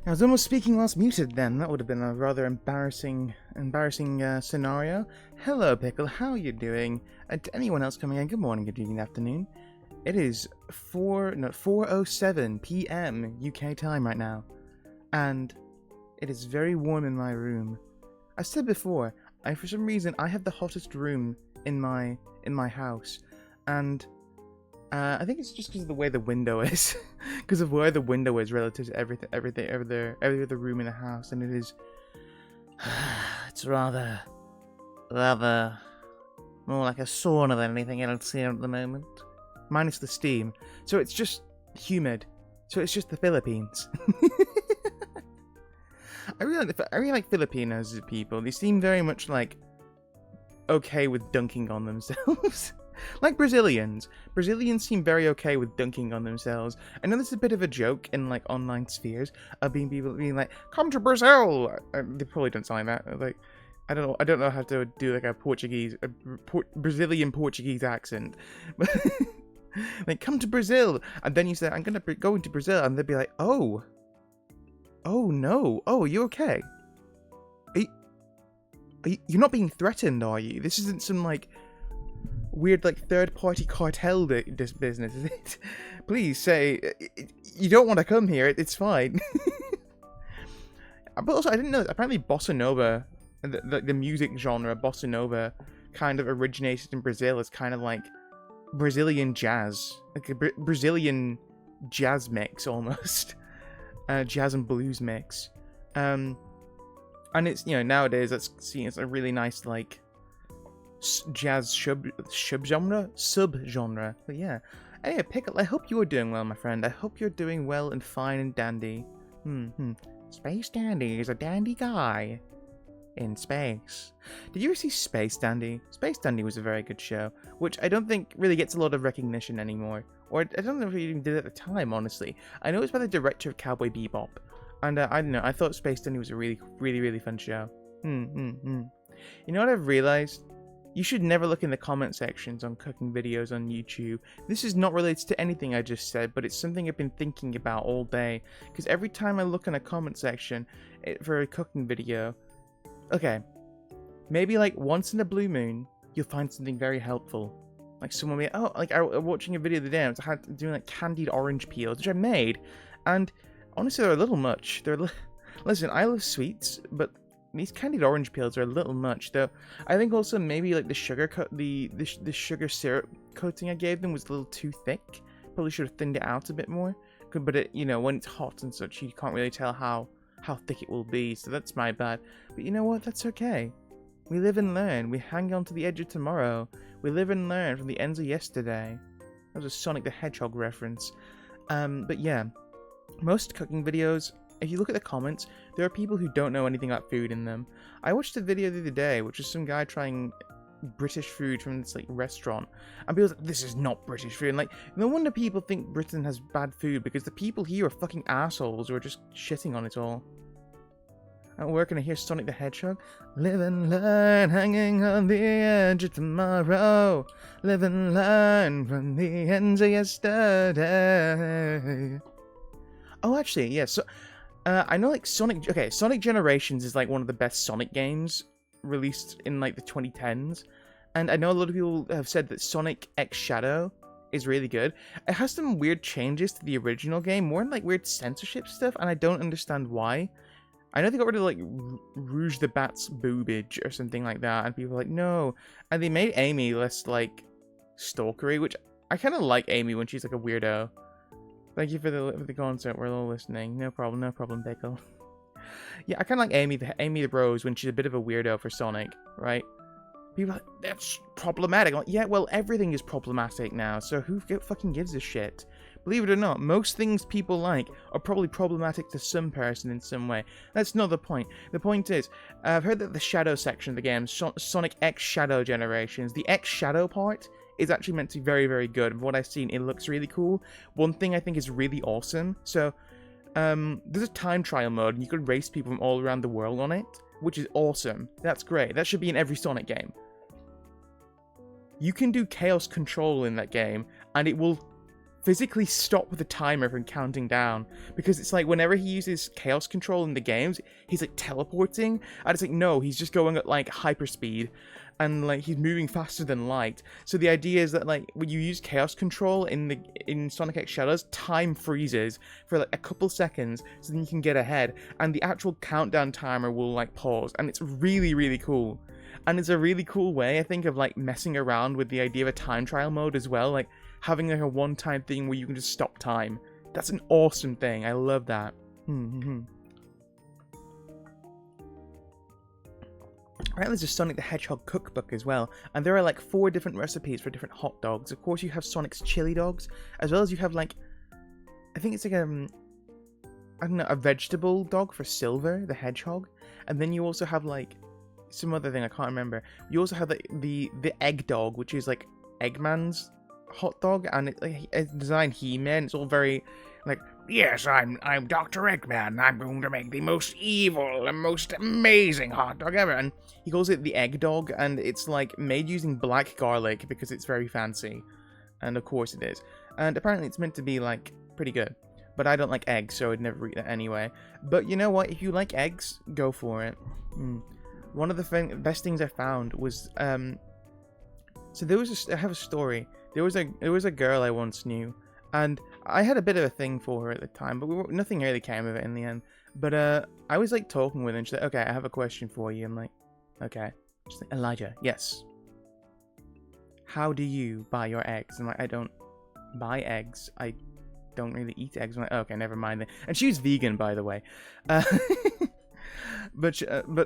I was almost speaking whilst muted then. That would have been a rather embarrassing scenario. Hello, Pickle. How are you doing? To anyone else coming in, good morning, good evening, afternoon. It is 4:07 p.m. UK time right now. And it is very warm in my room. I said before, for some reason, I have the hottest room in my house. And I think it's just because of the way the window is, because of where the window is relative to every other room in the house, and it is. It's rather more like a sauna than anything else here at the moment, minus the steam. So it's just humid. So it's just the Philippines. I really like Filipinos as people. They seem very much like okay with dunking on themselves. Like Brazilians. Brazilians seem very okay with dunking on themselves. I know this is a bit of a joke in like online spheres of people being like, "Come to Brazil." They probably don't sound like that. Like, I don't know how to do like a Brazilian Portuguese accent. Like, come to Brazil, and then you say, "I'm gonna go into Brazil," and they'd be like, "Oh no, oh, are you okay? You're not being threatened, are you? This isn't some like weird like third-party cartel business, is it? Please say you don't want to come here. It's fine." But also, I didn't know. Apparently, bossa nova, the music genre, bossa nova, kind of originated in Brazil as kind of like Brazilian jazz, like a Brazilian jazz mix almost, jazz and blues mix. And it's nowadays that's seen as a really nice like jazz subgenre. But yeah. Anyway, Pickle, I hope you're doing well, my friend. I hope you're doing well and fine and dandy. Space Dandy is a dandy guy in space. Did you ever see Space Dandy? Space Dandy was a very good show, which I don't think really gets a lot of recognition anymore. Or I don't know if it even did at the time, honestly. I know it's by the director of Cowboy Bebop. And I don't know, I thought Space Dandy was a really, really, really fun show. You know what I've realized? You should never look in the comment sections on cooking videos on YouTube. This is not related to anything I just said, but it's something I've been thinking about all day. Because every time I look in a comment section for a cooking video, okay, maybe like once in a blue moon, you'll find something very helpful. Like someone will be, I was watching a video the other day, I was doing like candied orange peels, which I made, and honestly, they're a little much. Listen, I love sweets, but these candied orange peels are a little much, though. I think also maybe like the sugar the sugar syrup coating I gave them was a little too thick. Probably should have thinned it out a bit more. But it, when it's hot and such, you can't really tell how thick it will be. So that's my bad. But you know what? That's okay. We live and learn. We hang on to the edge of tomorrow. We live and learn from the ends of yesterday. That was a Sonic the Hedgehog reference. But yeah, most cooking videos, if you look at the comments, there are people who don't know anything about food in them. I watched a video the other day, which was some guy trying British food from this like restaurant, and people was like, "This is not British food." And like, no wonder people think Britain has bad food, because the people here are fucking assholes who are just shitting on it all. At work, and I hear Sonic the Hedgehog. Live and learn, hanging on the edge of tomorrow. Live and learn from the ends of yesterday. Oh, actually, yeah. So, I know like Sonic. Okay, Sonic Generations is like one of the best Sonic games released in like the 2010s, and I know a lot of people have said that Sonic X Shadow is really good. It has some weird changes to the original game, more in like weird censorship stuff, and I don't understand why. I know they got rid of like Rouge the Bat's boobage or something like that, and people are like, no. And they made Amy less like stalkery, which I kind of like Amy when she's like a weirdo. Thank you for the concert. We're all listening. No problem, Pickle. Yeah, I kind of like Amy the Rose when she's a bit of a weirdo for Sonic, right? People are like, that's problematic. I'm like, yeah, well, everything is problematic now, so who fucking gives a shit? Believe it or not, most things people like are probably problematic to some person in some way. That's not the point. The point is, I've heard that the Shadow section of the game, Sonic X Shadow Generations, the X Shadow part is actually meant to be very, very good. From what I've seen, it looks really cool. One thing I think is really awesome. So, there's a time trial mode, and you can race people from all around the world on it, which is awesome. That's great. That should be in every Sonic game. You can do chaos control in that game, and it will physically stop the timer from counting down, because it's like whenever he uses chaos control in the games, he's like teleporting, and it's like, no, he's just going at like hyperspeed, and like he's moving faster than light. So the idea is that like when you use chaos control in Sonic X Shadows, time freezes for like a couple seconds, so then you can get ahead, and the actual countdown timer will like pause, and it's really, really cool. And it's a really cool way, I think, of like messing around with the idea of a time trial mode as well, like having like a one-time thing where you can just stop time. That's an awesome thing. I love that. Right, there's a Sonic the Hedgehog cookbook as well, and there are like 4 different recipes for different hot dogs. Of course, you have Sonic's chili dogs, as well as you have like, I think it's like I don't know, a vegetable dog for Silver the Hedgehog, and then you also have like some other thing I can't remember. You also have the egg dog, which is like Eggman's hot dog, and it's designed He-Man. It's all very like, yes, I'm Dr. Eggman. I'm going to make the most evil and most amazing hot dog ever. And he calls it the egg dog, and it's like made using black garlic because it's very fancy. And of course it is. And apparently it's meant to be like pretty good. But I don't like eggs, so I'd never eat that anyway. But you know what? If you like eggs, go for it. One of the best things I found was so there was I have a story. There was a girl I once knew, and I had a bit of a thing for her at the time, but nothing really came of it in the end. But I was like talking with her, and she's like, "Okay, I have a question for you." I'm like, "Okay." She's like, "Elijah, yes. How do you buy your eggs?" I'm like, "I don't buy eggs. I don't really eat eggs." I'm like, "Okay, never mind then." And she was vegan, by the way. But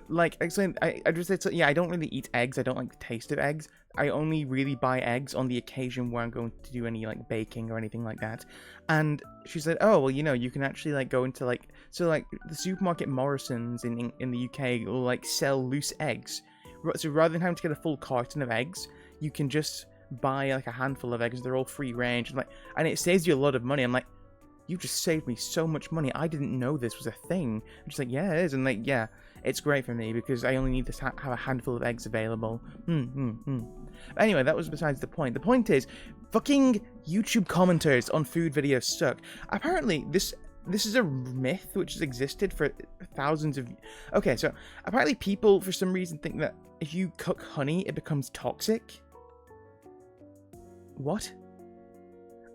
like I explained, I just said, so, yeah, I don't really eat eggs. I don't like the taste of eggs. I only really buy eggs on the occasion where I'm going to do any like baking or anything like that. And she said, "Oh, well, you know, you can actually like go into like, so like the supermarket Morrison's in the UK will like sell loose eggs. So rather than having to get a full carton of eggs, you can just buy like a handful of eggs. They're all free range, and it saves you a lot of money." I'm like, "You just saved me so much money. I didn't know this was a thing." And she's like, "Yeah, it is." And like, yeah, it's great for me because I only need to have a handful of eggs available. But anyway, that was besides the point. The point is, fucking YouTube commenters on food videos suck. Apparently, this is a myth which has existed for thousands of... Okay, so apparently people, for some reason, think that if you cook honey, it becomes toxic. What?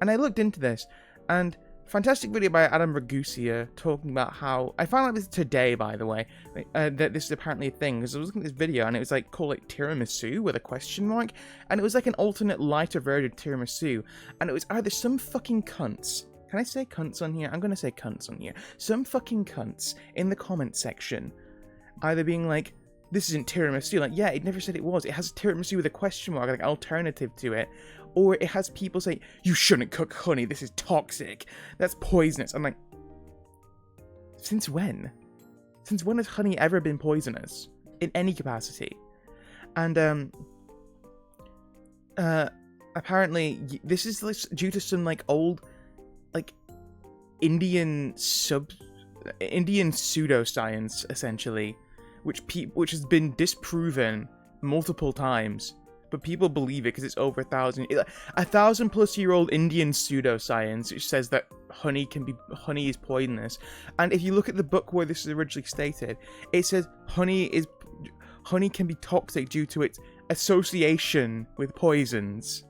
And I looked into this, and... fantastic video by Adam Ragusia talking about how... I found out this today, by the way, that this is apparently a thing, because I was looking at this video and it was like called like tiramisu with a question mark, and it was like an alternate lighter version of tiramisu, and it was either some fucking cunts... Can I say cunts on here? I'm gonna say cunts on here. Some fucking cunts in the comment section either being like, "This isn't tiramisu," like, yeah, it never said it was. It has tiramisu with a question mark, like an alternative to it. Or it has people say, "You shouldn't cook honey, this is toxic. That's poisonous." I'm like, since when? Since when has honey ever been poisonous? In any capacity? And, apparently, this is due to some, like, old, like, Indian pseudoscience, essentially, which has been disproven multiple times. But people believe it because it's over 1,000+ Indian pseudoscience which says that honey is poisonous. And if you look at the book where this is originally stated, it says honey can be toxic due to its association with poisons.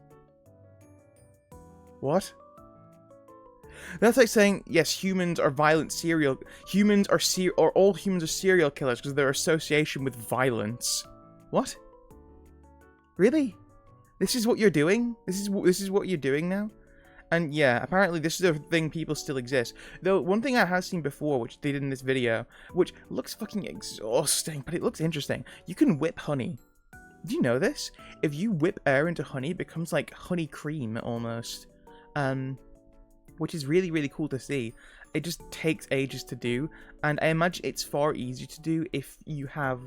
What? That's like saying, yes, humans are violent all humans are serial killers because of their association with violence. What? Really? This is what you're doing? This is what you're doing now? And yeah, apparently this is a thing people still exist. Though, one thing I have seen before, which they did in this video, which looks fucking exhausting, but it looks interesting. You can whip honey. Do you know this? If you whip air into honey, it becomes like honey cream, almost. Which is really, really cool to see. It just takes ages to do, and I imagine it's far easier to do if you have,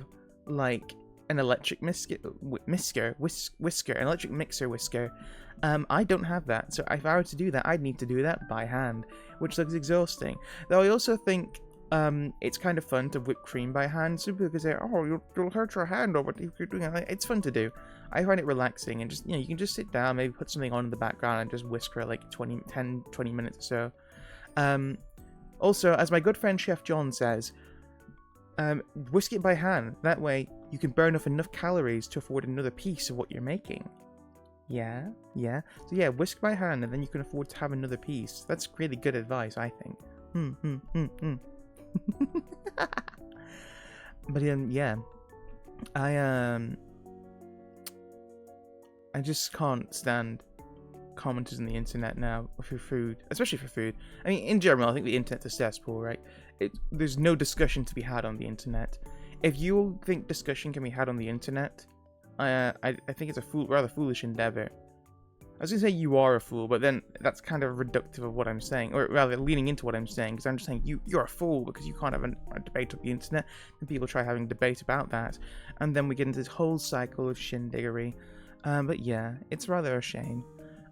like... an electric an electric mixer whisker. I don't have that, so if I were to do that, I'd need to do that by hand, which looks exhausting. Though I also think It's kind of fun to whip cream by hand. Some people can say, oh, you'll hurt your hand, or what you're doing. It's fun to do. I find it relaxing, and just, you can just sit down, maybe put something on in the background and just whisk for like 20 minutes or so. Also, as my good friend Chef John says, whisk it by hand. That way you can burn off enough calories to afford another piece of what you're making. Yeah. So yeah, whisk by hand, and then you can afford to have another piece. That's really good advice, I think. But yeah, I just can't stand commenters on the internet now for food, especially for food. I mean, in general, I think the internet's a cesspool, right? There's no discussion to be had on the internet. If you think discussion can be had on the internet, I think it's a rather foolish endeavor. I was gonna say you are a fool, but then that's kind of reductive of what I'm saying, or rather leaning into what I'm saying, because I'm just saying you're a fool because you can't have a debate on the internet, and people try having debate about that, and then we get into this whole cycle of shindiggery. But yeah, it's rather a shame.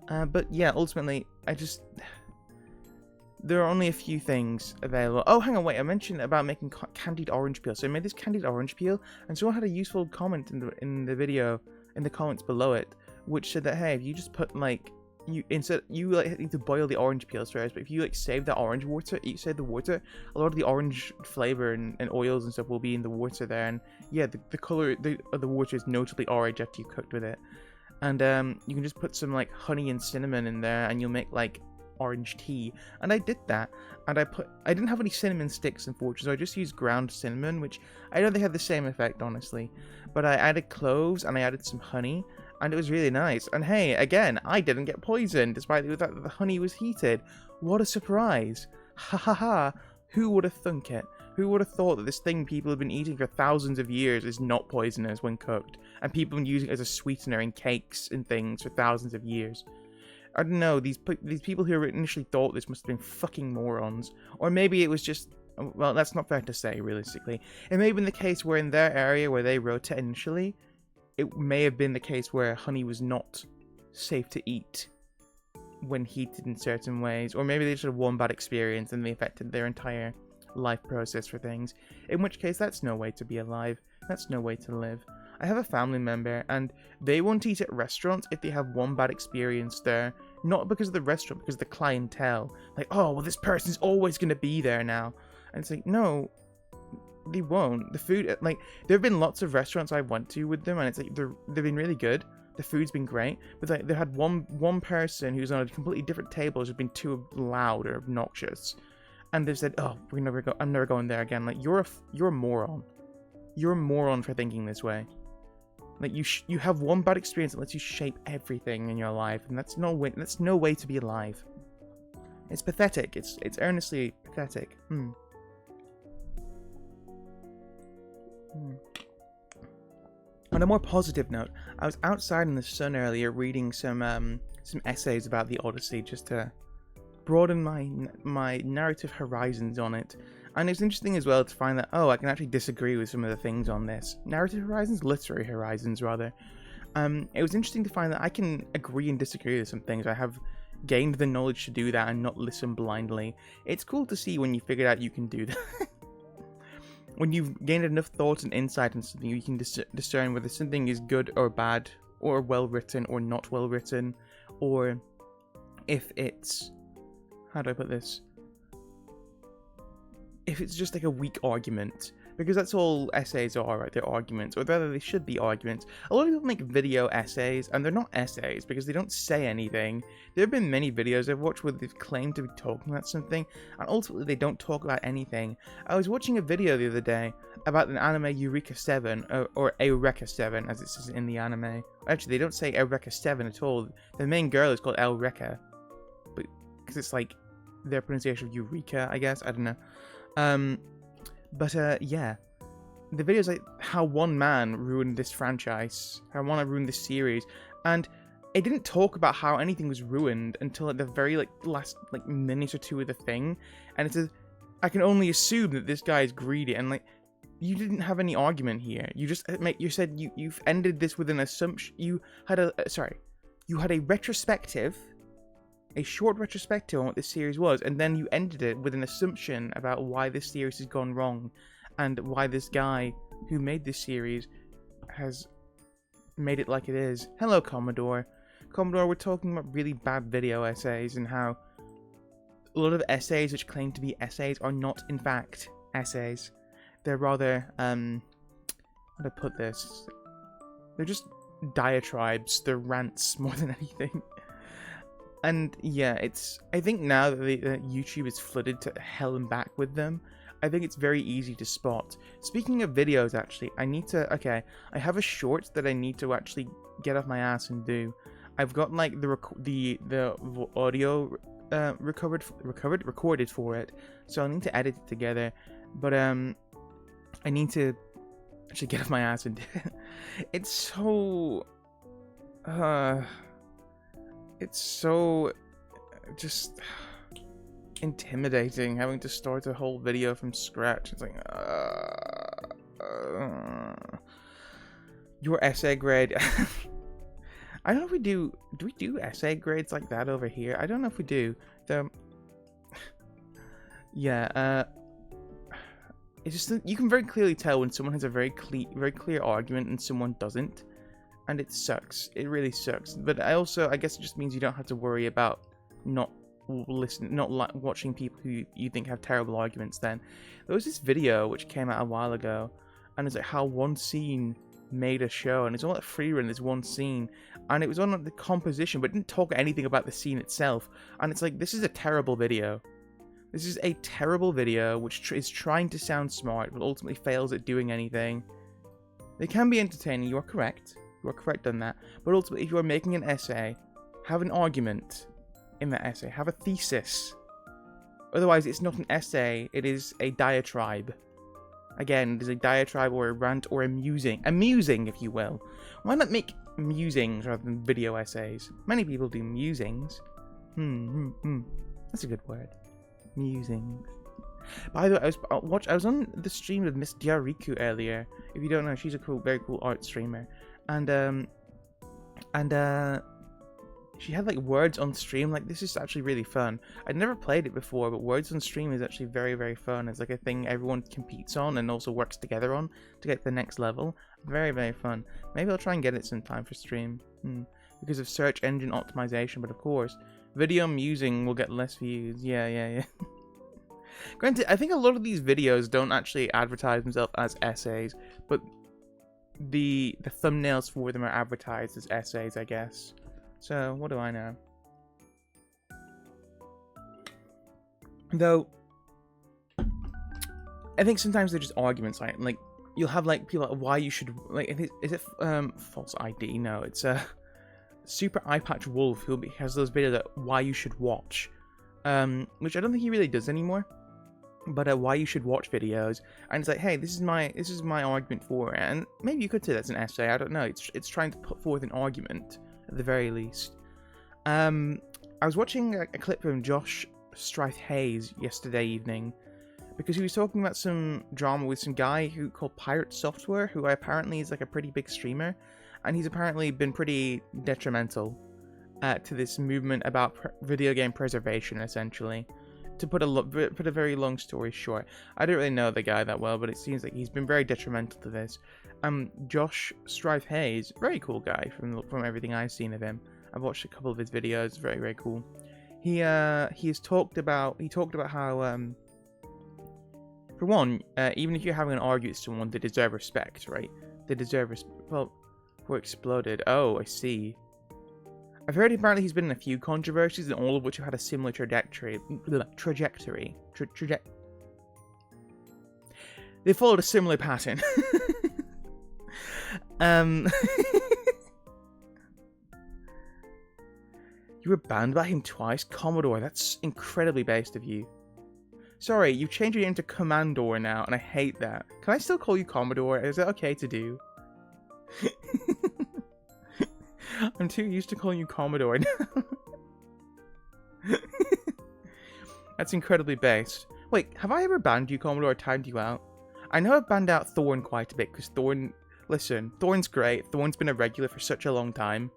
But yeah, ultimately, there are only a few things available. Oh, hang on, wait, I mentioned about making candied orange peel. So I made this candied orange peel, and someone had a useful comment in the video, in the comments below it, which said that, hey, if you just put you need to boil the orange peels first, but if you save the orange water, save the water, a lot of the orange flavor and oils and stuff will be in the water there, and yeah, the color of the water is notably orange after you cooked with it. And you can just put some honey and cinnamon in there, and you'll make orange tea. And I did that, and I didn't have any cinnamon sticks, unfortunately, so I just used ground cinnamon, which I don't think had the same effect, honestly. But I added cloves and I added some honey, and it was really nice. And hey, again, I didn't get poisoned, despite the fact that the honey was heated. What a surprise! Ha ha ha! Who would have thunk it? Who would have thought that this thing people have been eating for thousands of years is not poisonous when cooked, and people have been using it as a sweetener in cakes and things for thousands of years? I don't know, these people who initially thought this must have been fucking morons. Or maybe it was just, well, that's not fair to say, realistically. It may have been the case where in their area where they wrote it initially, it may have been the case where honey was not safe to eat when heated in certain ways. Or maybe they just had one bad experience and they affected their entire life process for things. In which case, that's no way to be alive. That's no way to live. I have a family member, and they won't eat at restaurants if they have one bad experience there. Not because of the restaurant, because of the clientele. Like, oh, well, this person's always going to be there now. And it's like, no, they won't. The food, there have been lots of restaurants I went to with them, and it's like, they've been really good. The food's been great, but they had one person who's on a completely different table who's been too loud or obnoxious. And they've said, oh, I'm never going there again. Like, you're a moron. You're a moron for thinking this way. Like, you have one bad experience that lets you shape everything in your life, and that's no way to be alive. It's pathetic. It's earnestly pathetic. On a more positive note, I was outside in the sun earlier reading some essays about the Odyssey just to broaden my narrative horizons on it. And it's interesting as well to find that, I can actually disagree with some of the things on this. Narrative horizons? Literary horizons, rather. It was interesting to find that I can agree and disagree with some things. I have gained the knowledge to do that and not listen blindly. It's cool to see when you figured out you can do that. When you've gained enough thought and insight into something, you can discern whether something is good or bad, or well written or not well written, or if it's... how do I put this? If it's just a weak argument, because that's all essays are, right? They're arguments, or rather they should be arguments. A lot of people make video essays, and they're not essays because they don't say anything. There have been many videos I've watched where they've claimed to be talking about something, and ultimately they don't talk about anything. I was watching a video the other day about an anime Eureka 7, or Eureka 7 as it says in the anime. Actually, they don't say Eureka 7 at all. The main girl is called Eureka, but because it's their pronunciation of Eureka, I guess. I don't know. Yeah, the video's how one man ruined this franchise, how one man ruined this series, and it didn't talk about how anything was ruined until at the very last minute or two of the thing, and it says, I can only assume that this guy is greedy, and you didn't have any argument here. You just you said you've ended this with an assumption. You had a retrospective a short retrospective on what this series was, and then you ended it with an assumption about why this series has gone wrong, and why this guy who made this series has made it like it is. Hello, Commodore. Commodore, we're talking about really bad video essays and how a lot of essays which claim to be essays are not, in fact, essays. They're rather, how to put this? They're just diatribes. They're rants more than anything. And yeah, I think now that YouTube is flooded to hell and back with them, I think it's very easy to spot. Speaking of videos, actually, I have a short that I need to actually get off my ass and do. I've got like the audio recorded for it, so I'll need to edit it together. But I need to actually get off my ass and do it. It's so just intimidating having to start a whole video from scratch. It's like your essay grade. I don't know if we do we do essay grades like that over here? I don't know if we do. Yeah, it's just that you can very clearly tell when someone has a very clear argument and someone doesn't, and it sucks. It really sucks. But I guess it just means you don't have to worry about not watching people who you think have terrible arguments. Then there was this video which came out a while ago, and it's like how one scene made a show, and it's all like free run, this one scene, and it was on the composition but didn't talk anything about the scene itself. And it's like, this is a terrible video. This is a terrible video which is trying to sound smart but ultimately fails at doing anything. They can be entertaining, you are correct on that, but ultimately if you are making an essay, have an argument in that essay, have a thesis. Otherwise it's not an essay, it is a diatribe. Again, it is a diatribe or a rant or a musing, if you will. Why not make musings rather than video essays? Many people do musings. That's a good word. Musings. By the way, I was on the stream with Miss Diariku earlier. If you don't know, she's a very cool art streamer, and she had like words on stream. Like, this is actually really fun. I'd never played it before, but words on stream is actually very, very fun. It's like a thing everyone competes on and also works together on to get to the next level. Very, very fun. Maybe I'll try and get it sometime for stream. Because of search engine optimization, but of course, video musing will get less views. Yeah. Granted, I think a lot of these videos don't actually advertise themselves as essays, but the thumbnails for them are advertised as essays, I guess. So, what do I know? Though, I think sometimes they're just arguments, right? Like, you'll have, like, people like, why you should, like, is it false ID? No, it's, Super Eyepatch Wolf, who has those videos that why you should watch, which I don't think he really does anymore, but why you should watch videos, and it's like, hey, this is my argument for it, and maybe you could say that's an essay, I don't know, it's trying to put forth an argument, at the very least. I was watching a clip from Josh Strife Hayes yesterday evening, because he was talking about some drama with some guy called Pirate Software, who apparently is like a pretty big streamer, and he's apparently been pretty detrimental to this movement about video game preservation, essentially. To put a very long story short, I don't really know the guy that well, but it seems like he's been very detrimental to this. Josh Strife Hayes, very cool guy from everything I've seen of him. I've watched a couple of his videos, very, very cool. He talked about how for one, even if you're having an argument with someone, they deserve respect, right? They deserve well, we're exploded. Oh, I see. I've heard apparently he's been in a few controversies, and all of which have had a similar trajectory. They followed a similar pattern. You were banned by him twice? Commodore, that's incredibly based of you. Sorry, you've changed your name to Commandor now, and I hate that. Can I still call you Commodore? Is that okay to do? I'm too used to calling you Commodore now. That's incredibly based. Wait, have I ever banned you, Commodore, or timed you out? I know I've banned out Thorn quite a bit, because Thorn... Listen, Thorn's great. Thorn's been a regular for such a long time.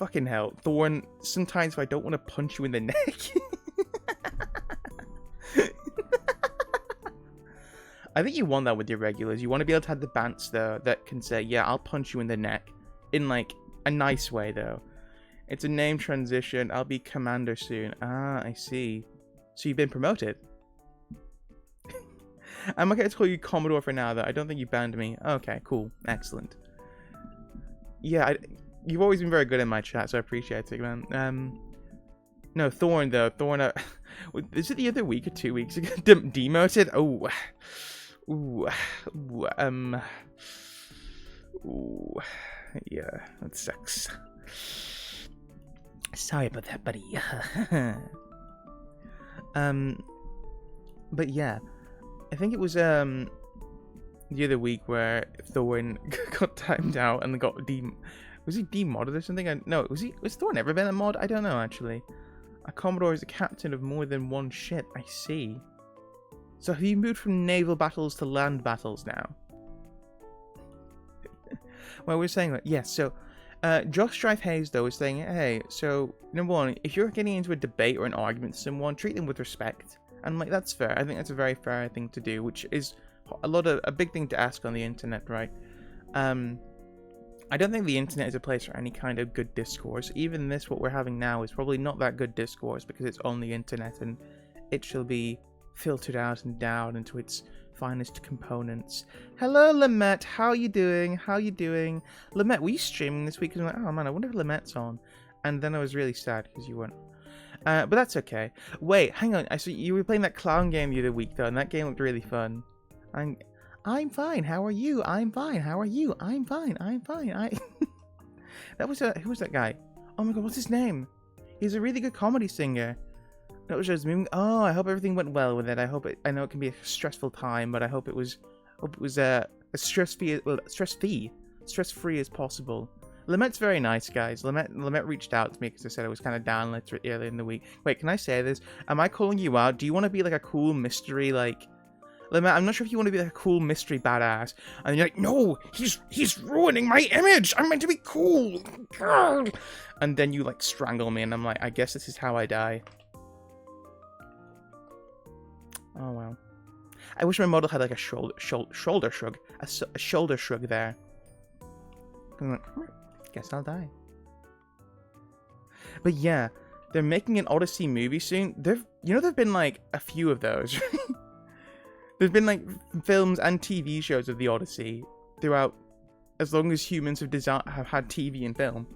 Fucking hell. Thorn, sometimes if I don't want to punch you in the neck... I think you want that with your regulars. You want to be able to have the bants, though, that can say, yeah, I'll punch you in the neck. In, like, a nice way, though. It's a name transition. I'll be commander soon. Ah, I see. So you've been promoted. I'm okay to call you Commodore for now, though. I don't think you banned me. Okay, cool. Excellent. Yeah, you've always been very good in my chat, so I appreciate it, man. No, Thorn, though. Thorn, is it the other week or 2 weeks ago? Demoted? Oh. Ooh. Ooh. Yeah, that sucks. Sorry about that, buddy. But yeah, I think it was the other week where Thorn got timed out and got was he demodded or something? No, was Thorn ever been a mod? I don't know actually. A Commodore is a captain of more than one ship. I see. So have you moved from naval battles to land battles now? Well, we're saying that, yes, so Josh Strife Hayes, though, is saying, hey, so, number one, if you're getting into a debate or an argument with someone, treat them with respect. And, like, that's fair. I think that's a very fair thing to do, which is a big thing to ask on the internet, right? I don't think the internet is a place for any kind of good discourse. Even this, what we're having now, is probably not that good discourse because it's on the internet and it shall be filtered out and down into its finest components. Hello, Lamette. How you doing? How you doing? Lamette, were you streaming this week? 'Cause I'm like, oh man, I wonder if Lamette's on. And then I was really sad because you weren't. But that's okay. Wait, hang on. I saw you were playing that clown game the other week though, and that game looked really fun. I'm fine. How are you? I'm fine. How are you? I'm fine. I'm fine. That was who was that guy? Oh my god, what's his name? He's a really good comedy singer. That was just moving. Oh, I hope everything went well with it. I know it can be a stressful time, but I hope it was as stress-free as possible. Lamette's very nice, guys. Lamette reached out to me because I said I was kind of down earlier in the week. Wait, can I say this? Am I calling you out? Do you want to be like a cool mystery, like... Lamette, I'm not sure if you want to be like a cool mystery badass. And you're like, no, he's ruining my image. I'm meant to be cool. And then you like strangle me and I'm like, I guess this is how I die. Oh, wow. I wish my model had like a shoulder shrug. A shoulder shrug there. Guess I'll die. But yeah, they're making an Odyssey movie soon. There've been like a few of those. There's been like films and TV shows of the Odyssey throughout as long as humans have had TV and film.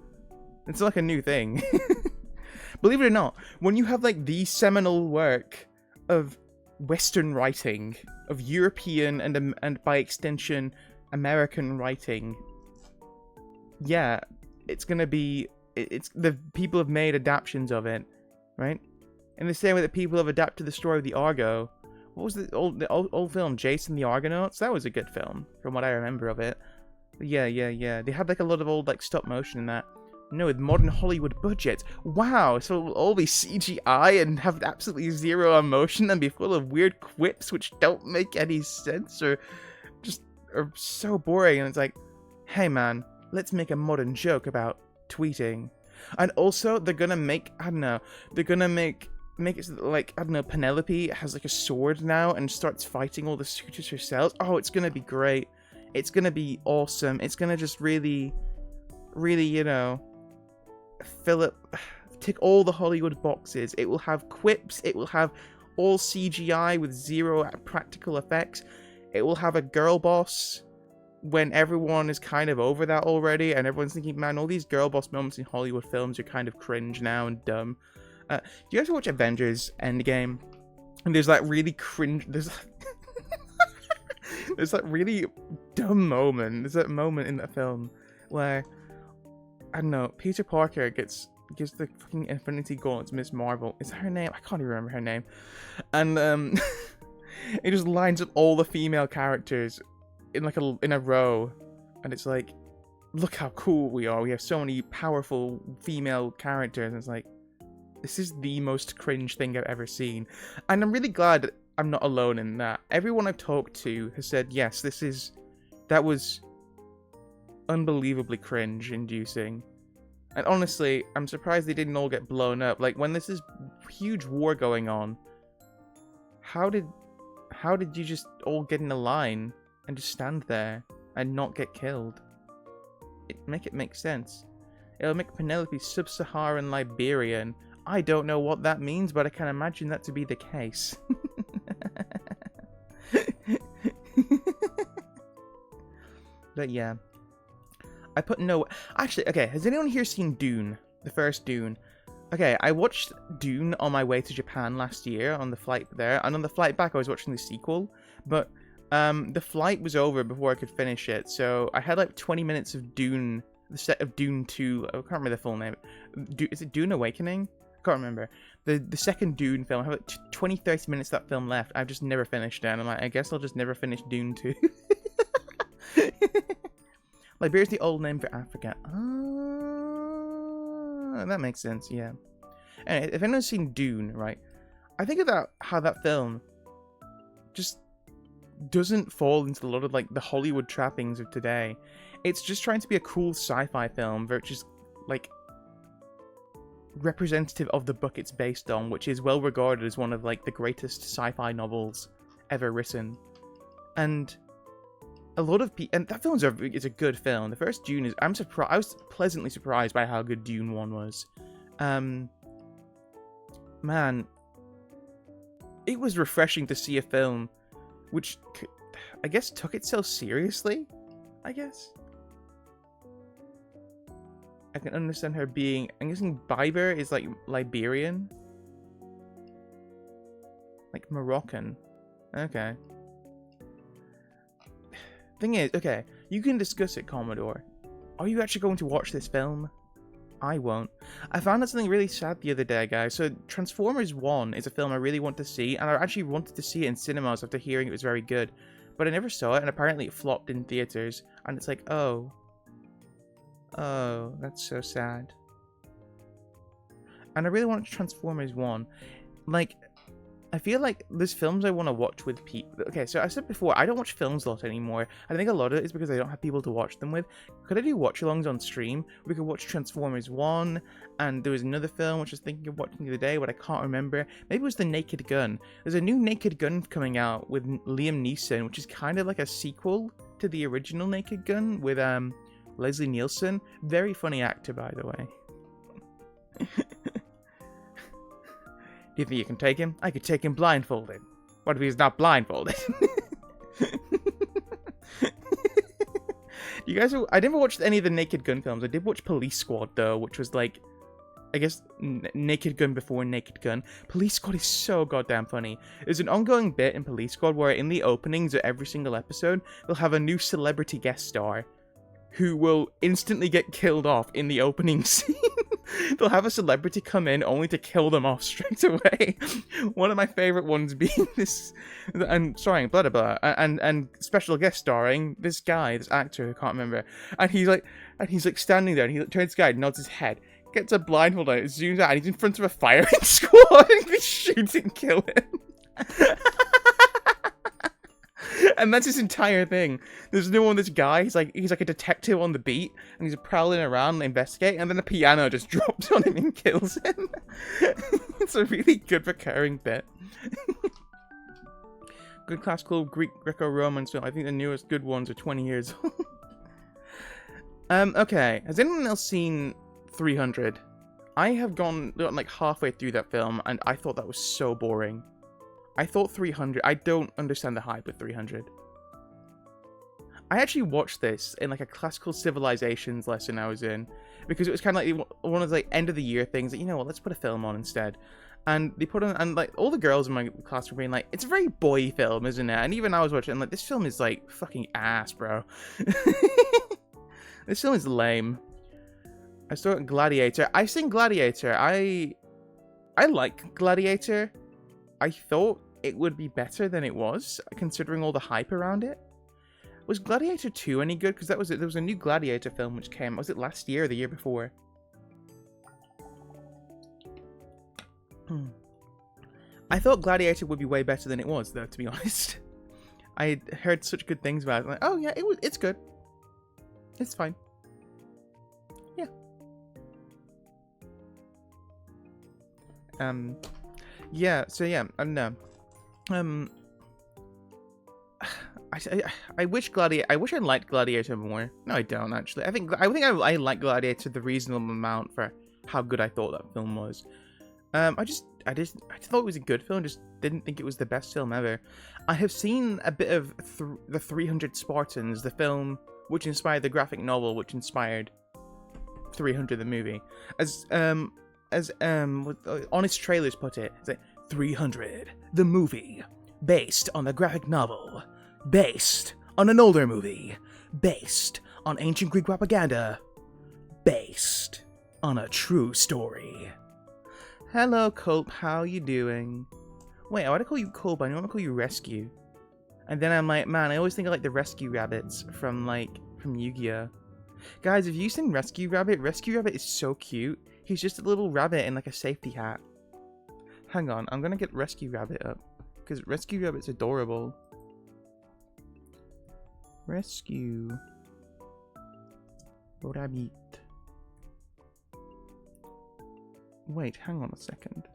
It's like a new thing. Believe it or not, when you have like the seminal work of Western writing, of European and by extension American writing, yeah, it's gonna be the people have made adaptations of it, right? In the same way that people have adapted the story of the Argo. What was the old film, Jason the Argonauts? That was a good film, from what I remember of it. Yeah. They had like a lot of old like stop motion in that. No, with modern Hollywood budgets. Wow, so it'll all be CGI and have absolutely zero emotion and be full of weird quips which don't make any sense or just are so boring. And it's like, hey man, let's make a modern joke about tweeting. And also, they're gonna make, I don't know, they're gonna make it so that, like, I don't know, Penelope has like a sword now and starts fighting all the suitors herself. Oh, it's gonna be great. It's gonna be awesome. It's gonna just really, you know, tick all the Hollywood boxes. It will have quips. It will have all CGI with zero practical effects. It will have a girl boss when everyone is kind of over that already and everyone's thinking, man, all these girl boss moments in Hollywood films are kind of cringe now and dumb. Do you guys watch Avengers Endgame? And there's that really cringe... There's that really dumb moment. There's that moment in that film where, I don't know, Peter Parker gives the fucking Infinity Gauntlet to Ms. Marvel. Is that her name? I can't even remember her name. And it just lines up all the female characters in a row. And it's like, look how cool we are. We have so many powerful female characters. And it's like, this is the most cringe thing I've ever seen. And I'm really glad that I'm not alone in that. Everyone I've talked to has said, yes, that was unbelievably cringe-inducing. And honestly, I'm surprised they didn't all get blown up. Like, when there's this huge war going on, how did you just all get in a line and just stand there and not get killed? Make it make sense. It'll make Penelope sub-Saharan Liberian. I don't know what that means, but I can imagine that to be the case. But yeah. I put no... Actually, okay, has anyone here seen Dune? The first Dune? Okay, I watched Dune on my way to Japan last year on the flight there, and on the flight back I was watching the sequel, but the flight was over before I could finish it, so I had like 20 minutes of Dune, the set of Dune 2, I can't remember the full name. Is it Dune Awakening? I can't remember. The second Dune film, I have like 20-30 minutes of that film left. I've just never finished it, and I'm like, I guess I'll just never finish Dune 2. Liberia's the old name for Africa. That makes sense, yeah. Anyway, if anyone's seen Dune, right, I think about how that film just doesn't fall into a lot of, like, the Hollywood trappings of today. It's just trying to be a cool sci-fi film, which is, like, representative of the book it's based on, which is well regarded as one of, like, the greatest sci-fi novels ever written. And a lot of people, and that film is a good film. The first Dune is, I was pleasantly surprised by how good Dune 1 was. Man, it was refreshing to see a film which, I guess, took itself seriously, I guess. I can understand her being, I'm guessing Biber is like Liberian? Like Moroccan. Okay. Thing is, okay, you can discuss it, Commodore. Are you actually going to watch this film? I won't. I found out something really sad the other day, guys. So, Transformers 1 is a film I really want to see, and I actually wanted to see it in cinemas after hearing it was very good. But I never saw it, and apparently it flopped in theaters. And it's like, oh. Oh, that's so sad. And I really want Transformers 1. Like, I feel like there's films I want to watch with people. Okay, so I said before, I don't watch films a lot anymore. I think a lot of it is because I don't have people to watch them with. Could I do watch-alongs on stream? We could watch Transformers 1, and there was another film which I was thinking of watching the other day, but I can't remember. Maybe it was The Naked Gun. There's a new Naked Gun coming out with Liam Neeson, which is kind of like a sequel to the original Naked Gun with Leslie Nielsen. Very funny actor, by the way. Do you think you can take him? I could take him blindfolded. What if he's not blindfolded? You guys, I never watched any of the Naked Gun films. I did watch Police Squad, though, which was like, I guess, Naked Gun before Naked Gun. Police Squad is so goddamn funny. There's an ongoing bit in Police Squad where in the openings of every single episode, they'll have a new celebrity guest star who will instantly get killed off in the opening scene. They'll have a celebrity come in only to kill them off straight away. One of my favorite ones being this, and starring blah blah blah, and special guest starring this guy, this actor who can't remember, and he's like standing there, and he turns to the guy, nods his head, gets a blindfold on it, zooms out, and he's in front of a firing squad, and he shoots and kills him. And that's his entire thing. There's no one, this guy, he's like a detective on the beat, and he's prowling around and investigating, and then a piano just drops on him and kills him. It's a really good recurring bit. Good classical Greek Greco-Roman film. I think the newest good ones are 20 years old. Okay. Has anyone else seen 300? I have gone like halfway through that film, and I thought that was so boring. I thought 300... I don't understand the hype with 300. I actually watched this in like a classical civilizations lesson I was in, because it was kind of like one of the like, end of the year things that, you know what, let's put a film on instead. And they put on, and like all the girls in my class were being like, it's a very boy film, isn't it? And even I was watching, and like, this film is like fucking ass, bro. This film is lame. I saw Gladiator. I've seen Gladiator. I like Gladiator. I thought it would be better than it was, considering all the hype around it. Was Gladiator 2 any good? Because that was it. There was a new Gladiator film which came. Was it last year or the year before? I thought Gladiator would be way better than it was, though. To be honest, I heard such good things about it. I'm like, oh yeah, it's good. It's fine. Yeah. Yeah. So yeah, I don't know. Um, I wish I wish I liked Gladiator more. No, I don't actually. I like Gladiator the reasonable amount for how good I thought that film was. I just thought it was a good film. Just didn't think it was the best film ever. I have seen a bit of the 300 Spartans, the film which inspired the graphic novel, which inspired 300 the movie. As Honest Trailers put it, it's like 300 the movie, based on the graphic novel, based on an older movie, based on ancient Greek propaganda, based on a true story. Hello, Culp, how you doing? Wait, I want to call you Culp, I don't want to call you Rescue. And then I'm like, man, I always think of like the Rescue Rabbits from Yu-Gi-Oh! Guys, if you've seen Rescue Rabbit is so cute. He's just a little rabbit in like a safety hat. Hang on, I'm gonna get Rescue Rabbit up. Because Rescue Rabbit's adorable. Rescue Rabbit. Wait, hang on a second.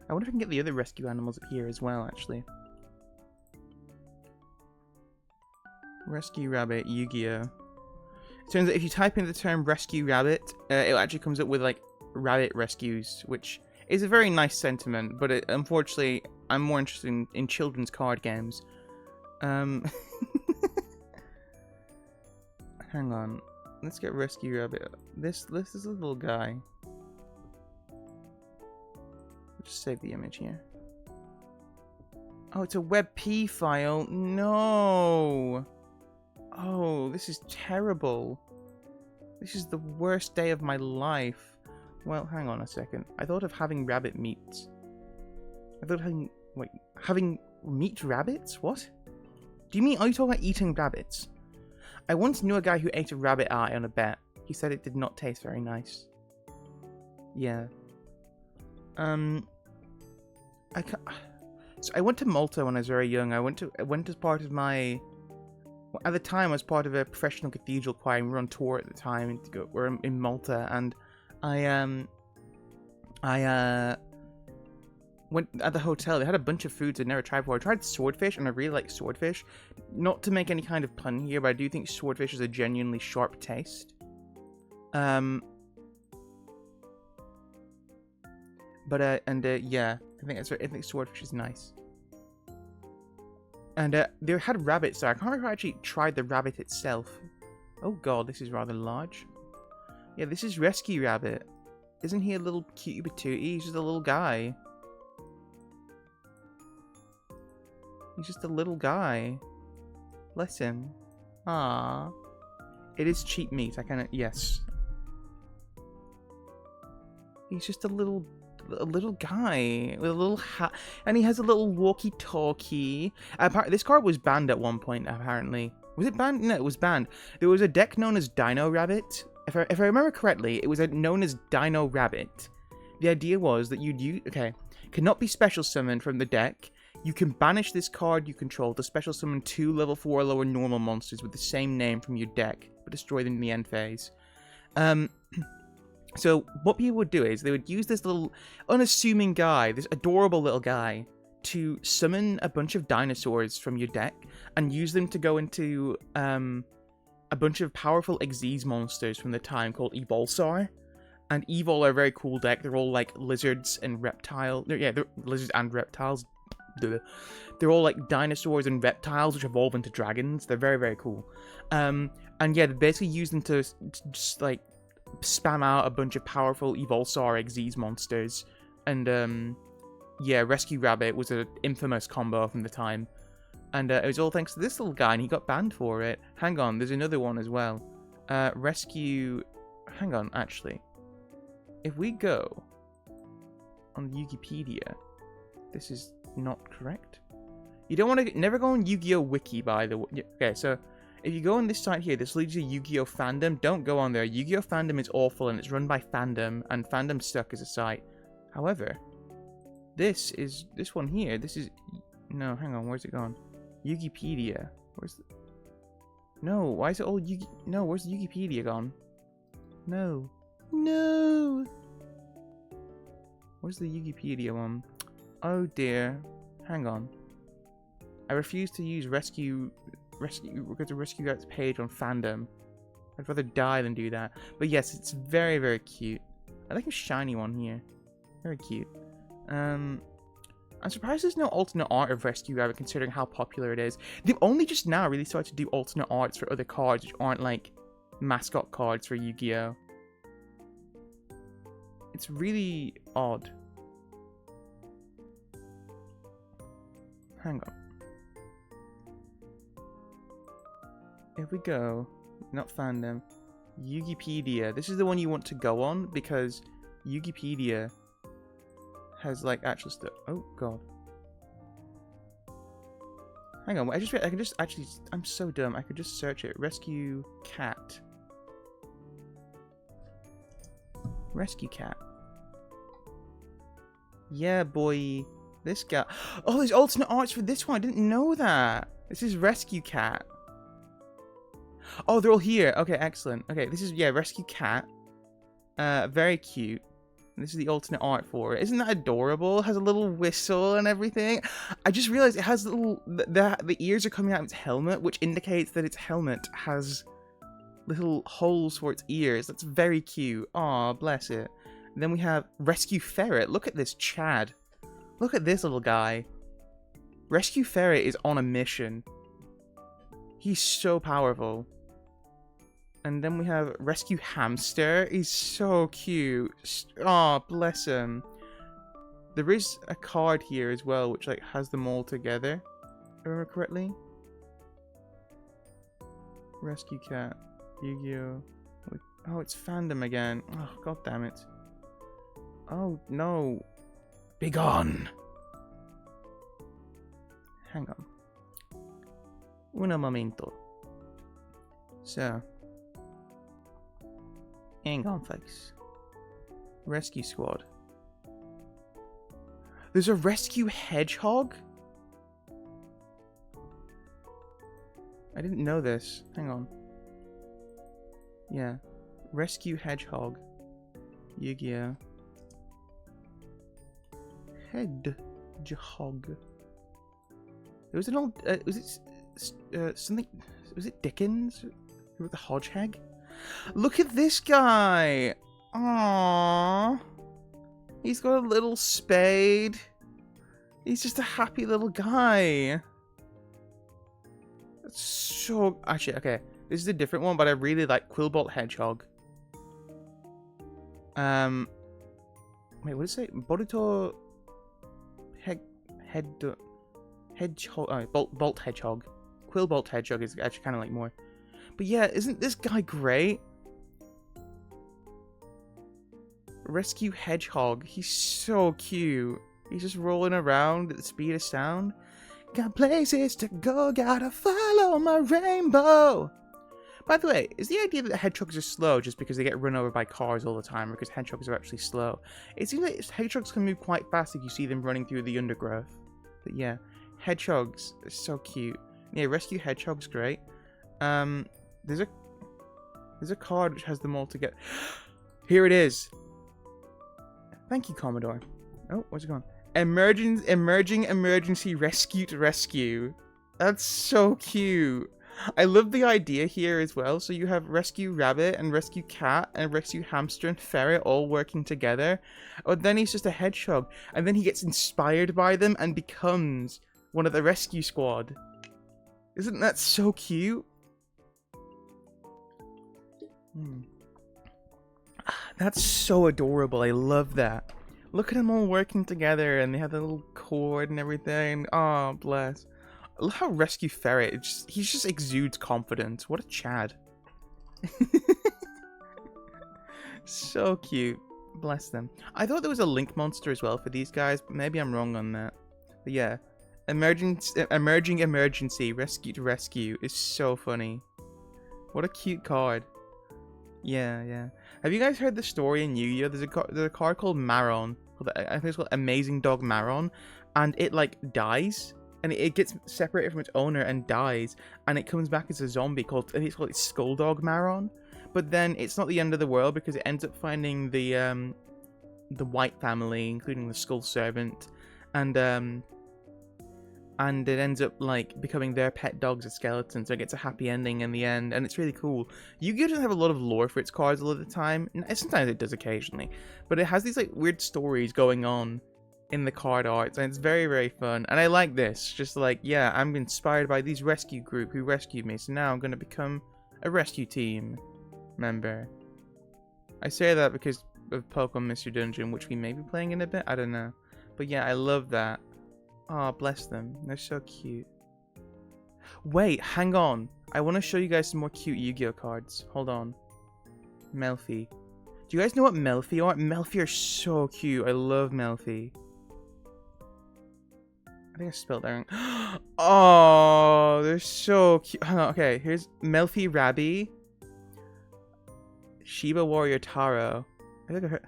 I wonder if I can get the other rescue animals up here as well, actually. Rescue Rabbit, Yu-Gi-Oh! It turns out if you type in the term Rescue Rabbit, it actually comes up with, like, rabbit rescues, which is a very nice sentiment, but unfortunately, I'm more interested in children's card games. Hang on. Let's get Rescue Rabbit. This is a little guy. Just save the image here. Oh, it's a WebP file. No. Oh, this is terrible. This is the worst day of my life. Well, hang on a second. I thought of having rabbit meats. I thought having meat rabbits? What? Do you mean, are you talking about eating rabbits? I once knew a guy who ate a rabbit eye on a bet. He said it did not taste very nice. Yeah. So I went to Malta when I was very young. I went as part of my... At the time, I was part of a professional cathedral choir, and we were on tour at the time. We're in Malta, and I went at the hotel. They had a bunch of foods I'd never tried before. I tried swordfish, and I really like swordfish. Not to make any kind of pun here, but I do think swordfish has a genuinely sharp taste. Yeah, I think swordfish is nice. And they had rabbits there. I can't remember if I actually tried the rabbit itself. Oh god, this is rather large. Yeah, this is Rescue Rabbit. Isn't he a little cutie patootie? He's just a little guy. He's just a little guy. Bless him. Ah, it is cheap meat. I kind of... Yes. He's just a little guy with a little hat, and he has a little walkie-talkie. This card was banned at one point, apparently. Was it banned? No, it was banned. There was a deck known as Dino Rabbit. If I remember correctly, it was known as Dino Rabbit. The idea was that cannot be special summoned from the deck. You can banish this card you control to special summon 2 level 4 or lower normal monsters with the same name from your deck, but destroy them in the end phase. So what people would do is they would use this little unassuming guy, this adorable little guy, to summon a bunch of dinosaurs from your deck and use them to go into a bunch of powerful Xyz monsters from the time called Evolsar. And Evol are a very cool deck. They're all like lizards and reptiles. Yeah, they're lizards and reptiles. They're all like dinosaurs and reptiles which evolve into dragons. They're very, very cool. And yeah, they basically use them to just like spam out a bunch of powerful Evolsar Xyz monsters. And yeah, Rescue Rabbit was an infamous combo from the time. And it was all thanks to this little guy, and he got banned for it. Hang on, there's another one as well. Rescue... Hang on, actually. If we go on Wikipedia, this is not correct. You don't want to... Never go on Yu-Gi-Oh! Wiki, by the way. Okay, so if you go on this site here, this leads you to Yu-Gi-Oh! Fandom. Don't go on there. Yu-Gi-Oh! Fandom is awful, and it's run by Fandom, and Fandom's stuck as a site. However, this one here, this is... No, hang on, where's it gone? Wikipedia. Where's the... No, why is it all Yugi? No, where's the Yugipedia gone? No. No! Where's the Yugipedia one? Oh dear. Hang on. I refuse to use rescue Routes page on fandom. I'd rather die than do that. But yes, it's very, very cute. I like a shiny one here. Very cute. I'm surprised there's no alternate art of Rescue Rabbit considering how popular it is. They've only just now really started to do alternate arts for other cards which aren't like mascot cards for Yu-Gi-Oh! It's really odd. Hang on. If we go, not fandom, Yugipedia. This is the one you want to go on because Yugipedia has like actual stuff. Oh god. Hang on, I can just actually, I'm so dumb. I could just search it. Rescue Cat. Rescue Cat. Yeah, boy. This guy. Oh, there's alternate arts for this one. I didn't know that. This is Rescue Cat. Oh, they're all here. Okay, excellent. Okay, this is, yeah, Rescue Cat. Very cute. This is the alternate art for it. Isn't that adorable? It has a little whistle and everything. I just realized it has little... The ears are coming out of its helmet, which indicates that its helmet has little holes for its ears. That's very cute. Aw, bless it. And then we have Rescue Ferret. Look at this Chad. Look at this little guy. Rescue Ferret is on a mission. He's so powerful. And then we have Rescue Hamster. He's so cute. Oh, bless him. There is a card here as well, which like has them all together. If I remember correctly. Rescue Cat. Yu-Gi-Oh! Oh, it's fandom again. Oh, god damn it. Oh, no. Begone! Hang on. Un momento. So. Hang on, folks. Rescue Squad. There's a Rescue Hedgehog? I didn't know this. Hang on. Yeah. Rescue Hedgehog. Yu-Gi-Oh! Hedgehog. It was an old... was it... something... Was it Dickens? With the Hodgehog? Look at this guy! Aww. He's got a little spade. He's just a happy little guy. That's so... Actually, okay. This is a different one, but I really like Quillbolt Hedgehog. Wait, what did it say? Boruto... Hedgehog... Bolt Hedgehog. Quillbolt Hedgehog is actually kind of like more... But yeah, isn't this guy great? Rescue Hedgehog. He's so cute. He's just rolling around at the speed of sound. Got places to go, gotta follow my rainbow. By the way, is the idea that hedgehogs are slow just because they get run over by cars all the time, or because hedgehogs are actually slow? It seems like hedgehogs can move quite fast if you see them running through the undergrowth. But yeah, hedgehogs are so cute. Yeah, Rescue Hedgehog's great. There's a card which has them all together. Here it is. Thank you, Commodore. Oh, where's it going? Emerging emergency rescue. That's so cute. I love the idea here as well. So you have Rescue Rabbit and Rescue Cat and Rescue Hamster and Ferret all working together. Oh, then he's just a hedgehog. And then he gets inspired by them and becomes one of the rescue squad. Isn't that so cute? That's so adorable. I love that. Look at them all working together and they have the little cord and everything. Oh, bless. I love how Rescue Ferret, he just exudes confidence. What a Chad. So cute. Bless them. I thought there was a Link monster as well for these guys, but maybe I'm wrong on that. But yeah. Emerging emergency rescue is so funny. What a cute card. Yeah. Have you guys heard the story in Yu-Gi-Oh? There's a card called Maron. I think it's called Amazing Dog Maron. And it, like, dies. and it gets separated from its owner and dies, and it comes back as a zombie called, and it's called Skulldog Maron. But then it's not the end of the world because it ends up finding the White family, including the Skull Servant, and it ends up like becoming their pet dogs as skeletons, so it gets a happy ending in the end, and it's really cool. Yu-Gi-Oh doesn't have a lot of lore for its cards a lot of the time. Sometimes it does occasionally, but it has these like weird stories going on in the card arts, and it's very, very fun. And I like this, just like, yeah, I'm inspired by these rescue group who rescued me, so now I'm gonna become a rescue team member. I say that because of Pokemon Mystery Dungeon, which we may be playing in a bit, I don't know. But yeah, I love that. Oh, bless them. They're so cute. Wait, hang on. I want to show you guys some more cute Yu-Gi-Oh cards. Hold on. Melfi. Do you guys know what Melfi are? Melfi are so cute. I love Melfi. I think I spelled that wrong. Oh, they're so cute. Hang on, okay. Here's Melfi Rabi. Shiba Warrior Taro. Look at her.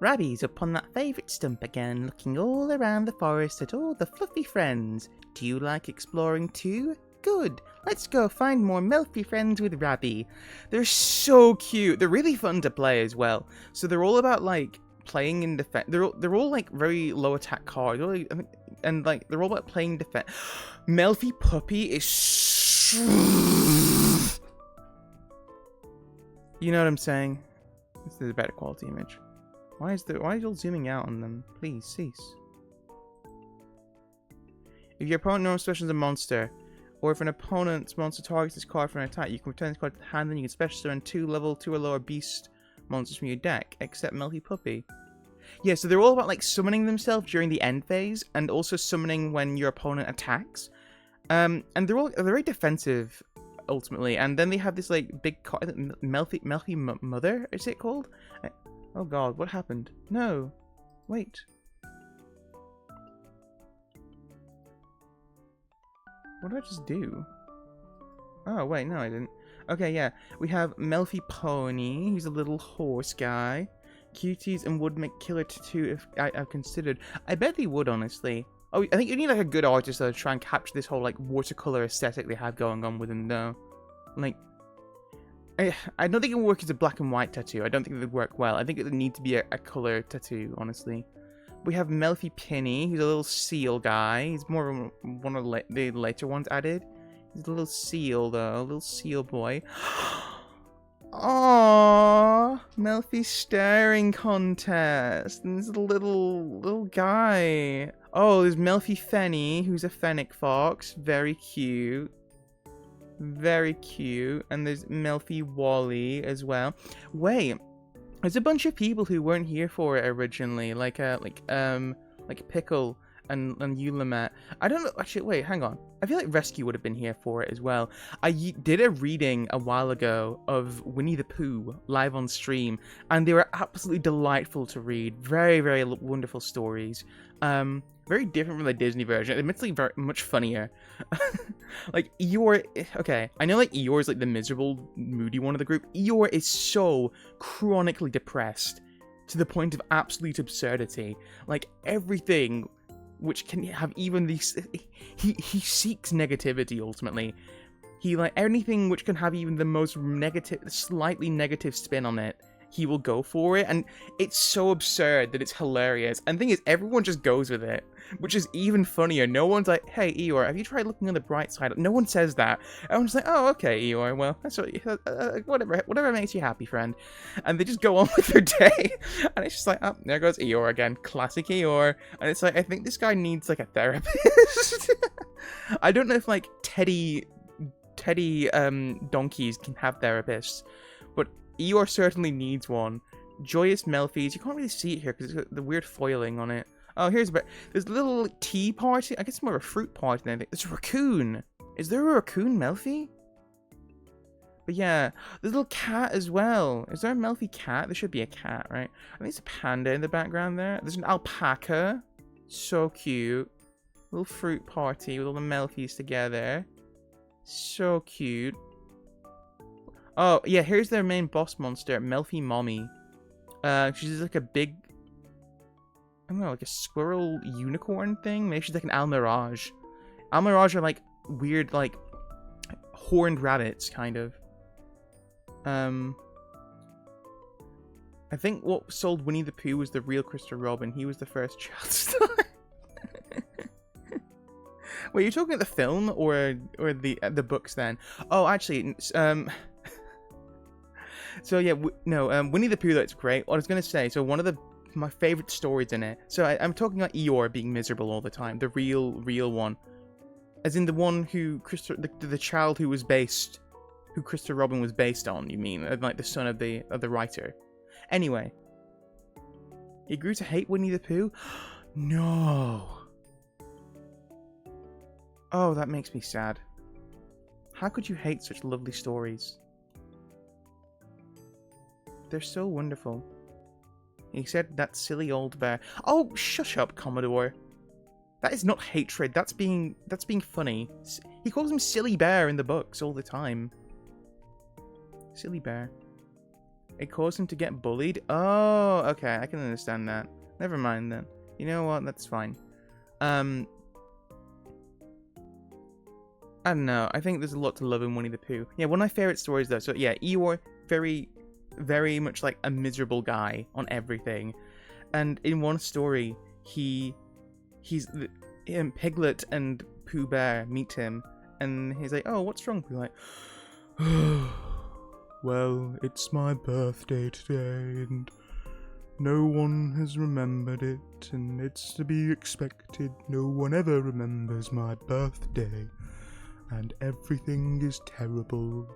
Rabi's up on that favourite stump again, looking all around the forest at all the fluffy friends. Do you like exploring too? Good. Let's go find more Melfi friends with Rabi. They're so cute. They're really fun to play as well. So they're all about like playing in defense. They're all like very low attack cards, and like they're all about playing defense. Melfi Puppy is. You know what I'm saying? This is a better quality image. Why is you all zooming out on them? Please cease. If your opponent normally specials a monster, or if an opponent's monster targets this card for an attack, you can return this card to the hand, and you can special summon 2 level 2 or lower beast monsters from your deck, except Melfi Puppy. Yeah, so they're all about like summoning themselves during the end phase, and also summoning when your opponent attacks. And they're very defensive, ultimately. And then they have this like big card, Melfi Mother, is it called? Oh god, what happened? No. Wait. What did I just do? Oh, wait, no I didn't. Okay, yeah. We have Melfi Pony. He's a little horse guy. Cuties and would make killer tattoo if I've considered. I bet they would, honestly. Oh, I think you need like a good artist to try and capture this whole like watercolor aesthetic they have going on with them, though. Like, I don't think it would work as a black and white tattoo. I don't think it would work well. I think it would need to be a color tattoo, honestly. We have Melfi Penny. He's a little seal guy. He's more of one of the later ones added. He's a little seal, though. A little seal boy. Aww, Melfi staring contest. And there's a little guy. Oh, there's Melfi Fenny, who's a fennec fox. Very cute. Very cute. And there's Melfi Wally as well. Wait, there's a bunch of people who weren't here for it originally, like Pickle and Eulamet. I don't know. Actually, wait, hang on. I feel like Rescue would have been here for it as well. I did a reading a while ago of Winnie the Pooh live on stream, and they were absolutely delightful to read. Very, very wonderful stories. Very different from the Disney version. Admittedly, very much funnier. Like Eeyore, okay, I know like Eeyore is like the miserable, moody one of the group. Eeyore is so chronically depressed to the point of absolute absurdity. Like everything which can have even these, he seeks negativity ultimately. He like anything which can have even the most negative, slightly negative spin on it, he will go for it, and it's so absurd that it's hilarious. And the thing is, everyone just goes with it, which is even funnier. No one's like, hey Eeyore, have you tried looking on the bright side? No one says that. Everyone's like, oh okay Eeyore, well that's whatever makes you happy, friend. And they just go on with their day, and it's just like, oh, there goes Eeyore again, classic Eeyore. And it's like, I think this guy needs like a therapist. I don't know if like teddy donkeys can have therapists, but Eeyore certainly needs one. Joyous Melfis. You can't really see it here because it's got the weird foiling on it. Oh, here's a bit. There's a little tea party. I guess more of a fruit party than anything. There's a raccoon. Is there a raccoon Melfi? But yeah, there's a little cat as well. Is there a Melfi cat? There should be a cat, right? I think there's a panda in the background there. There's an alpaca. So cute. Little fruit party with all the Melfis together. So cute. Oh, yeah, here's their main boss monster, Melfi Mommy. She's like a big... I don't know, like a squirrel unicorn thing? Maybe she's like an Almirage. Almirage are like weird, like horned rabbits, kind of. I think what sold Winnie the Pooh was the real Christopher Robin. He was the first child star. Wait, you're talking about the film or the books then? Oh, actually, so yeah, Winnie the Pooh, that's great. What I was gonna say, so one of my favorite stories in it. So I'm talking about Eeyore being miserable all the time, the real one, as in the one who the child who Christopher Robin was based on. You mean like the son of the writer? Anyway, he grew to hate Winnie the Pooh. No. Oh, that makes me sad. How could you hate such lovely stories? They're so wonderful. He said, that silly old bear. Oh, shush up, Commodore. That is not hatred. That's being funny. He calls him Silly Bear in the books all the time. Silly Bear. It caused him to get bullied? Oh, okay. I can understand that. Never mind then. You know what? That's fine. I don't know. I think there's a lot to love in Winnie the Pooh. Yeah, one of my favorite stories though. So yeah, Eeyore, very, very much like a miserable guy on everything. And in one story, Piglet and Pooh Bear meet him, and he's like, "Oh, what's wrong?" Pooh like, "Well, it's my birthday today, and no one has remembered it, and it's to be expected. No one ever remembers my birthday, and everything is terrible,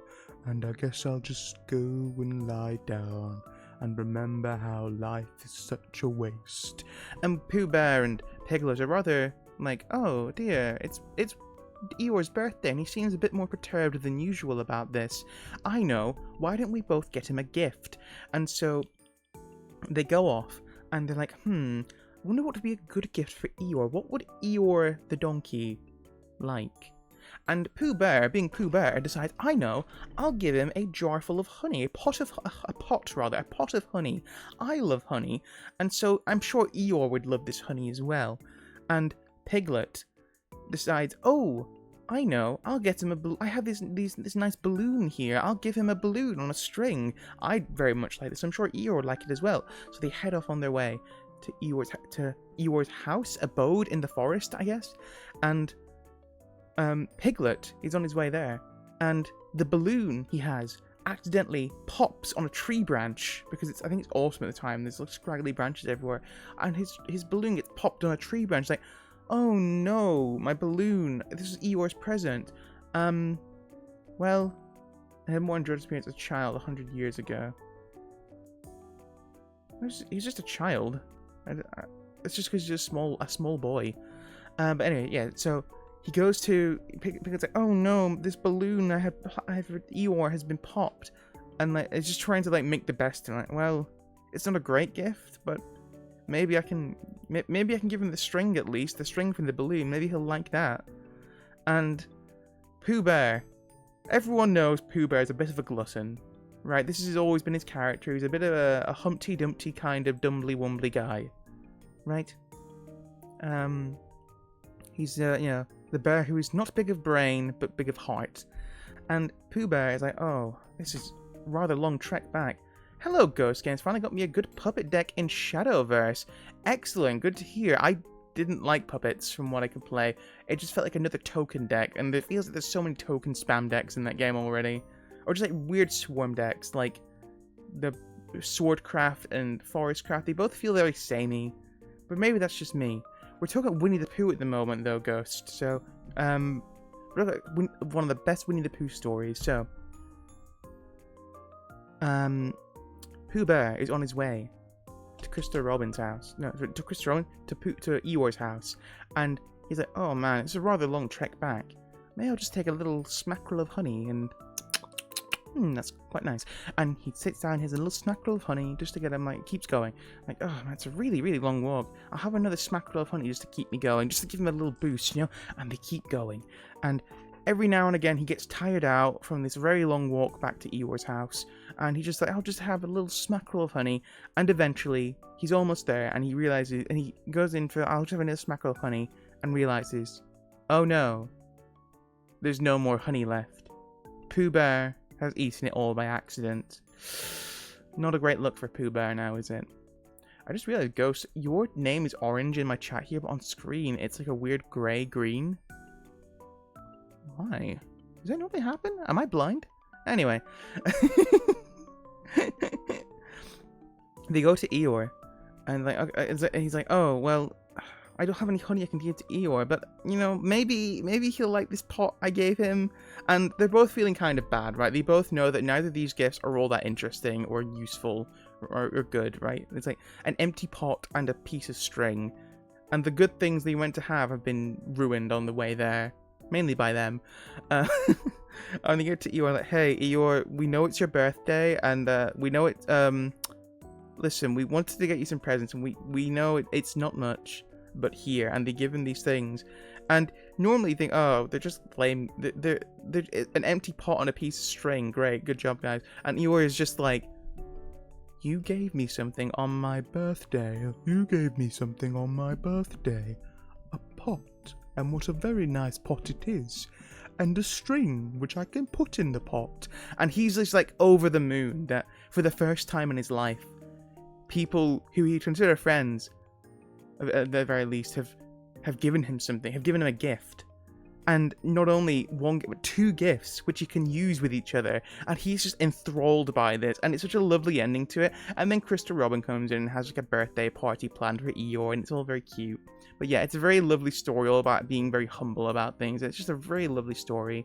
and I guess I'll just go and lie down and remember how life is such a waste." And Pooh Bear and Piglet are rather like, "Oh dear, it's Eeyore's birthday and he seems a bit more perturbed than usual about this. I know, why don't we both get him a gift?" And so they go off and they're like, I wonder what would be a good gift for Eeyore. What would Eeyore the donkey like? And Pooh Bear, being Pooh Bear, decides, I know, I'll give him a jar full of honey, a pot of honey. I love honey, and so I'm sure Eeyore would love this honey as well. And Piglet decides, oh, I know, I'll get him I have this nice balloon here. I'll give him a balloon on a string. I'd very much like this. I'm sure Eeyore would like it as well. So they head off on their way to Eeyore's house, abode in the forest, I guess. And Piglet is on his way there, and the balloon he has accidentally pops on a tree branch because I think it's autumn at the time. There's like scraggly branches everywhere, and his balloon gets popped on a tree branch. Like, oh no, my balloon! This is Eeyore's present. Well, I had more enjoyed experience as a child 100 years ago. He's just a child. It's just because he's a small boy. But anyway, yeah. So he goes to Piglet's like, oh no, this balloon I have Eeyore has been popped, and like it's just trying to like make the best of it. Well, it's not a great gift, but maybe I can give him the string at least, the string from the balloon. Maybe he'll like that. And Pooh Bear, everyone knows Pooh Bear is a bit of a glutton, right? This has always been his character. He's a bit of a Humpty Dumpty kind of dumbly wumbly guy, right? He's the bear who is not big of brain, but big of heart. And Pooh Bear is like, oh, this is rather long trek back. Hello, Ghost Games. Finally got me a good puppet deck in Shadowverse. Excellent, good to hear. I didn't like puppets from what I could play. It just felt like another token deck, and it feels like there's so many token spam decks in that game already. Or just like weird swarm decks, like the Swordcraft and Forestcraft. They both feel very samey, but maybe that's just me. We're talking about Winnie the Pooh at the moment, though, Ghost. So, one of the best Winnie the Pooh stories. So, Pooh Bear is on his way to Christopher Robin's house. No, to Christopher Robin, to Eeyore's house. And he's like, oh man, it's a rather long trek back. Maybe I'll just take a little smackerel of honey and... that's quite nice. And he sits down, he has a little smackerel of honey just to get him, like, keeps going. Like, oh man, it's a really, really long walk. I'll have another smackerel of honey just to keep me going, just to give him a little boost, you know? And they keep going. And every now and again he gets tired out from this very long walk back to Eeyore's house, and he's just like, I'll just have a little smackle of honey, and eventually he's almost there, and he realizes, and he goes in for, I'll just have a little smackle of honey, and realizes, oh no, there's no more honey left. Pooh Bear has eaten it all by accident. Not a great look for Pooh Bear now, is it? I just realized, Ghost, your name is orange in my chat here, but on screen it's like a weird grey-green. Why? Does that normally happen? Am I blind? Anyway. They go to Eeyore, and he's like, oh, well, I don't have any honey I can give to Eeyore, but, you know, maybe he'll like this pot I gave him. And they're both feeling kind of bad, right? They both know that neither of these gifts are all that interesting or useful or good, right? It's like an empty pot and a piece of string. And the good things they went to have been ruined on the way there. Mainly by them. And they get to Eeyore like, hey, Eeyore, we know it's your birthday, and we know it, listen, we wanted to get you some presents, and we know it's not much, but here, and they give him these things, and normally you think, oh, they're just lame, they're an empty pot on a piece of string, great, good job, guys, and Eeyore is just like, you gave me something on my birthday, a pot, and what a very nice pot it is, and a string which I can put in the pot, and he's just like over the moon that for the first time in his life, people who he consider friends, at the very least, have given him something, have given him a gift. And not only one, but two gifts, which he can use with each other. And he's just enthralled by this, and it's such a lovely ending to it. And then Christopher Robin comes in and has like a birthday party planned for Eeyore, and it's all very cute. But yeah, it's a very lovely story all about being very humble about things. It's just a very lovely story.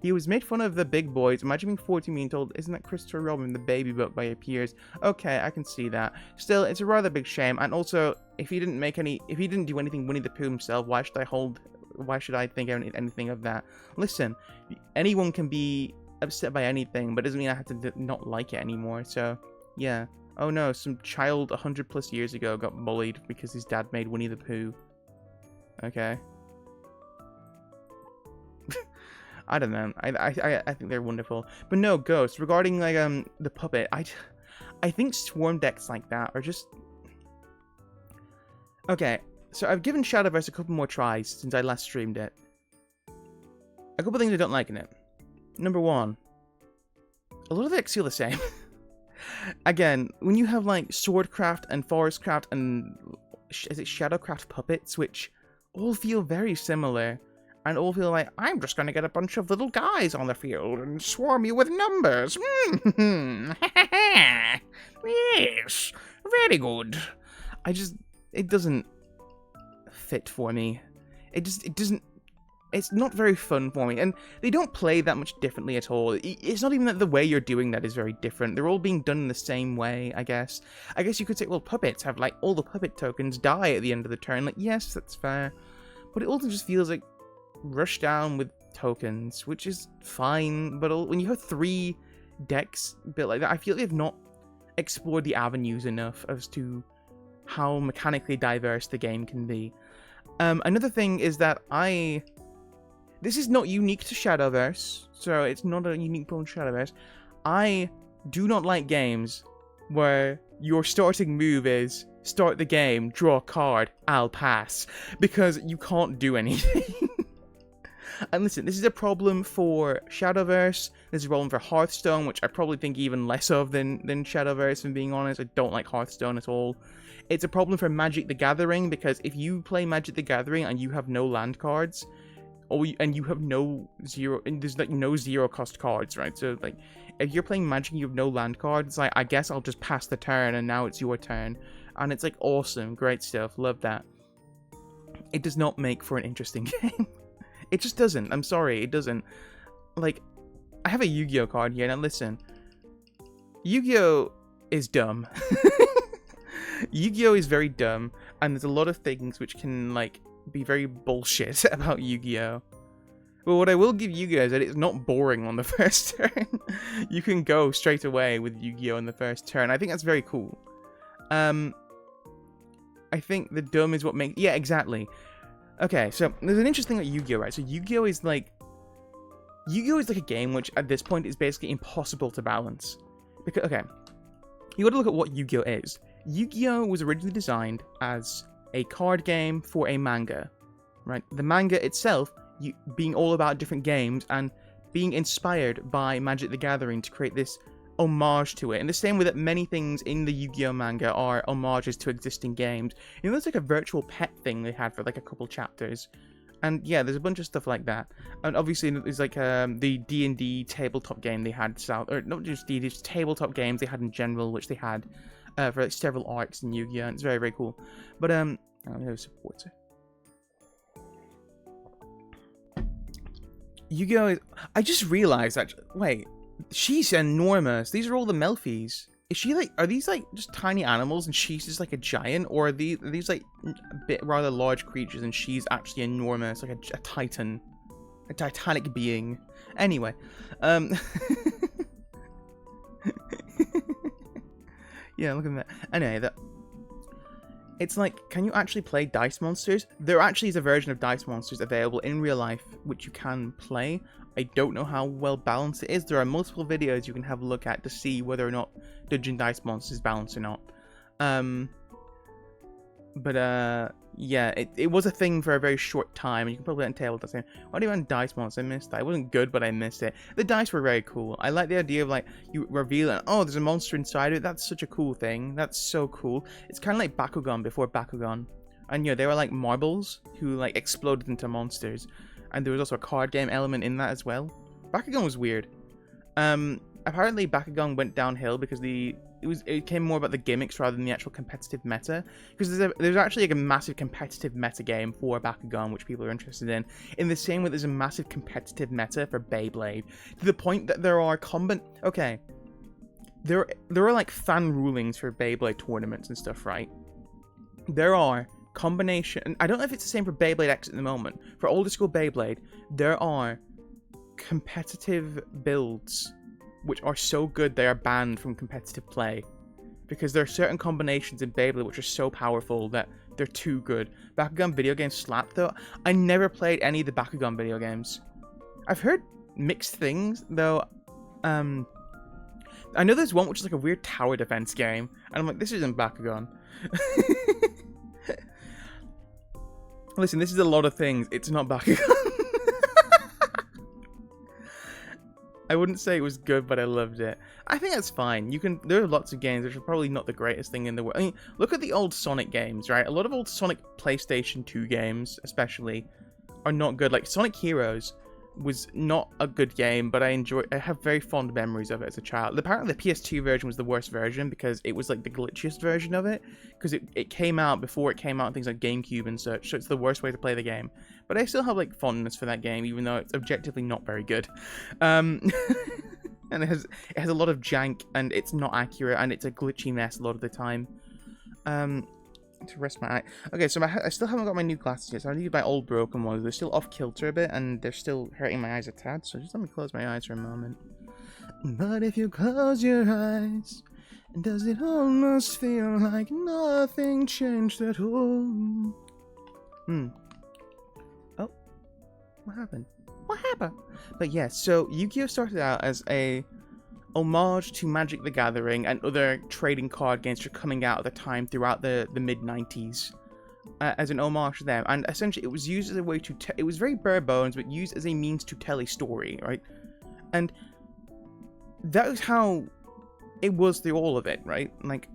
He was made fun of the big boys. Imagine being 14 being told, isn't that Christopher Robin, the baby book by your peers? Okay, I can see that. Still, it's a rather big shame. And also, if he didn't do anything Winnie the Pooh himself, why should I think anything of that? Listen, anyone can be upset by anything, but it doesn't mean I have to not like it anymore. So, yeah. Oh no, some child 100+ years ago got bullied because his dad made Winnie the Pooh. Okay. I don't know. I think they're wonderful. But no, Ghost, regarding like the puppet, I think swarm decks like that are just okay. So I've given Shadowverse a couple more tries since I last streamed it. A couple things I don't like in it. Number one, a lot of the decks feel the same. Again, when you have like Swordcraft and Forestcraft and is it Shadowcraft puppets, which all feel very similar. And all feel like, I'm just going to get a bunch of little guys on the field and swarm you with numbers. Yes, very good. It doesn't fit for me. It doesn't, it's not very fun for me. And they don't play that much differently at all. It's not even that the way you're doing that is very different. They're all being done in the same way, I guess. I guess you could say, well, puppets have like, all the puppet tokens die at the end of the turn. Like, yes, that's fair. But it also just feels like, rush down with tokens, which is fine, but when you have 3 decks built like that, I feel they've not explored the avenues enough as to how mechanically diverse the game can be. Another thing is that this is not unique to Shadowverse, so it's not a unique problem to Shadowverse. I do not like games where your starting move is start the game, draw a card, I'll pass, because you can't do anything. And listen, this is a problem for Shadowverse, this is a problem for Hearthstone, which I probably think even less of than Shadowverse, if I'm being honest. I don't like Hearthstone at all. It's a problem for Magic the Gathering, because if you play Magic the Gathering and you have no land cards, and you have there's like no zero cost cards, right? So like, if you're playing Magic and you have no land cards, like, I guess I'll just pass the turn and now it's your turn. And it's like awesome, great stuff, love that. It does not make for an interesting game. It just doesn't. I'm sorry, it doesn't. Like, I have a Yu-Gi-Oh card here. Now listen, Yu-Gi-Oh is dumb. Yu-Gi-Oh is very dumb, and there's a lot of things which can, like, be very bullshit about Yu-Gi-Oh. But what I will give Yu-Gi-Oh is that it's not boring on the first turn. You can go straight away with Yu-Gi-Oh in the first turn. I think that's very cool. I think the dumb is what makes... Yeah, exactly. Okay, so there's an interesting thing about Yu-Gi-Oh, right? So Yu-Gi-Oh is like... Yu-Gi-Oh is like a game which at this point is basically impossible to balance. Because, okay, you gotta look at what Yu-Gi-Oh is. Yu-Gi-Oh was originally designed as a card game for a manga, right? The manga itself being all about different games and being inspired by Magic the Gathering to create this homage to it. In the same way that many things in the Yu-Gi-Oh manga are homages to existing games. You know, there's like a virtual pet thing they had for like a couple chapters. And yeah, there's a bunch of stuff like that. And obviously there's like the D&D tabletop game they had, or not just D&D, just tabletop games they had in general, which they had for like several arcs in Yu-Gi-Oh! And it's very, very cool. But there's support. Yu-Gi-Oh! I just realized that, wait, she's enormous. These are all the Melfies. Is she like, are these like just tiny animals and she's just like a giant? Or are these like a bit rather large creatures and she's actually enormous, like a titan? A titanic being. Anyway. Yeah, look at that. Anyway, it's like, can you actually play Dice Monsters? There actually is a version of Dice Monsters available in real life, which you can play. I don't know how well balanced it is. There are multiple videos you can have a look at to see whether or not Dungeon Dice Monsters is balanced or not. Yeah, it was a thing for a very short time, and you can probably get on tabletop. Why do you want Dice Monsters? I missed that. It wasn't good, but I missed it. The dice were very cool. I like the idea of like you reveal, oh, there's a monster inside it. That's such a cool thing. That's so cool. It's kind of like Bakugan before Bakugan, and you know they were like marbles who like exploded into monsters, and there was also a card game element in that as well. Bakugan was weird. Apparently Bakugan went downhill because it came more about the gimmicks rather than the actual competitive meta. Because there's actually like a massive competitive meta game for Bakugan, which people are interested in. In the same way, there's a massive competitive meta for Beyblade, to the point that there are there are like fan rulings for Beyblade tournaments and stuff, right? There are combination. I don't know if it's the same for Beyblade X at the moment. For older school Beyblade, there are competitive builds which are so good they are banned from competitive play, because there are certain combinations in Beyblade which are so powerful that they're too good. Bakugan video games slap though. I never played any of the Bakugan video games. I've heard mixed things though. I know there's one which is like a weird tower defense game, and I'm like, this isn't Bakugan. Listen, this is a lot of things. It's not Bakugan. I wouldn't say it was good, but I loved it. I think that's fine. There are lots of games which are probably not the greatest thing in the world. I mean, look at the old Sonic games, right? A lot of old Sonic PlayStation 2 games, especially, are not good. Like Sonic Heroes was not a good game, but I have very fond memories of it as a child. Apparently the PS2 version was the worst version because it was like the glitchiest version of it, because it came out before it came out on things like GameCube and such, so it's the worst way to play the game. But I still have like fondness for that game, even though it's objectively not very good. And it has a lot of jank, and it's not accurate, and it's a glitchy mess a lot of the time. To rest my eye. Okay, so I still haven't got my new glasses yet, so I need my old broken ones. They're still off kilter a bit, and they're still hurting my eyes a tad, so just let me close my eyes for a moment. But if you close your eyes, does it almost feel like nothing changed at all? Oh, what happened? What happened? But yeah, so Yu-Gi-Oh! Started out as a homage to Magic the Gathering and other trading card games that were coming out at the time throughout the mid-90s, as an homage to them. And essentially it was used as a way to it was very bare bones, but used as a means to tell a story, right? And that was how it was through all of it, right? Like,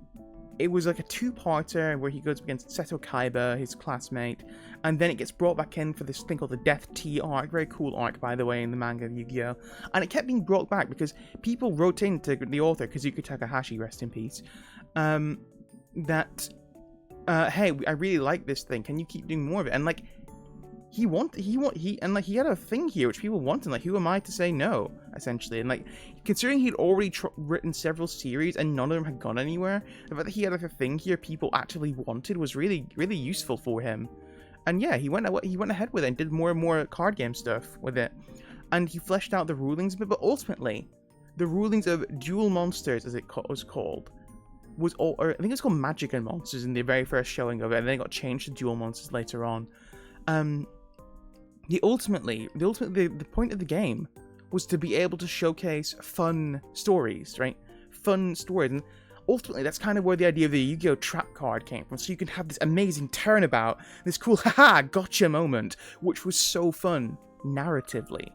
it was like a two-parter where he goes up against Seto Kaiba, his classmate, and then it gets brought back in for this thing called the Death Tea arc. Very cool arc, by the way, in the manga of Yu-Gi-Oh! And it kept being brought back because people wrote into the author, Kazuki Takahashi, rest in peace, that, hey, I really like this thing. Can you keep doing more of it? And like, he had a thing here which people wanted. Like, who am I to say no, essentially? And like, considering he'd already written several series and none of them had gone anywhere, the fact that he had like a thing here people actually wanted was really, really useful for him. And yeah, he went ahead with it and did more and more card game stuff with it, and he fleshed out the rulings a bit. But ultimately, the rulings of Duel Monsters, as it was called, was all, or I think it's called Magic and Monsters in the very first showing of it, and then it got changed to Duel Monsters later on. The point of the game was to be able to showcase fun stories, right? Fun stories. And ultimately, that's kind of where the idea of the Yu-Gi-Oh! Trap card came from. So you can have this amazing turnabout, this cool haha gotcha moment, which was so fun narratively.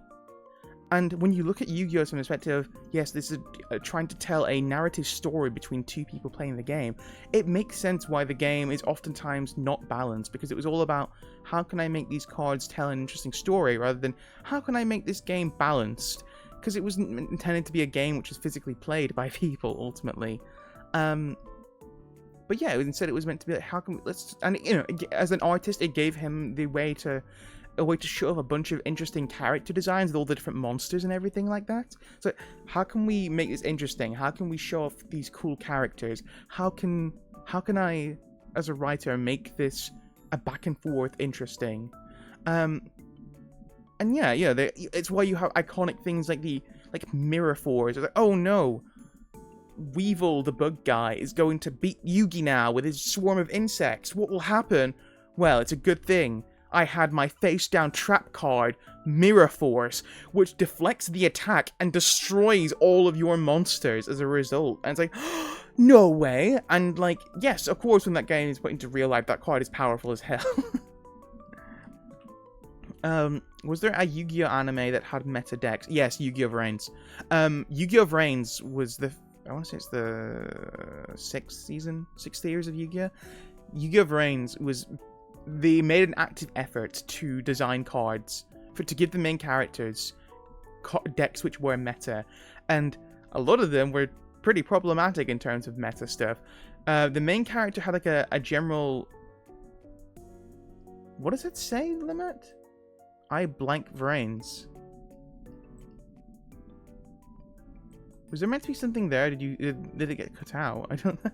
And when you look at Yu-Gi-Oh! From the perspective of, yes, this is trying to tell a narrative story between two people playing the game, it makes sense why the game is oftentimes not balanced, because it was all about how can I make these cards tell an interesting story rather than how can I make this game balanced, because it was intended to be a game which is physically played by people ultimately. But yeah, instead it was meant to be like, how can we, and you know, as an artist, it gave him a way to show off a bunch of interesting character designs with all the different monsters and everything like that. So how can we make this interesting? How can we show off these cool characters? How can I, as a writer, make this a back and forth interesting? And yeah, it's why you have iconic things like Mirror Force. It's like, oh no, Weevil the bug guy is going to beat Yugi now with his swarm of insects. What will happen? Well, it's a good thing I had my face-down trap card, Mirror Force, which deflects the attack and destroys all of your monsters as a result. And it's like, no way! And like, yes, of course, when that game is put into real life, that card is powerful as hell. Was there a Yu-Gi-Oh! Anime that had meta decks? Yes, Yu-Gi-Oh! Vrains. Yu-Gi-Oh! Vrains was I want to say it's the 6th years of Yu-Gi-Oh! Yu-Gi-Oh! Vrains was... They made an active effort to design cards to give the main characters decks which were meta, and a lot of them were pretty problematic in terms of meta stuff. The main character had like a general... What does it say, Limit? I blank Vrains. Was there meant to be something there? Did it get cut out? I don't know.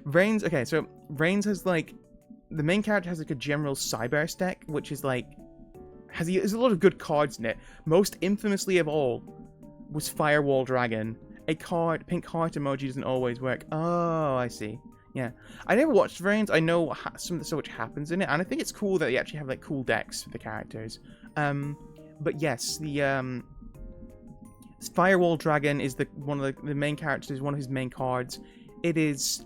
Vrains, okay, so Vrains has like... The main character has like a general Cyberse deck, which is like... There's a lot of good cards in it. Most infamously of all was Firewall Dragon. A pink heart emoji doesn't always work. Oh, I see. Yeah. I never watched Vrains. I know so much happens in it, and I think it's cool that they actually have like cool decks for the characters. But yes, the Firewall Dragon is one of the main characters, one of his main cards. It is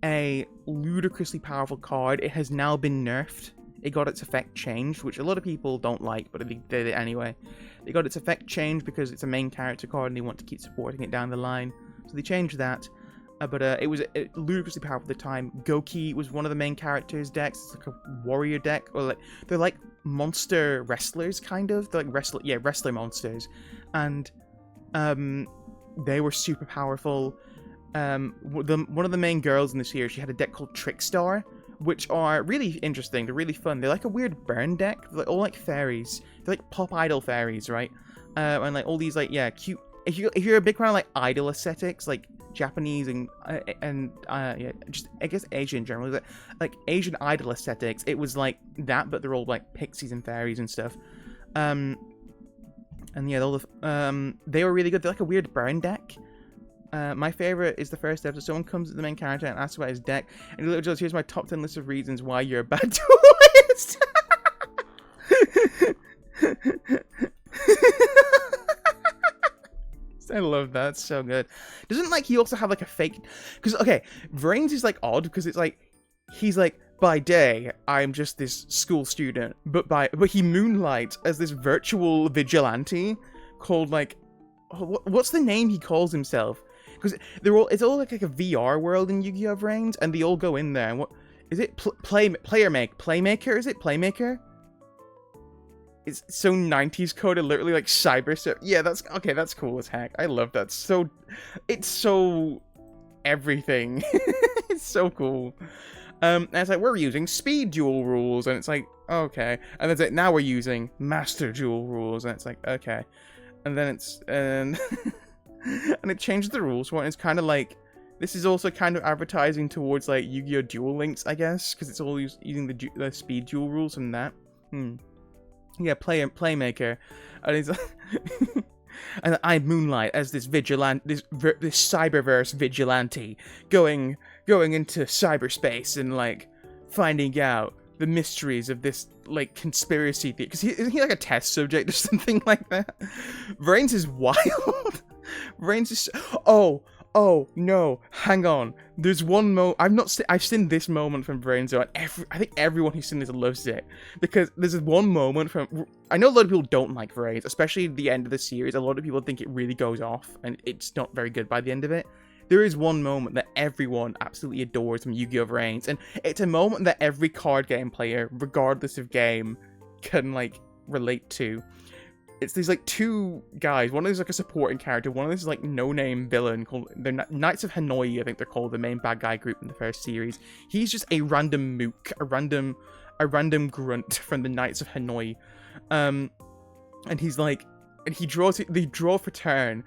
a ludicrously powerful card. It has now been nerfed. It got its effect changed, which a lot of people don't like, but they did it anyway. They got its effect changed because it's a main character card and they want to keep supporting it down the line. So they changed that. But it was ludicrously powerful at the time. Goki was one of the main characters' decks. It's like a warrior deck, or they're like monster wrestlers, kind of. They're like wrestler monsters, and they were super powerful. One of the main girls in this series, she had a deck called Trickstar, which are really interesting. They're really fun. They're like a weird burn deck. They're all like fairies. They're like pop idol fairies, right? And like all these like cute. If you're a big fan of like idol aesthetics, like Japanese and just I guess Asian in general, like Asian idol aesthetics, it was like that, but they're all like pixies and fairies and stuff. And yeah, they were really good. They're like a weird burn deck. My favorite is the first episode. Someone comes to the main character and asks about his deck, and he literally goes, "Here's my top 10 list of reasons why you're a bad duelist." I love that. It's so good. Doesn't like he also have like a fake? Because okay, Vrains is like odd because it's like he's like, by day I'm just this school student, but he moonlights as this virtual vigilante called like what's the name he calls himself? Because it's all like a VR world in Yu-Gi-Oh! Vrains, and they all go in there. And what is it? Playmaker? Is it Playmaker? It's so 90s coded, literally like cyber. Yeah, that's okay. That's cool as heck. I love that. It's so everything. It's so cool. And it's like, we're using speed duel rules, and it's like, okay. And it's like, now we're using master duel rules, and it's like, okay. And then and it changed the rules. It's kind of like, this is also kind of advertising towards like Yu-Gi-Oh! Duel Links, I guess, because it's all using the speed duel rules from that. Yeah, Playmaker, and he's like, and I moonlight as this vigilante, this cyberverse vigilante, going into cyberspace and like finding out the mysteries of this like conspiracy theory. Because isn't he like a test subject or something like that? Vrains is wild. Vrains is oh no, hang on. There's one I've seen this moment from Brainzo, and I think everyone who's seen this loves it, because there's one moment from. I know a lot of people don't like Vrains, especially at the end of the series. A lot of people think it really goes off, and it's not very good by the end of it. There is one moment that everyone absolutely adores from Yu-Gi-Oh! Vrains, and it's a moment that every card game player, regardless of game, can like relate to. It's these like two guys. One is like a supporting character. One of this is like no-name villain called the Knights of Hanoi. I think they're called, the main bad guy group in the first series. He's just a random mook, a random grunt from the Knights of Hanoi, and he's like, and they draw for turn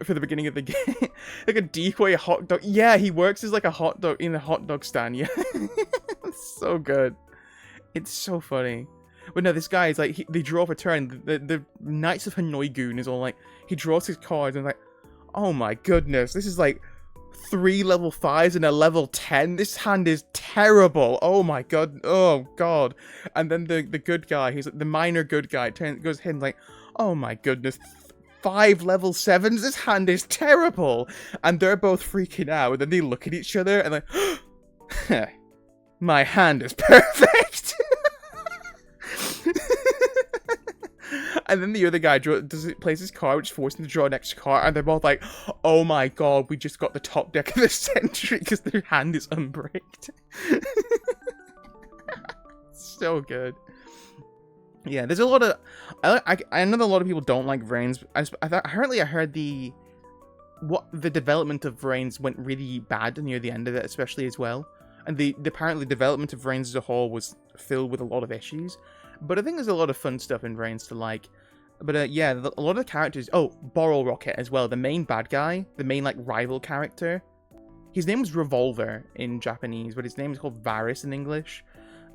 for the beginning of the game, like a decoy hot dog. Yeah, he works as like a hot dog in a hot dog stand. Yeah, it's so good. It's so funny. But no, this guy is like, they draw for turn. The Knights of Hanoi goon is all like, he draws his cards and like, oh my goodness, this is like 3 level 5s and a level 10. This hand is terrible. Oh my god. Oh god. And then the good guy, he's like the minor good guy, goes ahead and like, oh my goodness, 5 level 7s. This hand is terrible. And they're both freaking out. And then they look at each other and like, my hand is perfect. And then the other guy plays his card, which forces him to draw an extra card, and they're both like, oh my god, we just got the top deck of the century, because their hand is unbreaked. So good. Yeah, there's a lot of... I know that a lot of people don't like Vrains. Apparently I heard the development of Vrains went really bad near the end of it, especially as well. And apparently the development of Vrains as a whole was filled with a lot of issues. But I think there's a lot of fun stuff in Vrains to like. But yeah, a lot of the characters... Oh, Boral Rocket as well. The main bad guy. The main, like, rival character. His name was Revolver in Japanese, but his name is called Varys in English,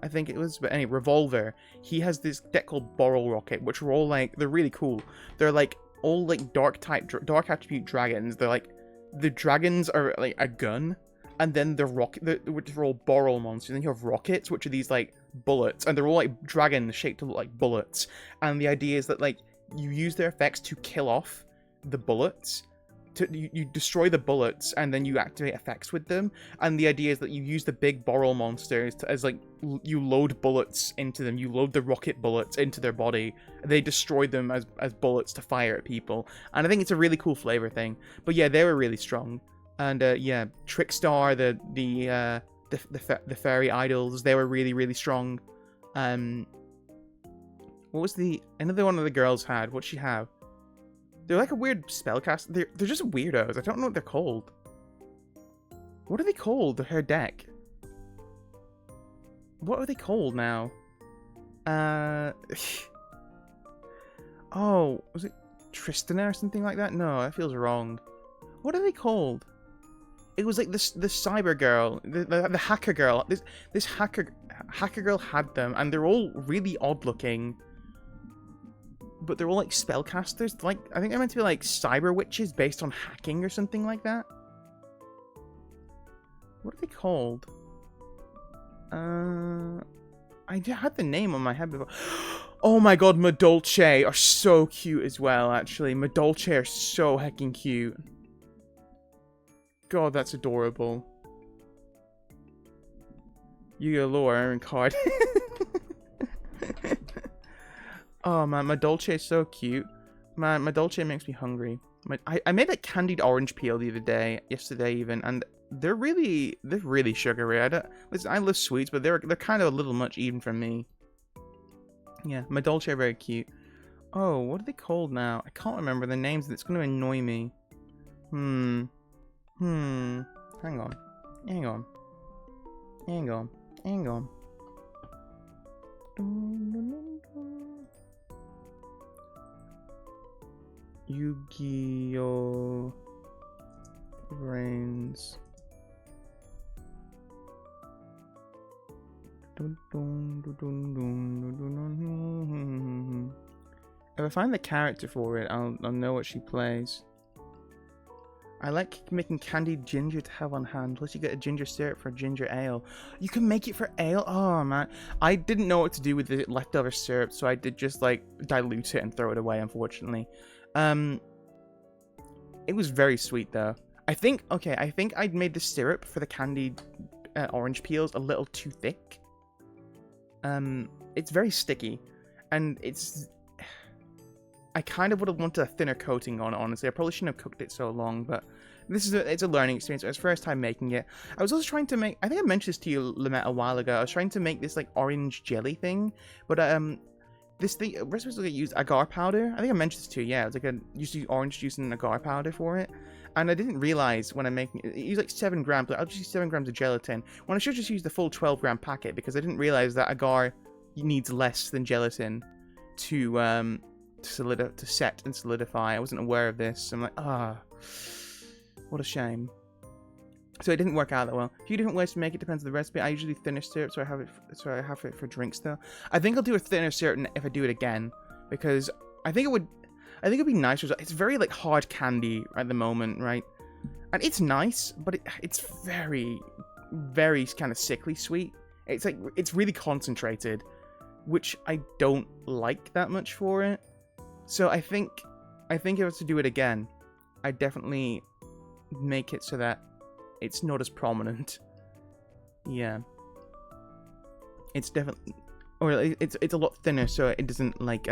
I think it was. But anyway, Revolver. He has this deck called Boral Rocket, which are all, like... They're really cool. They're, like, all, like, dark attribute dragons. They're, like... The dragons are, like, a gun. And then the which are all Boral monsters. And then you have rockets, which are these, like, bullets. And they're all, like, dragons shaped to look like bullets. And the idea is that, like, you use their effects to kill off the bullets. You destroy the bullets, and then you activate effects with them. And the idea is that you use the big Boral monsters as, like, you load bullets into them. You load the rocket bullets into their body. They destroy them as bullets to fire at people. And I think it's a really cool flavor thing. But yeah, they were really strong. And yeah, Trickstar, the fairy idols, they were really, really strong. What was another one of the girls had? What'd she have? They're like a weird spellcast. They're just weirdos. I don't know what they're called. What are they called? Her deck. What are they called now? Oh, was it Tristana or something like that? No, that feels wrong. What are they called? It was like the cyber girl, the hacker girl. This hacker girl had them, and they're all really odd looking. But they're all like spellcasters. Like, I think they're meant to be like cyber witches based on hacking or something like that. What are they called? I had the name on my head before. Oh my god, Madolche are so cute as well, actually. Madolche are so heckin' cute. God, that's adorable. Yu-Gi-Oh! Lore Iron card. Oh man, my Dolce is so cute. Man, my Dolce makes me hungry. I made a candied orange peel the other day, yesterday even, and they're really sugary. I love sweets, but they're kind of a little much even for me. Yeah, my Dolce are very cute. Oh, what are they called now? I can't remember the names, and it's going to annoy me. Hang on. Yu-Gi-Oh! Vrains. If I find the character for it, I'll know what she plays. I like making candied ginger to have on hand. Plus, you get a ginger syrup for ginger ale. You can make it for ale? Oh, man. I didn't know what to do with the leftover syrup, so I did just, like, dilute it and throw it away, unfortunately. It was very sweet, though. I think I'd made the syrup for the candied orange peels a little too thick. It's very sticky, and I kind of would have wanted a thinner coating on it, honestly. I probably shouldn't have cooked it so long, but it's a learning experience. It was first time making it. I was also trying to make, I think I mentioned this to you, Lamette, a while ago. I was trying to make this, like, orange jelly thing, but, this thing, we're supposed to use agar powder. I think I mentioned this to you, yeah. It was like used to use orange juice and agar powder for it. And I didn't realize when I'm making it, use like 7 grams, I'll just use 7 grams of gelatin, when I should just use the full 12-gram packet, because I didn't realize that agar needs less than gelatin to set and solidify. I wasn't aware of this. I'm like, what a shame. So it didn't work out that well. A few different ways to make it, depends on the recipe. I usually thinner syrup, so I have it for drinks though. I think I'll do a thinner syrup if I do it again, because I think it'd be nicer. It's very like hard candy at the moment, right? And it's nice, but it's very, very kind of sickly sweet. It's like it's really concentrated, which I don't like that much for it. So I think if I was to do it again, I'd definitely make it so that it's not as prominent. Yeah. It's definitely, or it's a lot thinner, so it doesn't like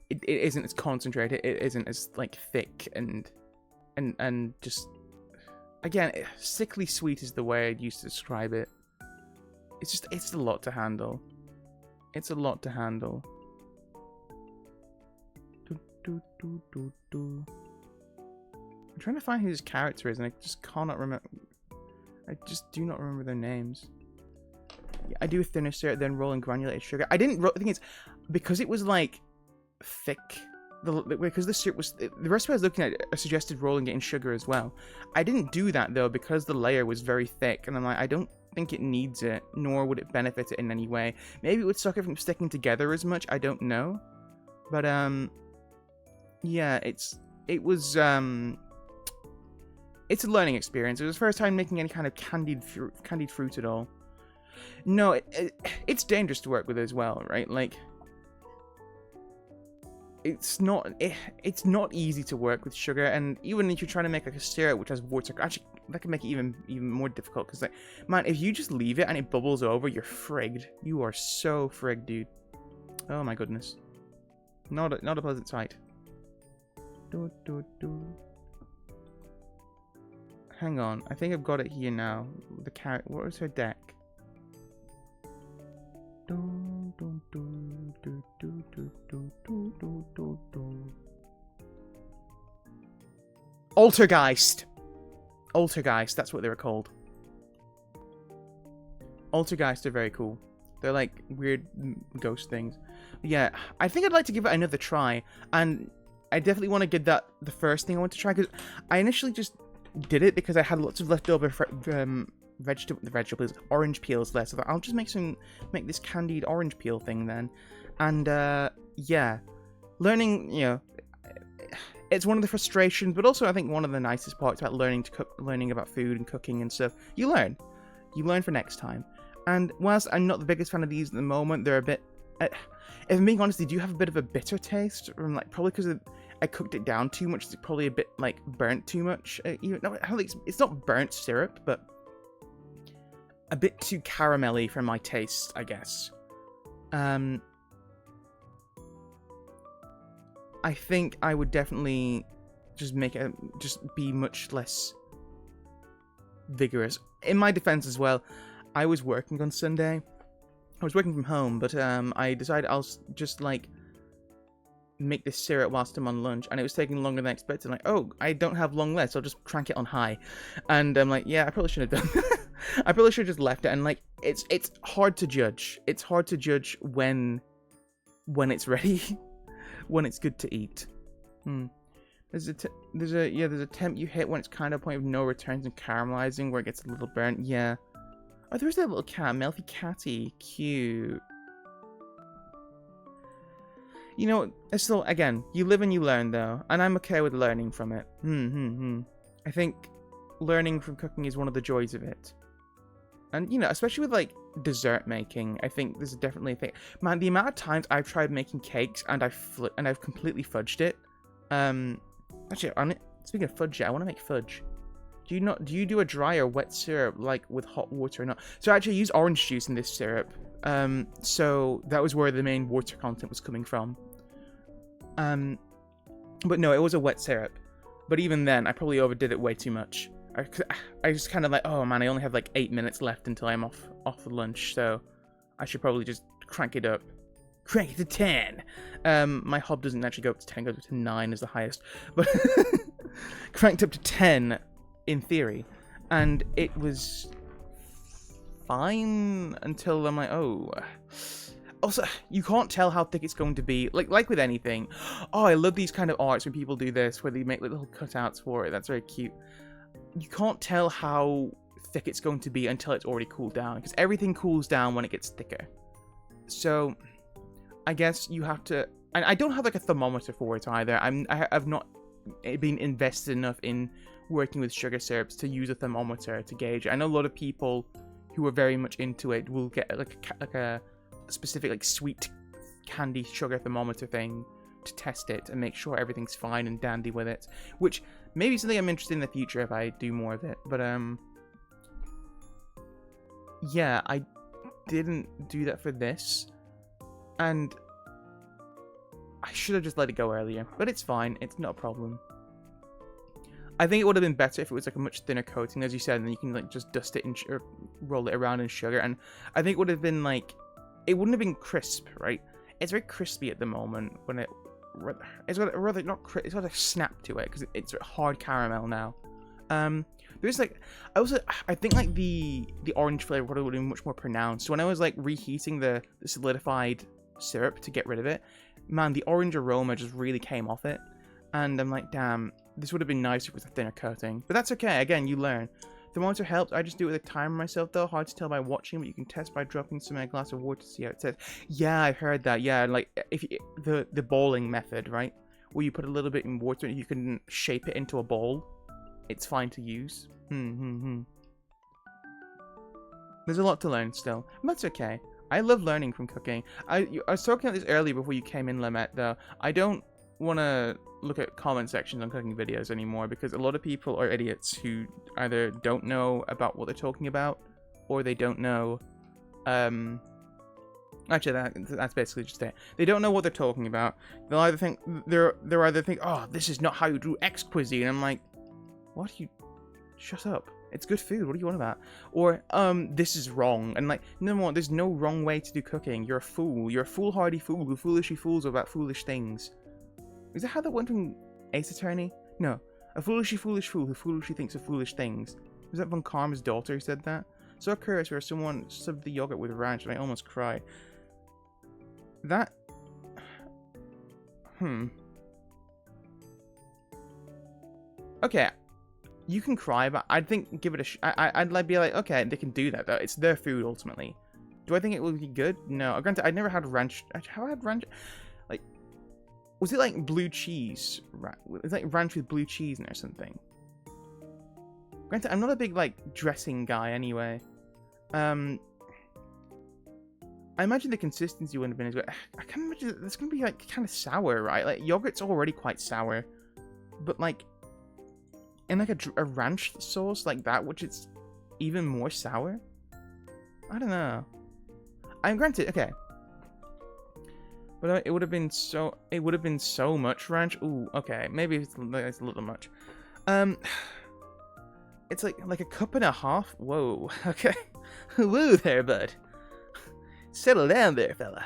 it isn't as concentrated. It isn't as like thick and just, again, sickly sweet is the way I'd used to describe it. It's a lot to handle. It's a lot to handle. I'm trying to find who this character is, and I just cannot remember. I just do not remember their names. Yeah, I do a thinner syrup, then roll in granulated sugar. I didn't. The thing is, because it was like thick, because the syrup was. The recipe I was looking at suggested rolling it in sugar as well. I didn't do that though because the layer was very thick, and I'm like, I don't think it needs it, nor would it benefit it in any way. Maybe it would stop it from sticking together as much. I don't know, but yeah, it's a learning experience. It was the first time making any kind of candied fruit at all. No, it's dangerous to work with as well, right? Like, it's not easy to work with sugar, and even if you're trying to make like a syrup which has water, actually that can make it even more difficult. Because like, man, if you just leave it and it bubbles over, you're frigged. You are so frigged, dude. Oh my goodness, not a pleasant sight. Hang on, I think I've got it here now. The carrot. What was her deck? Altergeist. Altergeist. That's what they were called. Altergeist are very cool. They're like weird ghost things. But yeah, I think I'd like to give it another try, and I definitely want to give that the first thing I want to try, because I initially just did it because I had lots of leftover vegetables, orange peels left. So I'll just make this candied orange peel thing then. And yeah, learning, you know, it's one of the frustrations, but also I think one of the nicest parts about learning to cook, learning about food and cooking and stuff. You learn for next time. And whilst I'm not the biggest fan of these at the moment, they're a bit, if I'm being honest, they do have a bit of a bitter taste, from like probably because I cooked it down too much. It's probably a bit like burnt too much. Even no, it's not burnt syrup, but a bit too caramelly for my taste, I guess. I think I would definitely just be much less vigorous. In my defense as well, I was working on Sunday. I was working from home, but I decided I'll just like make this syrup whilst I'm on lunch, and it was taking longer than I expected. Like, oh, I don't have long left, so I'll just crank it on high. And I'm like, yeah, I probably shouldn't have done that. I probably should have just left it. And like, it's hard to judge. It's hard to judge when it's ready, when it's good to eat. There's a temp you hit when it's kind of point of no returns and caramelizing, where it gets a little burnt. Yeah. Oh, there's that little cat, Melfi Catty, cute. You know, it's still, again, you live and you learn, though, and I'm okay with learning from it. I think learning from cooking is one of the joys of it. And, you know, especially with, like, dessert making, I think there's definitely a thing. Man, the amount of times I've tried making cakes and I've completely fudged it. Actually, speaking of fudge, I want to make fudge. Do you do a dry or wet syrup, like, with hot water or not? So I actually use orange juice in this syrup. So that was where the main water content was coming from. But no, it was a wet syrup. But even then, I probably overdid it way too much. I just kind of like, oh man, I only have like 8 minutes left until I'm off for lunch, so I should probably just crank it up. Crank it to 10! My hob doesn't actually go up to 10, it goes up to 9 is the highest. But cranked up to 10, in theory. And it was fine until I'm like, oh. Also, you can't tell how thick it's going to be. Like with anything. Oh, I love these kind of arts when people do this, where they make little cutouts for it. That's very cute. You can't tell how thick it's going to be until it's already cooled down, because everything cools down when it gets thicker. So, I guess you have to... And I don't have like a thermometer for it either. I've not been invested enough in working with sugar syrups to use a thermometer to gauge it. I know a lot of people who are very much into it will get like a specific like sweet candy sugar thermometer thing to test it and make sure everything's fine and dandy with it, which maybe something I'm interested in the future if I do more of it. But yeah, I didn't do that for this, and I should have just let it go earlier, but it's fine, it's not a problem. I think it would have been better if it was like a much thinner coating, as you said, and then you can like just dust it or roll it around in sugar, and I think it would have been like, it wouldn't have been crisp, right? It's very crispy at the moment when it's got a snap to it because it's hard caramel now. There's like, I think like the orange flavor probably would have been much more pronounced. So when I was like reheating the solidified syrup to get rid of it, man, the orange aroma just really came off it, and I'm like, damn, this would have been nicer with a thinner coating. But that's okay. Again, you learn. Thermometer helps. I just do it with a timer myself, though. Hard to tell by watching, but you can test by dropping some in a glass of water to see how it says. Yeah, I've heard that. Yeah, like if the balling method, right? Where you put a little bit in water and you can shape it into a ball. It's fine to use. There's a lot to learn still, but that's okay. I love learning from cooking. I was talking about this earlier before you came in, Lamette, though. I don't want to look at comment sections on cooking videos anymore because a lot of people are idiots who either don't know about what they're talking about or they don't know actually that's basically just it. They don't know what they're talking about. They'll either think they're either think, oh, this is not how you do X cuisine. I'm like, what? You shut up. It's good food. What do you want about? Or this is wrong. And like, no more, there's no wrong way to do cooking. You're a fool. You're a foolhardy fool who foolishly fools about foolish things. Is that how that went from Ace Attorney? No. A foolishly foolish fool who foolishly thinks of foolish things. Was that Von Karma's daughter who said that? So curious where someone subbed the yogurt with ranch and I almost cried. That... Okay. You can cry, but I'd think, give it a I'd like be like, okay, they can do that, though. It's their food, ultimately. Do I think it would be good? No. Granted, I'd never had ranch... How I had ranch... Like... Was it like blue cheese? It's like ranch with blue cheese in it or something. Granted, I'm not a big like dressing guy anyway. I imagine the consistency wouldn't have been as good. I can imagine it's gonna be like kind of sour, right? Like yogurt's already quite sour, but like in like a ranch sauce like that, which is even more sour. I don't know. I'm granted, okay. But it would have been so much ranch. Ooh, okay, maybe it's a little much. It's like a cup and a half. Whoa, okay. Whoa there, bud. Settle down there, fella.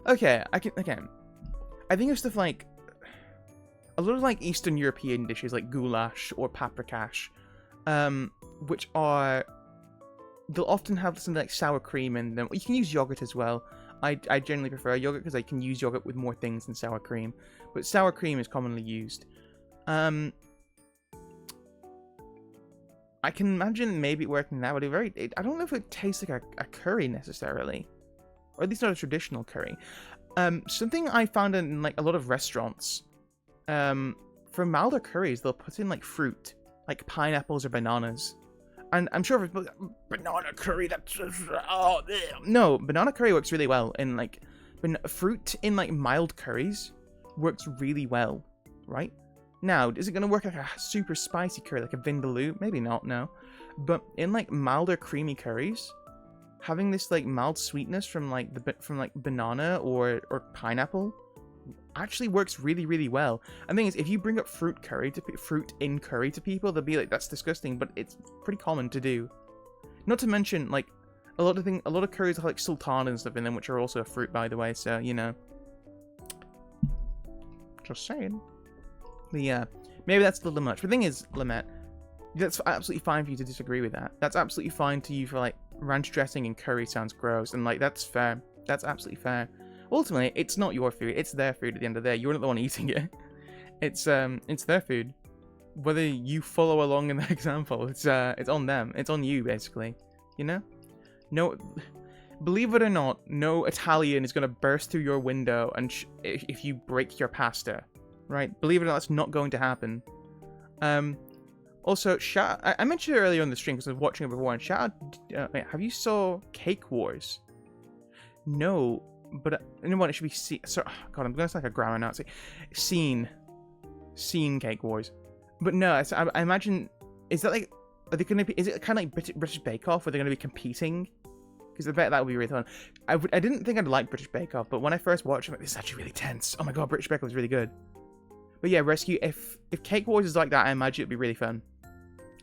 Okay, I think of stuff like a lot of like Eastern European dishes like goulash or paprikash, which are they'll often have something like sour cream in them. You can use yogurt as well. I generally prefer yogurt because I can use yogurt with more things than sour cream. But sour cream is commonly used. I can imagine maybe working that would be I don't know if it tastes like a curry necessarily. or at least not a traditional curry. Something I found in like a lot of restaurants, for milder curries, they'll put in like fruit, like pineapples or bananas. And I'm sure if banana curry, that's no, banana curry works really well in like fruit in like mild curries works really well, right? Now, is it going to work like a super spicy curry, like a vindaloo? Maybe not, no. But in like milder creamy curries, having this like mild sweetness from like banana or pineapple actually works really, really well. And the thing is, if you bring up fruit in curry to people, they'll be like, that's disgusting, but it's pretty common to do. Not to mention, like, a lot of curries have like sultana and stuff in them, which are also a fruit, by the way, so, you know. Just saying. But yeah, maybe that's a little much. But the thing is, Lamette, that's absolutely fine for you to disagree with that. That's absolutely fine to you for, like, ranch dressing and curry sounds gross, and, like, that's fair. That's absolutely fair. Ultimately, it's not your food, it's their food at the end of the day. You're not the one eating it. It's their food. Whether you follow along in their example, it's on them. It's on you, basically. You know? No, believe it or not, no Italian is going to burst through your window and if you break your pasta. Right? Believe it or not, that's not going to happen. Also, I mentioned it earlier on the stream because I was watching it before, and shout out, have you saw Cake Wars? No, but you know what? It should be God, I'm going to sound like a grammar Nazi. Seen Cake Wars, but no. I imagine, is that like, are they going to be? Is it kind of like British Bake Off, where they're going to be competing? Because I bet that would be really fun. I didn't think I'd like British Bake Off, but when I first watched it, I'm like, this is actually really tense. Oh my god, British Bake Off is really good. But yeah, Rescue. If Cake Wars is like that, I imagine it'd be really fun.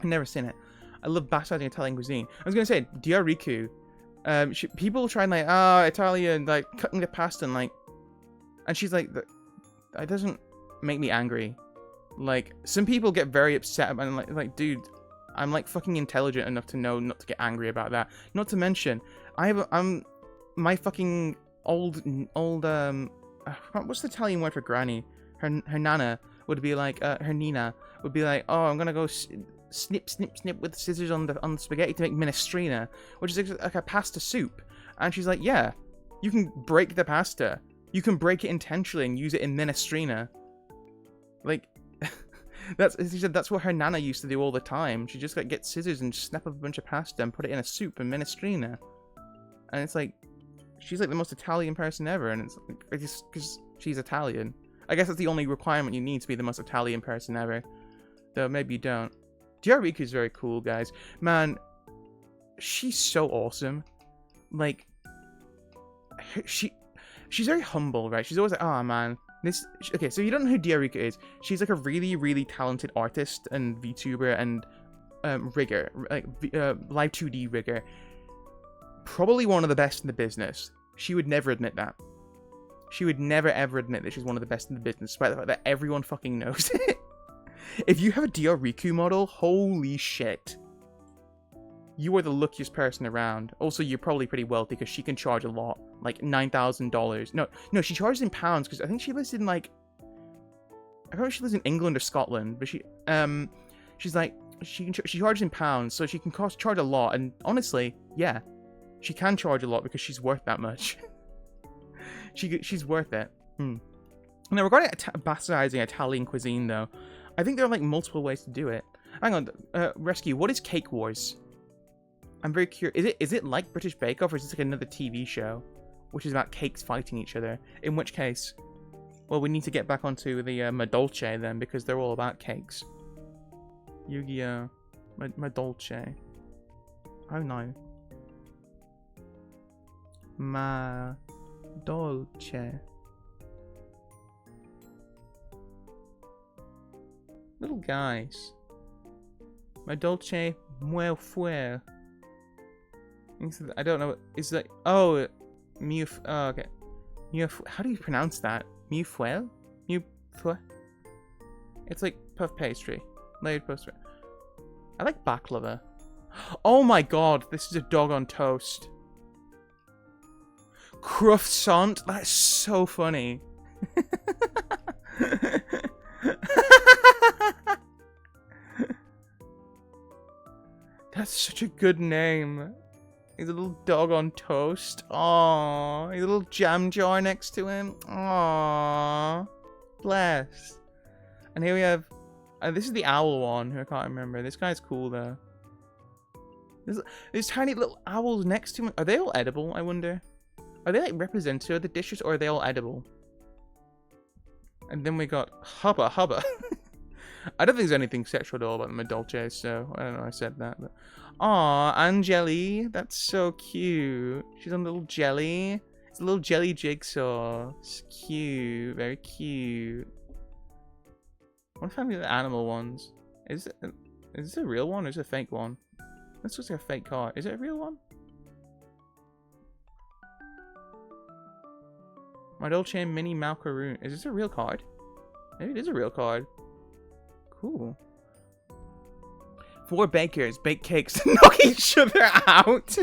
I've never seen it. I love bastardizing Italian cuisine. I was gonna say Diariku. People try and like, Italian, like cutting the pasta and she's like, that doesn't make me angry. Like, some people get very upset about it, like, dude, I'm like fucking intelligent enough to know not to get angry about that. Not to mention, my fucking old what's the Italian word for granny? Her nana would be like, her Nina would be like, oh, I'm gonna go snip with scissors on the spaghetti to make minestrina, which is like a pasta soup. And she's like, yeah, you can break the pasta. You can break it intentionally and use it in minestrina. Like, she said that's what her nana used to do all the time. She just like get scissors and snap up a bunch of pasta and put it in a soup and minestrina. And it's like, she's like the most Italian person ever, and it's like, just because she's Italian. I guess that's the only requirement you need to be the most Italian person ever. Though maybe you don't. Diariku is very cool, guys. Man, she's so awesome. Like, she's very humble, right? She's always like, oh man, okay, so you don't know who Diariku is. She's like a really, really talented artist and VTuber and rigger, like live 2D rigger. Probably one of the best in the business. She would never admit that. She would never ever admit that she's one of the best in the business, despite the fact that everyone fucking knows it. If you have a Diariku model, holy shit. You are the luckiest person around. Also, you're probably pretty wealthy because she can charge a lot. Like $9,000. No, she charges in pounds because I think she lives in like... I don't know if she lives in England or Scotland, but she's like... She charges in pounds, so she can charge a lot. And honestly, yeah, she can charge a lot because she's worth that much. She's worth it. Now, regarding bastardizing Italian cuisine, though, I think there are like multiple ways to do it. Hang on, Rescue, what is Cake Wars? I'm very curious. Is it like British Bake Off, or is this like another TV show, which is about cakes fighting each other? In which case, well, we need to get back onto the Madolce then, because they're all about cakes. Yu-Gi-Oh! Madolce. Oh no. Madolce. Little guys. Madolce muy fuerte. I don't know. It's like, oh, oh, okay. How do you pronounce that? Muy fuerte? It's like puff pastry. Layered pastry. I like baklava. Oh my god, this is a dog on toast. Croissant? That's so funny. That's such a good name. He's a little dog on toast. Aww. He's a little jam jar next to him. Aww. Bless. And here we have... this is the owl one, who I can't remember. This guy's cool, though. There's tiny little owls next to him. Are they all edible, I wonder? Are they, like, representative of the dishes, or are they all edible? And then we got Hubba Hubba. I don't think there's anything sexual at all about the Madolche, so I don't know I said that. But... Aw, Angeli. That's so cute. She's on a little jelly. It's a little jelly jigsaw. It's cute. Very cute. What if I do the animal ones? Is this a real one or is it a fake one? This looks like a fake card. Is it a real one? My Dolce Mini Malcaroon. Is this a real card? Maybe it is a real card. Cool. 4 bakers bake cakes to knock each other out.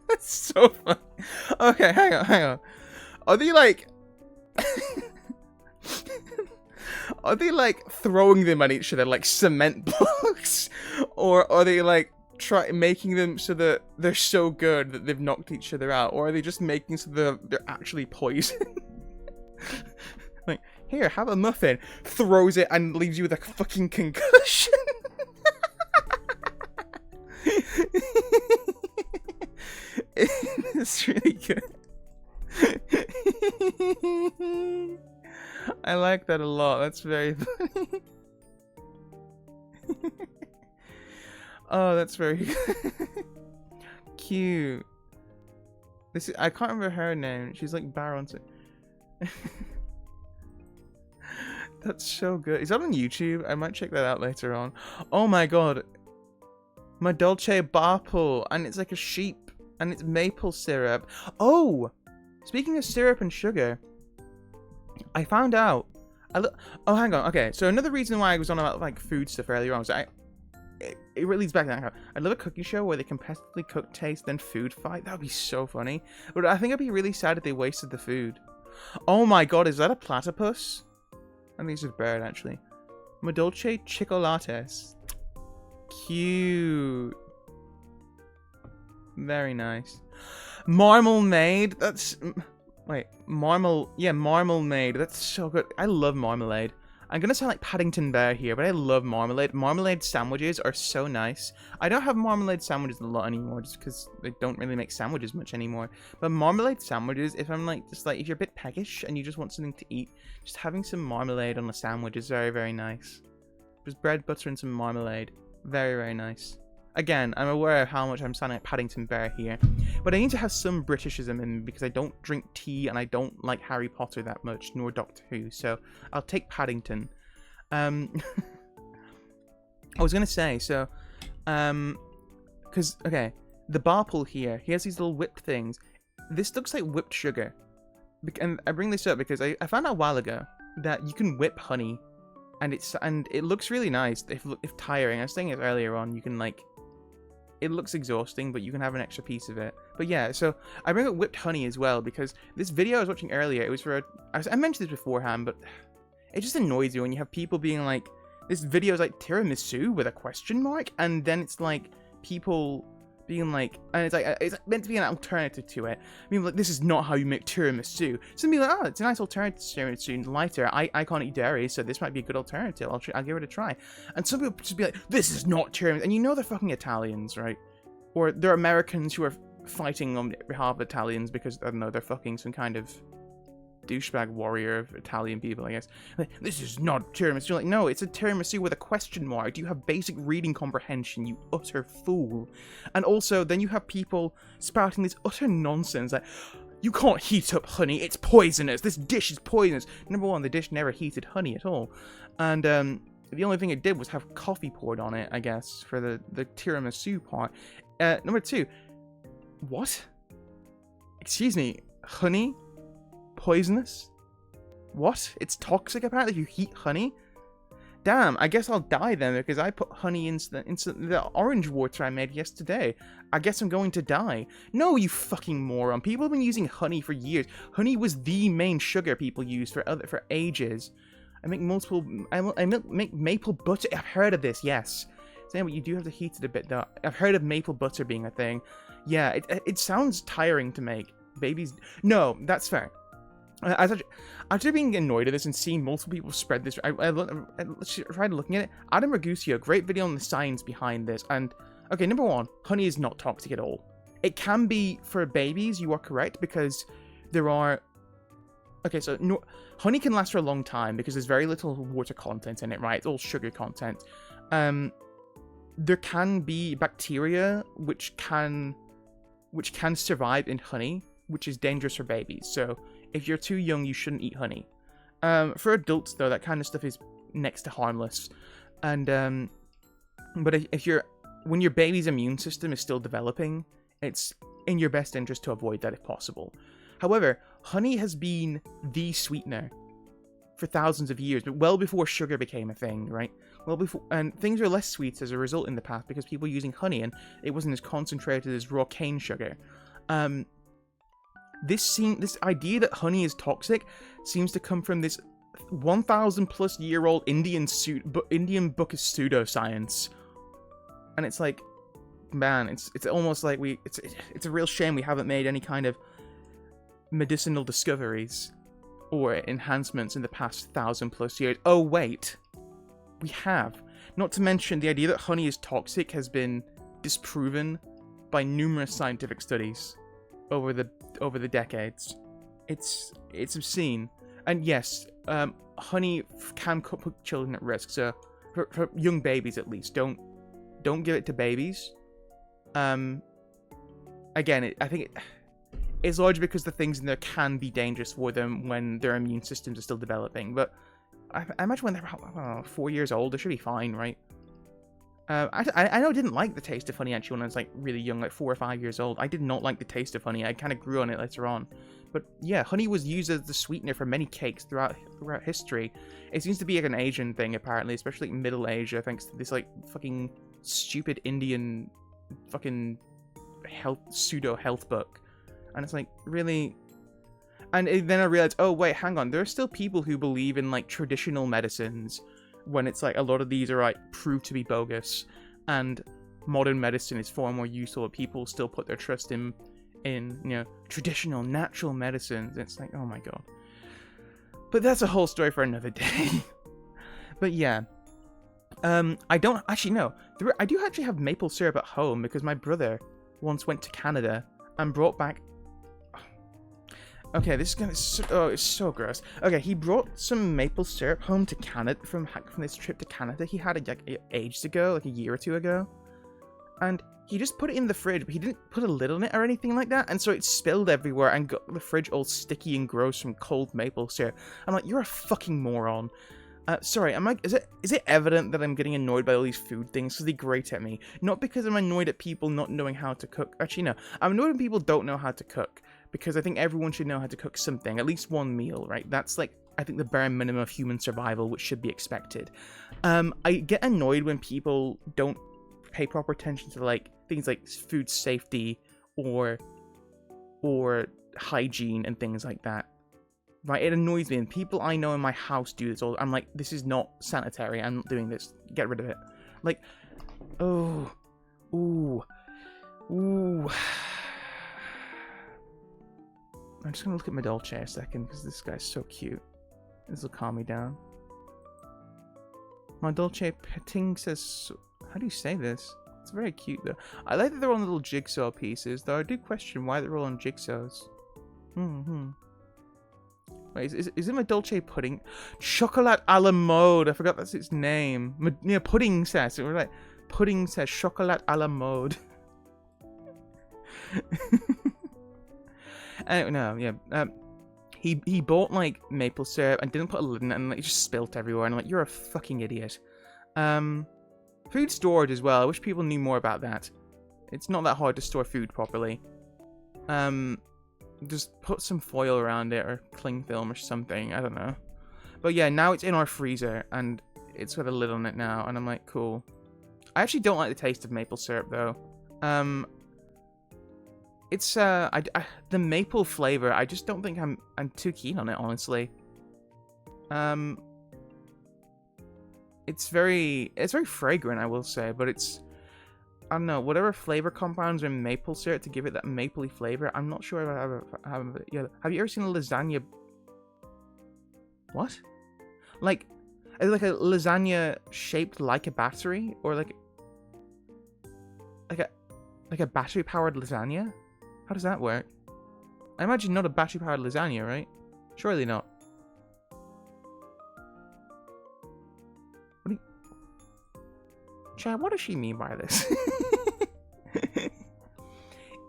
That's so funny. Okay, hang on. Are they like... Are they like throwing them at each other like cement blocks? Or are they like making them so that they're so good that they've knocked each other out? Or are they just making so that they're actually poison? Like, here, have a muffin. Throws it and leaves you with a fucking concussion. It's really good. I like that a lot. That's very funny. Oh, that's very cute. This is, I can't remember her name. She's like Baron. That's so good. Is that on YouTube? I might check that out later on. Oh my god. My Dolce Barple. And it's like a sheep. And it's maple syrup. Oh! Speaking of syrup and sugar. I found out. Oh, hang on. Okay, so another reason why I was on about like food stuff earlier on was it really leads back to that. I love a cooking show where they competitively cook, taste, then food fight. That would be so funny. But I think I'd be really sad if they wasted the food. Oh my god, is that a platypus? I think it's just a bird, actually. Madolce Chocolates. Cute. Very nice. Marmalade. That's... Wait, marmalade. That's so good. I love marmalade. I'm gonna sound like Paddington Bear here, but I love marmalade. Marmalade sandwiches are so nice. I don't have marmalade sandwiches a lot anymore, just because they don't really make sandwiches much anymore. But marmalade sandwiches, if I'm like, if you're a bit peckish and you just want something to eat, just having some marmalade on a sandwich is very, very nice. Just bread, butter, and some marmalade. Very, very nice. Again, I'm aware of how much I'm sounding like Paddington Bear here, but I need to have some Britishism in me because I don't drink tea and I don't like Harry Potter that much, nor Doctor Who, so I'll take Paddington. I was gonna say, so, because, okay, the Barple here, he has these little whipped things. This looks like whipped sugar, and I bring this up because I found out a while ago that you can whip honey, and it looks really nice, if tiring. I was saying it earlier on, you can, like, it looks exhausting, but you can have an extra piece of it. But yeah, so I bring up whipped honey as well, because this video I was watching earlier, it was for I mentioned this beforehand, but it just annoys you when you have people being like, this video is like tiramisu with a question mark, and then it's like people being like, and it's meant to be an alternative to it. I mean, like, this is not how you make tiramisu. So be like, oh, it's a nice alternative to tiramisu, lighter. I can't eat dairy, so this might be a good alternative. I'll give it a try. And some people just be like, this is not tiramisu, and you know they're fucking Italians, right? Or they're Americans who are fighting on behalf of Italians because, I don't know, they're fucking some kind of douchebag warrior of Italian people, I guess. Like, this is not tiramisu. You're like, no, it's a tiramisu with a question mark. Do you have basic reading comprehension, you utter fool? And also, then you have people spouting this utter nonsense like, you can't heat up honey, it's poisonous, this dish is poisonous. Number one, the dish never heated honey at all. And the only thing it did was have coffee poured on it, I guess, for the tiramisu part. Number two, what? Excuse me, honey? Poisonous? What? It's toxic apparently if you heat honey? Damn, I guess I'll die then because I put honey into the orange water I made yesterday. I guess I'm going to die. No, you fucking moron. People have been using honey for years. Honey was the main sugar people used for ages. I make multiple. Make maple butter. I've heard of this. Yes. Saying, but you do have to heat it a bit though. I've heard of maple butter being a thing. Yeah, it sounds tiring to make. Babies. No, that's fair. After being annoyed at this and seeing multiple people spread this, I tried looking at it. Adam Raguseo, great video on the science behind this. And okay, number one, honey is not toxic at all. It can be for babies. You are correct because there are. Okay, so honey can last for a long time because there's very little water content in it, right? It's all sugar content. There can be bacteria which can survive in honey, which is dangerous for babies. So if you're too young, you shouldn't eat honey. For adults, though, that kind of stuff is next to harmless. And but when your baby's immune system is still developing, it's in your best interest to avoid that if possible. However, honey has been the sweetener for thousands of years, but well before sugar became a thing, right? Well before, and things are less sweet as a result in the past because people were using honey and it wasn't as concentrated as raw cane sugar. This idea that honey is toxic seems to come from this 1,000+ year old Indian book of pseudoscience, and it's like, man, it's almost like it's a real shame we haven't made any kind of medicinal discoveries or enhancements in the past 1,000+ years. Oh wait, we have. Not to mention the idea that honey is toxic has been disproven by numerous scientific studies over the decades. It's obscene. And yes, honey can put children at risk. So for young babies at least, don't give it to babies. Again, I think it's largely because the things in there can be dangerous for them when their immune systems are still developing. But I imagine when they're about 4 years old, they should be fine, right? I know I didn't like the taste of honey actually when I was like really young, like 4 or 5 years old. I did not like the taste of honey. I kind of grew on it later on. But yeah, honey was used as the sweetener for many cakes throughout history. It seems to be like an Asian thing apparently, especially in Middle Asia, thanks to this like fucking stupid Indian fucking pseudo health book. And it's like, really? And then I realized, oh wait, hang on, there are still people who believe in like traditional medicines when it's like a lot of these are like proved to be bogus, and modern medicine is far more useful, but people still put their trust in traditional natural medicines. It's like, oh my god. But that's a whole story for another day. But yeah, I don't actually know. I do actually have maple syrup at home because my brother once went to Canada and brought back. Okay, this is gonna. It's so gross. Okay, he brought some maple syrup home to Canada from this trip to Canada he had like ages ago, like a year or two ago, and he just put it in the fridge, but he didn't put a lid on it or anything like that, and so it spilled everywhere and got the fridge all sticky and gross from cold maple syrup. I'm like, you're a fucking moron. Sorry, I'm like, is it evident that I'm getting annoyed by all these food things because they grate at me? Not because I'm annoyed at people not knowing how to cook. Actually, no. I'm annoyed when people don't know how to cook, because I think everyone should know how to cook something, at least one meal, right? That's like, I think the bare minimum of human survival, which should be expected. I get annoyed when people don't pay proper attention to like things like food safety or hygiene and things like that. Right, it annoys me, and people I know in my house do this all. I'm like, this is not sanitary. I'm not doing this. Get rid of it. Like, oh, ooh. I'm just gonna look at my Dolce a second because this guy's so cute. This will calm me down. My Dolce Petting says, how do you say this? It's very cute though. I like that they're on little jigsaw pieces, though I do question why they're all on jigsaws. Wait, is it my Dolce pudding? Chocolat à la mode. I forgot that's its name. Yeah, pudding says. We're like, pudding says chocolat à la mode. No, yeah. He bought like maple syrup and didn't put a lid in it, and like, it just spilt everywhere. And I'm like, you're a fucking idiot. Food storage as well. I wish people knew more about that. It's not that hard to store food properly. Just put some foil around it or cling film or something. I don't know. But yeah, now it's in our freezer and it's got a lid on it now. And I'm like, cool. I actually don't like the taste of maple syrup though. It's the maple flavor. I just don't think I'm too keen on it, honestly. it's very fragrant, I will say, but it's, I don't know, whatever flavor compounds are in maple syrup to give it that mapley flavor. I'm not sure if I have yeah. Have you ever seen a lasagna? What? Like, is it like a lasagna shaped like a battery, or like a battery powered lasagna? How does that work? I imagine not a battery powered lasagna, right? Surely not. Chad, what does she mean by this?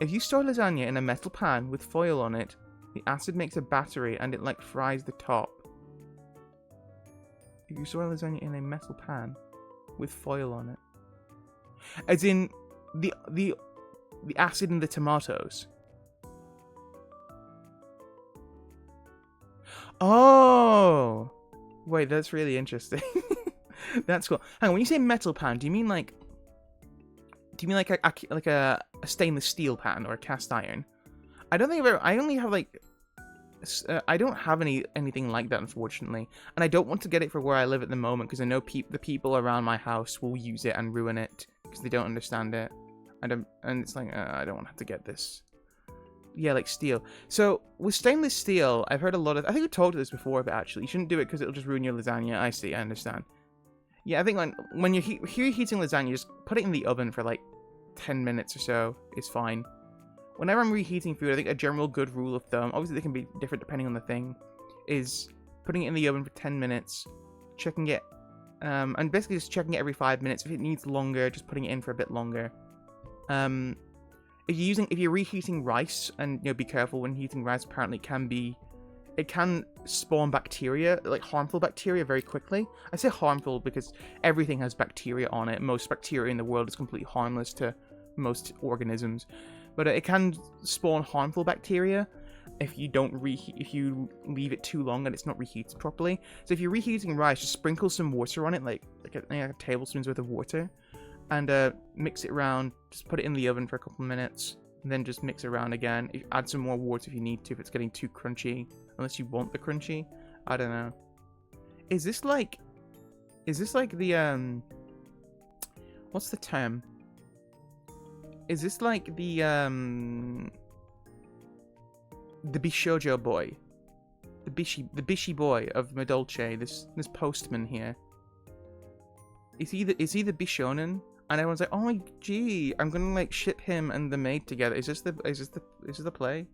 If you store lasagna in a metal pan with foil on it, the acid makes a battery and it like fries the top. If you store lasagna in a metal pan with foil on it, as in the acid in the tomatoes. Oh, wait, that's really interesting. That's cool. Hang on, when you say metal pan, do you mean like a stainless steel pan or a cast iron? I don't think I've ever, I only have like I don't have anything like that, unfortunately, and I don't want to get it for where I live at the moment because I know the people around my house will use it and ruin it because they don't understand it. And it's like I don't want to have to get this. Yeah, like steel. So with stainless steel, I've heard a lot of. I think we talked about this before, but actually, you shouldn't do it because it'll just ruin your lasagna. I see. I understand. Yeah, I think when you're heating lasagna, just put it in the oven for like 10 minutes or so. It's fine. Whenever I'm reheating food, I think a general good rule of thumb, obviously they can be different depending on the thing, is putting it in the oven for 10 minutes, checking it, and basically just checking it every 5 minutes. If it needs longer, just putting it in for a bit longer. If you're reheating rice, and be careful when heating rice, apparently it can spawn bacteria, like harmful bacteria, very quickly. I say harmful because everything has bacteria on it. Most bacteria in the world is completely harmless to most organisms, but it can spawn harmful bacteria if you don't if you leave it too long and it's not reheated properly. So if you're reheating rice, just sprinkle some water on it, like a tablespoon's worth of water, and mix it around. Just put it in the oven for a couple minutes, and then just mix it around again. Add some more water if you need to, if it's getting too crunchy. Unless you want the crunchy. I don't know. Is this like the, what's the term? Is this like the Bishoujo boy? The Bishi boy of Madolche, this postman here. Is he the Bishonen? And everyone's like, oh my gee, I'm gonna like ship him and the maid together. Is this the play?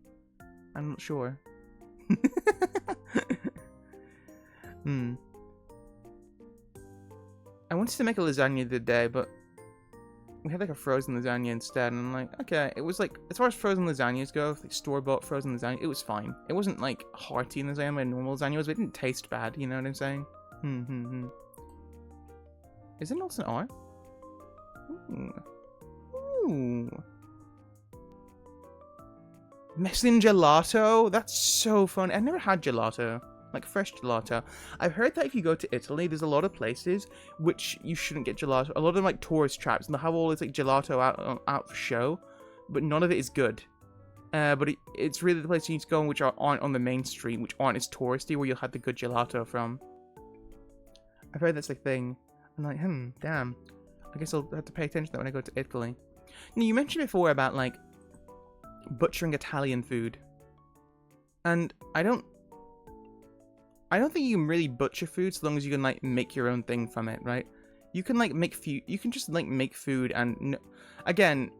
I'm not sure. I wanted to make a lasagna the other day, but we had like a frozen lasagna instead, and I'm like, okay, it was like, as far as frozen lasagnas go, like store-bought frozen lasagna, it was fine. It wasn't like hearty lasagna like normal lasagna was, but it didn't taste bad, you know what I'm saying? Is it not an R? Ooh. Messin gelato? That's so fun. I've never had gelato. Like fresh gelato. I've heard that if you go to Italy, there's a lot of places which you shouldn't get gelato. A lot of them like tourist traps, and they'll have all this like gelato out for show, but none of it is good. But it's really the place you need to go, which aren't on the main street, which aren't as touristy, where you'll have the good gelato from. I've heard that's the thing. I'm like, damn. I guess I'll have to pay attention to that when I go to Italy. Now, you mentioned before about like butchering Italian food, and I don't think you can really butcher food so long as you can like make your own thing from it, right? You can like make food. You can just like make food, and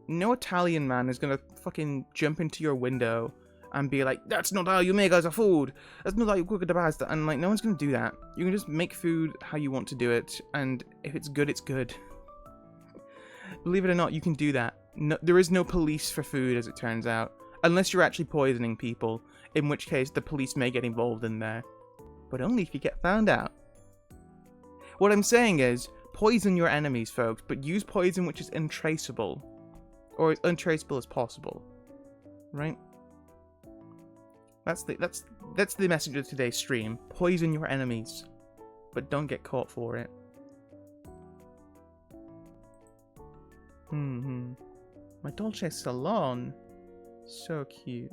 no Italian man is gonna fucking jump into your window and be like, "That's not how you make us a food. That's not how you cook the pasta." And like, no one's gonna do that. You can just make food how you want to do it, and if it's good, it's good. Believe it or not, you can do that. No, there is no police for food, as it turns out, unless you're actually poisoning people. In which case, the police may get involved in there. But only if you get found out. What I'm saying is, poison your enemies, folks, but use poison which is untraceable. Or as untraceable as possible. Right? That's the message of today's stream. Poison your enemies, but don't get caught for it. My Dolce Salon. So cute.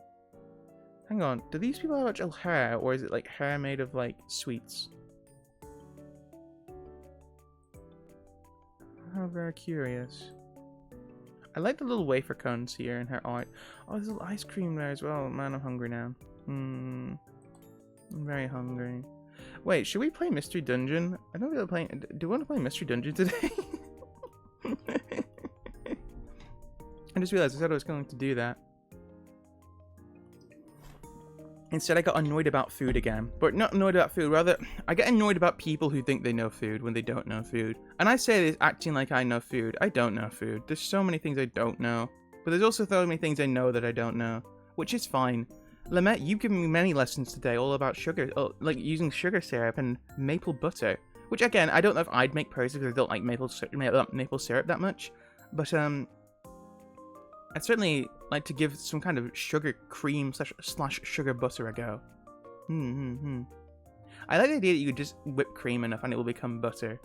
Hang on, do these people have actual hair, or is it like hair made of like sweets? How very curious. I like the little wafer cones here in her art. Oh, there's a little ice cream there as well. Man, I'm hungry now. I'm very hungry. Wait, should we play Mystery Dungeon? I don't feel like playing. Do you want to play Mystery Dungeon today? I just realized I said I was going to do that. Instead, I got annoyed about food again. But not annoyed about food, rather, I get annoyed about people who think they know food when they don't know food. And I say this acting like I know food. I don't know food. There's so many things I don't know. But there's also so many things I know that I don't know. Which is fine. Lamette, you've given me many lessons today all about sugar. Like using sugar syrup and maple butter. Which, again, I don't know if I'd make personally because I don't like maple syrup that much. But, I'd certainly like to give some kind of sugar cream slash sugar butter a go. I like the idea that you could just whip cream enough and it will become butter.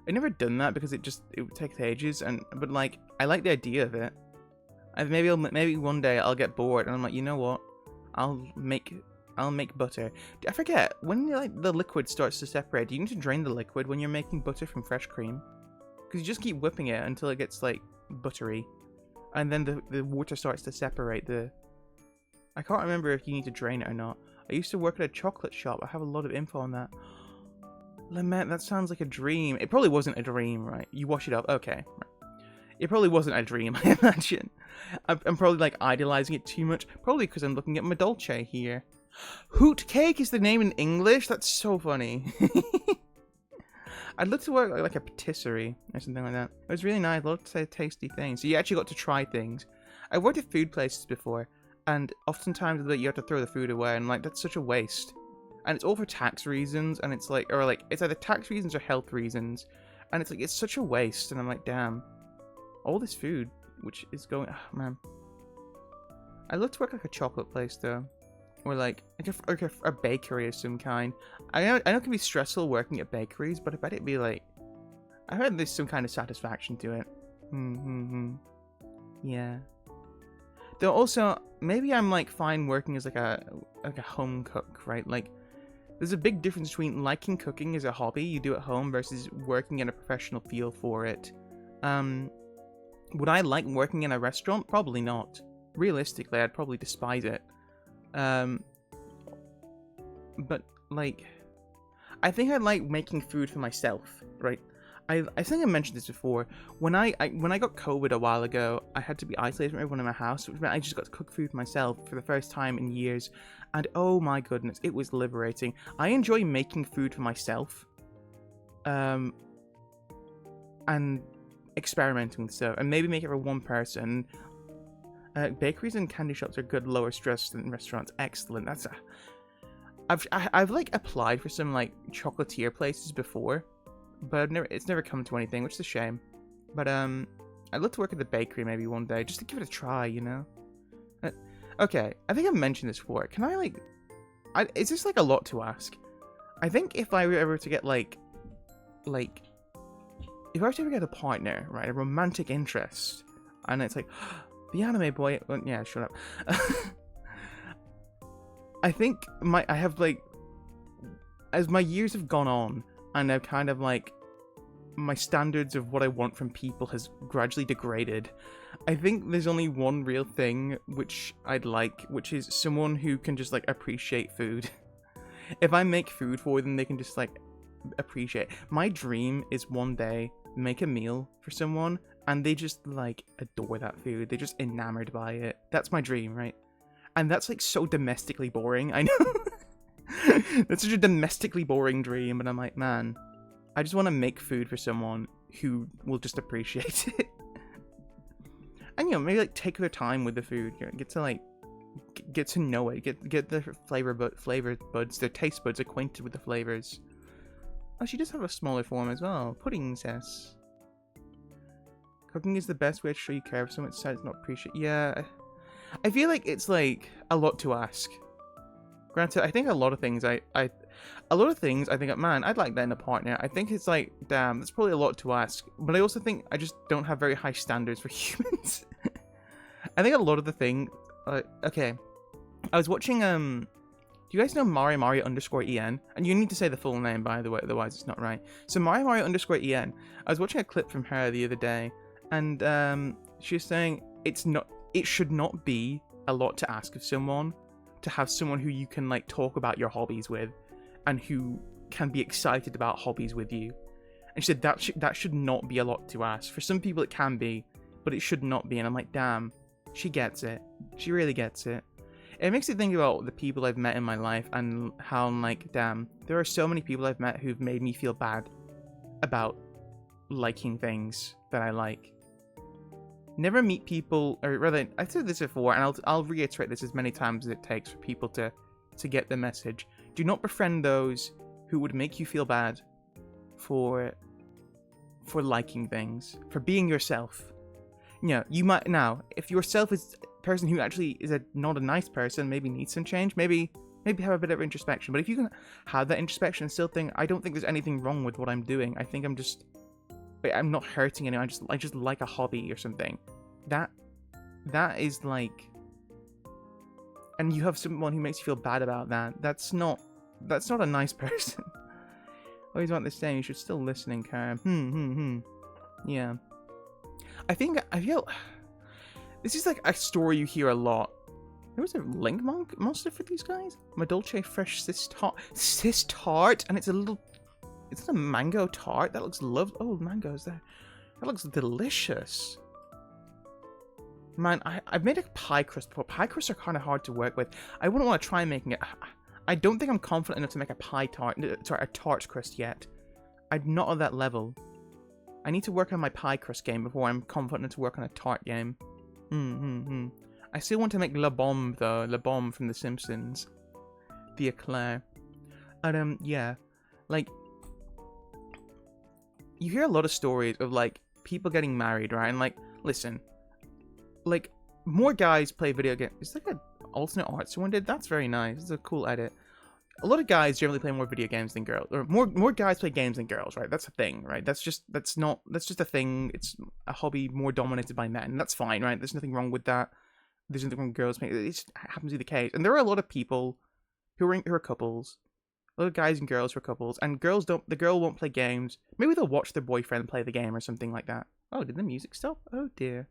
I've never done that because it would take ages, but like I like the idea of it. Maybe one day I'll get bored and I'm like, you know what? I'll make butter. I forget when the liquid starts to separate. Do you need to drain the liquid when you're making butter from fresh cream? Because you just keep whipping it until it gets like buttery. And then the water starts to separate I can't remember if you need to drain it or not. I used to work at a chocolate shop. I have a lot of info on that. Lament, that sounds like a dream. It probably wasn't a dream, right? You wash it up. Okay. It probably wasn't a dream, I imagine. I'm probably like idealizing it too much. Probably because I'm looking at my Dolce here. Hoot Cake is the name in English? That's so funny. I'd love to work like a patisserie or something like that. It was really nice. I love to say tasty things. So you actually got to try things. I've worked at food places before, and oftentimes you have to throw the food away, and like that's such a waste. And it's all for tax reasons, and it's like, or like it's either tax reasons or health reasons, and it's like it's such a waste. And I'm like, damn, all this food, which is going, oh, man. I'd love to work like a chocolate place though. Or like a bakery of some kind. I know it can be stressful working at bakeries, but I bet it'd be like... I heard there's some kind of satisfaction to it. Yeah. Though also, maybe I'm like fine working as like a home cook, right? Like, there's a big difference between liking cooking as a hobby you do at home versus working in a professional field for it. Would I like working in a restaurant? Probably not. Realistically, I'd probably despise it. But like, I think I like making food for myself, right? I think I mentioned this before. When I got COVID a while ago, I had to be isolated from everyone in my house, which meant I just got to cook food for myself for the first time in years. And oh my goodness, it was liberating. I enjoy making food for myself. And experimenting with stuff, and maybe make it for one person. Bakeries and candy shops are good, lower stress than restaurants. Excellent. That's I've like applied for some like chocolatier places before, but it's never come to anything, which is a shame. But I'd love to work at the bakery maybe one day, just to give it a try, you know. Okay, I think I've mentioned this before. Can I like, is this like a lot to ask? I think if I were ever to get like, if I were to ever get a partner, right, a romantic interest, and it's like. The anime boy, well, yeah, shut up. I think I have like, as my years have gone on, and I've kind of like, my standards of what I want from people has gradually degraded. I think there's only one real thing which I'd like, which is someone who can just like appreciate food. If I make food for them, they can just like appreciate. My dream is one day make a meal for someone and they just like adore that food. They're just enamored by it. That's my dream, right? And that's like so domestically boring. I know. That's such a domestically boring dream, but I'm like, man, I just want to make food for someone who will just appreciate it. And, you know, maybe, like, take their time with the food. You know, get to, like, get to know it. Get the flavor buds, their taste buds acquainted with the flavors. Oh, she does have a smaller form as well. Pudding says. Cooking is the best way to show you care for someone besides not appreciate. Yeah. I feel like it's, like, a lot to ask. Granted, I think a lot of things I think, man, I'd like that in a partner. I think it's like, damn, that's probably a lot to ask. But I also think I just don't have very high standards for humans. I think a lot of the thing, okay, I was watching, do Do you guys know Mario_EN? And you need to say the full name, by the way, otherwise it's not right. So Mario_EN, I was watching a clip from her the other day, and she was saying it should not be a lot to ask of someone to have someone who you can like talk about your hobbies with, and who can be excited about hobbies with you. And she said that should not be a lot to ask. For some people it can be, but it should not be. And I'm like, damn, she gets it. She really gets it. It makes me think about the people I've met in my life and how I'm like, damn, there are so many people I've met who've made me feel bad about liking things that I like. Never meet people, or rather, I've said this before, and I'll reiterate this as many times as it takes for people to get the message. Do not befriend those who would make you feel bad for liking things, for being yourself. You know, you might now, if yourself is a person who actually is not a nice person, maybe needs some change, maybe have a bit of introspection. But if you can have that introspection and still think, I don't think there's anything wrong with what I'm doing. I think I'm not hurting anyone. I just like a hobby or something. That is like, and you have someone who makes you feel bad about that. That's not a nice person. Always want this saying, you should still listen in calm. Yeah. I feel this is like a story you hear a lot. There was a Link monster for these guys. Madolche Fresh Sis Tart, and it's a mango tart. That looks lovely. Oh, mango's there. That looks delicious. Man, I've made a pie crust before. Pie crusts are kind of hard to work with. I wouldn't want to try making it. I don't think I'm confident enough to make a a tart crust yet. I'm not at that level. I need to work on my pie crust game before I'm confident enough to work on a tart game. I still want to make La Bombe though. La Bombe from The Simpsons. The Eclair. And yeah, like, you hear a lot of stories of like people getting married, right? And like, listen, like, more guys play video games. It's like an alternate art someone did. That's very nice. It's a cool edit. A lot of guys generally play more video games than girls, or more guys play games than girls, right? That's a thing, right? That's just a thing. It's a hobby more dominated by men. That's fine, right? There's nothing wrong with that. There's nothing wrong with girls playing. It just happens to be the case. And there are a lot of people who are couples. A lot of guys and girls who are couples, and the girl won't play games. Maybe they'll watch their boyfriend play the game or something like that. Oh, did the music stop? Oh dear.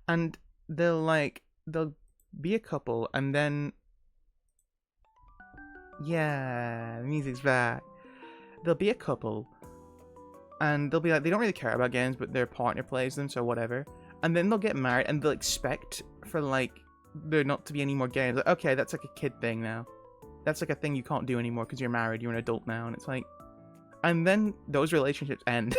And they'll be a couple, and then, yeah, the music's back. They'll be a couple, and they'll be like, they don't really care about games, but their partner plays them, so whatever. And then they'll get married, and they'll expect for like there not to be any more games. Like, okay, that's like a kid thing now. That's like a thing you can't do anymore because you're married, you're an adult now, and it's like, and then those relationships end.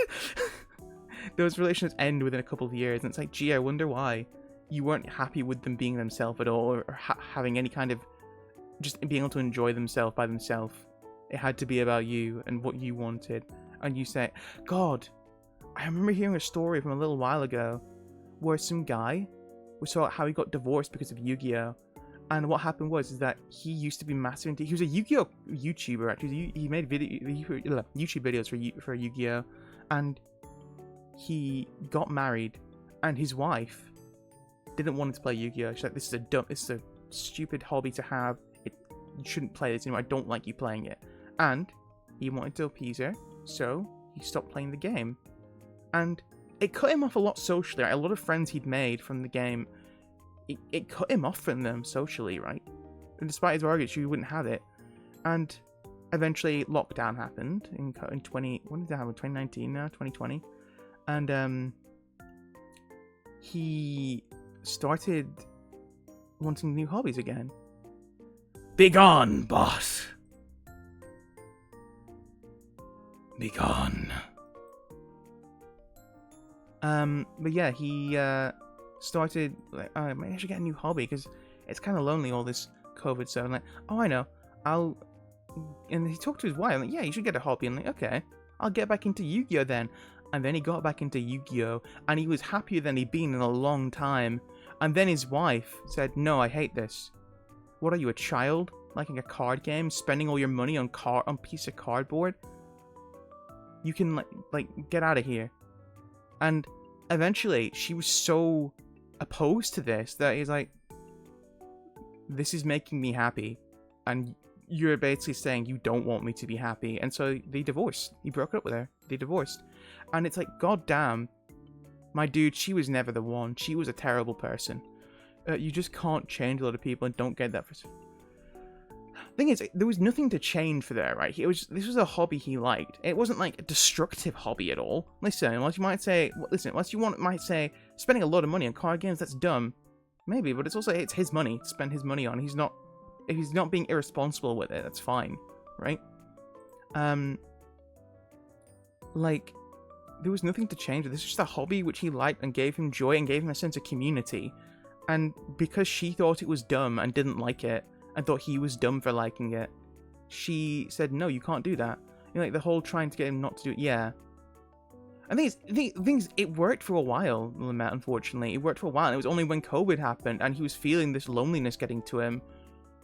Those relationships end within a couple of years, and it's like, gee, I wonder why you weren't happy with them being themselves at all, or having any kind of just being able to enjoy themselves by themselves. It had to be about you and what you wanted. And you say, God, I remember hearing a story from a little while ago where some guy, we saw how he got divorced because of Yu-Gi-Oh! And what happened was that he used to be massive into. He was a Yu-Gi-Oh! YouTuber actually. He made YouTube videos for Yu-Gi-Oh! And he got married, and his wife didn't want him to play Yu-Gi-Oh! She's like, this is a stupid hobby to have. You shouldn't play this anymore. I don't like you playing it. And he wanted to appease her, so he stopped playing the game. And it cut him off a lot socially. Right? A lot of friends he'd made from the game, it cut him off from them socially, right? And despite his arguments, he wouldn't have it. And eventually, lockdown happened in 2019 now, 2020, and he started wanting new hobbies again. Begone, boss. Begone. But yeah, he started like, maybe I should get a new hobby because it's kind of lonely all this COVID stuff. I'm like, oh, I know, and he talked to his wife. I'm like, yeah, you should get a hobby. I'm like, okay, I'll get back into Yu-Gi-Oh then. And then he got back into Yu-Gi-Oh, and he was happier than he'd been in a long time. And then his wife said, no, I hate this. What are you, a child? Liking a card game? Spending all your money on piece of cardboard? You can, like get out of here. And eventually, she was so opposed to this that he's like, this is making me happy. and you're basically saying you don't want me to be happy. And so they divorced. He broke up with her. They divorced. And it's like, god damn, my dude, she was never the one. She was a terrible person. You just can't change a lot of people and don't get that. Thing is, there was nothing to change for there, right? This was a hobby he liked. It wasn't like a destructive hobby at all. Listen, unless you might say, spending a lot of money on card games, that's dumb. Maybe, but it's his money to spend his money on. If he's not being irresponsible with it, that's fine, right? Like, there was nothing to change. This was just a hobby which he liked and gave him joy and gave him a sense of community. And because she thought it was dumb and didn't like it, and thought he was dumb for liking it, she said, no, you can't do that. You know, like, the whole trying to get him not to do it, yeah. And things, it worked for a while, Lamet, unfortunately. It worked for a while, and it was only when COVID happened, and he was feeling this loneliness getting to him,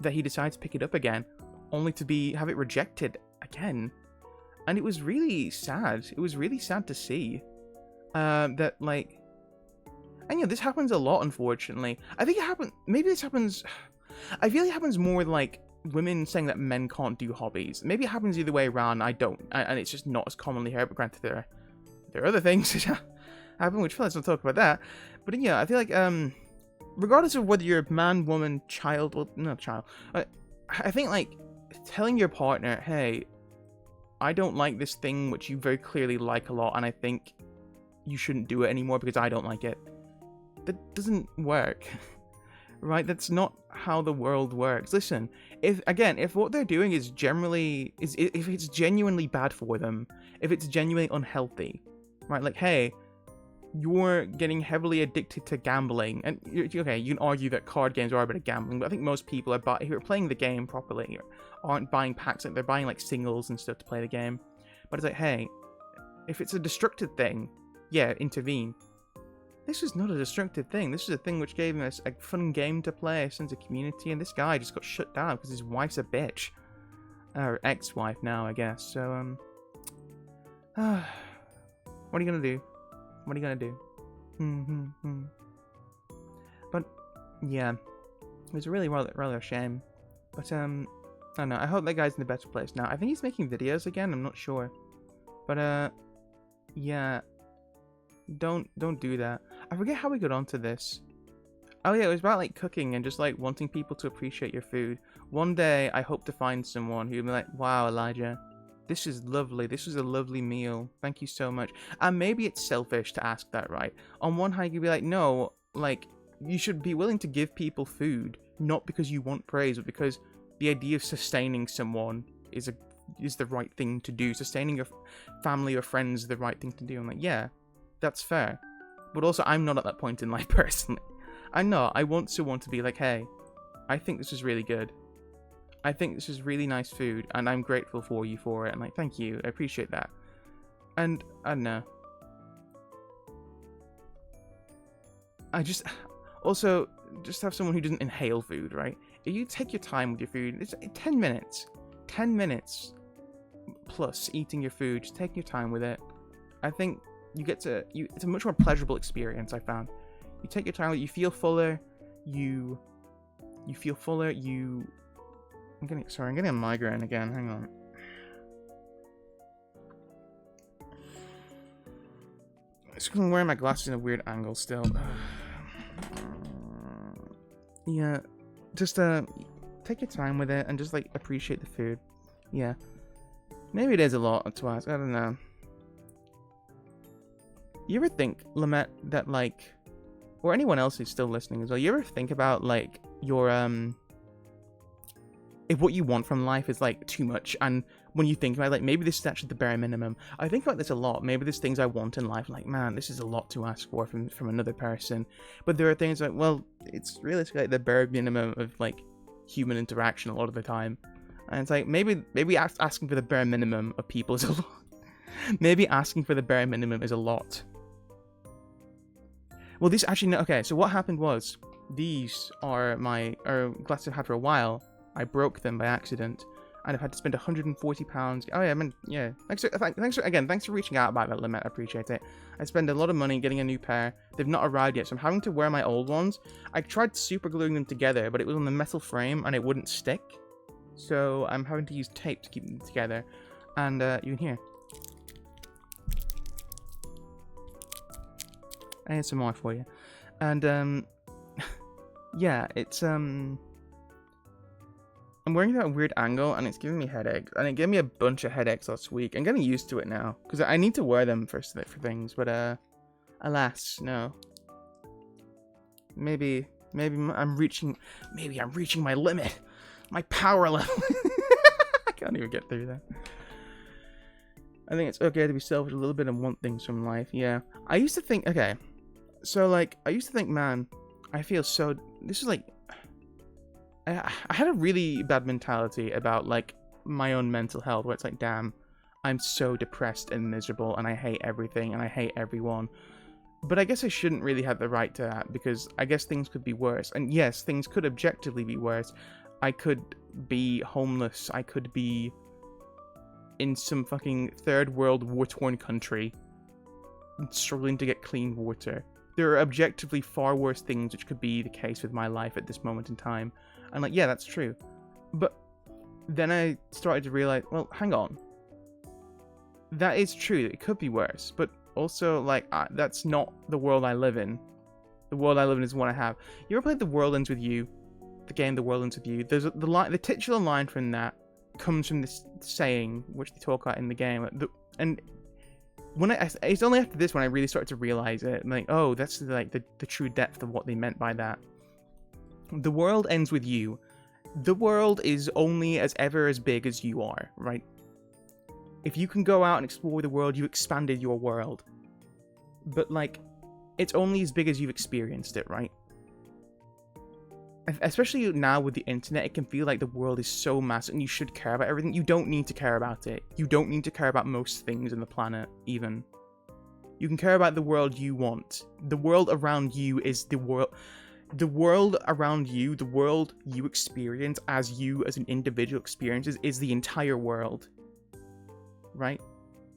that he decided to pick it up again, only to have it rejected again. And it was really sad. It was really sad to see. That, like... And, this happens a lot, unfortunately. I think maybe this happens... I feel it happens more like women saying that men can't do hobbies. Maybe it happens either way around. I don't, and it's just not as commonly heard. But granted, there are other things that happen, which let's not talk about that. But yeah, I feel like regardless of whether you're a man, woman, child, well, not child, I think like telling your partner, hey, I don't like this thing which you very clearly like a lot, and I think you shouldn't do it anymore because I don't like it. That doesn't work. Right, that's not how the world works. Listen, if what they're doing is if it's genuinely bad for them, if it's genuinely unhealthy, right? Like, hey, you're getting heavily addicted to gambling, and you can argue that card games are a bit of gambling, but I think most people who are playing the game properly aren't buying packs. Like, they're buying like singles and stuff to play the game. But it's like, hey, if it's a destructive thing, yeah, intervene. This is not a destructive thing. This is a thing which gave him a fun game to play, a sense of community, and this guy just got shut down because his wife's a bitch. Or ex-wife now, I guess. So, what are you gonna do? What are you gonna do? But, yeah. It was really rather a shame. But, I don't know. I hope that guy's in a better place now. I think he's making videos again, I'm not sure. But, yeah. Don't do that. I forget how we got onto this. Oh yeah, it was about like cooking and just like wanting people to appreciate your food. One day I hope to find someone who'll be like, wow, Elijah, this is lovely. This was a lovely meal. Thank you so much. And maybe it's selfish to ask that, right? On one hand, you'd be like, no, like, you should be willing to give people food, not because you want praise, but because the idea of sustaining someone is the right thing to do. Sustaining your family or friends is the right thing to do. I'm like, yeah. That's fair. But also, I'm not at that point in life personally. I'm not. I want someone to be like, hey, I think this is really good. I think this is really nice food, and I'm grateful for you for it. And like, thank you. I appreciate that. And, I don't know. Also, just have someone who doesn't inhale food, right? If you take your time with your food, it's 10 minutes. 10 minutes plus eating your food, just taking your time with it. I think it's a much more pleasurable experience, I found. You take your time, you feel fuller, you feel fuller, I'm getting a migraine again, hang on. It's because I'm wearing my glasses in a weird angle still. Yeah, just take your time with it and just like appreciate the food. Yeah. Maybe it is a lot to ask, I don't know. You ever think, Lamet, that like, or anyone else who's still listening as well, you ever think about like your if what you want from life is like too much, and when you think about like maybe this is actually the bare minimum. I think about this a lot. Maybe there's things I want in life, like, man, this is a lot to ask for from another person. But there are things like, well, it's realistically like the bare minimum of like human interaction a lot of the time. And it's like maybe asking for the bare minimum of people is a lot. Maybe asking for the bare minimum is a lot. Well, this actually, no, okay, so what happened was, these are glasses I've had for a while. I broke them by accident, and I've had to spend £140. Oh yeah, I mean, yeah. Thanks for reaching out about that, Lamet. I appreciate it. I spent a lot of money getting a new pair. They've not arrived yet, so I'm having to wear my old ones. I tried super gluing them together, but it was on the metal frame, and it wouldn't stick. So I'm having to use tape to keep them together. And you can hear. I had some more for you. And yeah, it's I'm wearing that a weird angle and it's giving me headaches. And it gave me a bunch of headaches last week. I'm getting used to it now. Because I need to wear them for things. But alas, no. Maybe I'm reaching my limit. My power level. I can't even get through that. I think it's okay to be selfish a little bit and want things from life. Yeah. I used to think, okay. So, like, I used to think, man, I feel so... This is like... I had a really bad mentality about, like, my own mental health, where it's like, damn, I'm so depressed and miserable, and I hate everything, and I hate everyone. But I guess I shouldn't really have the right to that, because I guess things could be worse. And yes, things could objectively be worse. I could be homeless. I could be in some fucking third world war-torn country struggling to get clean water. There are objectively far worse things which could be the case with my life at this moment in time. And like, yeah, that's true. But then I started to realize, well, hang on. That is true. It could be worse. But also, like, that's not the world I live in. The world I live in is one I have. You ever played The World Ends With You? The game The World Ends With You? There's the titular line from that comes from this saying, which they talk about in the game. And when it's only after this when I really started to realize it. I'm like, oh, that's like the true depth of what they meant by that. The world ends with you. The world is only as big as you are, right? If you can go out and explore the world, you expanded your world. But, like, it's only as big as you've experienced it, right? Especially now with the internet, it can feel like the world is so massive and you should care about everything. You don't need to care about it. You don't need to care about most things in the planet, even. You can care about the world you want. The world around you is the world... The world around you, the world you experience as an individual experiences, is the entire world. Right?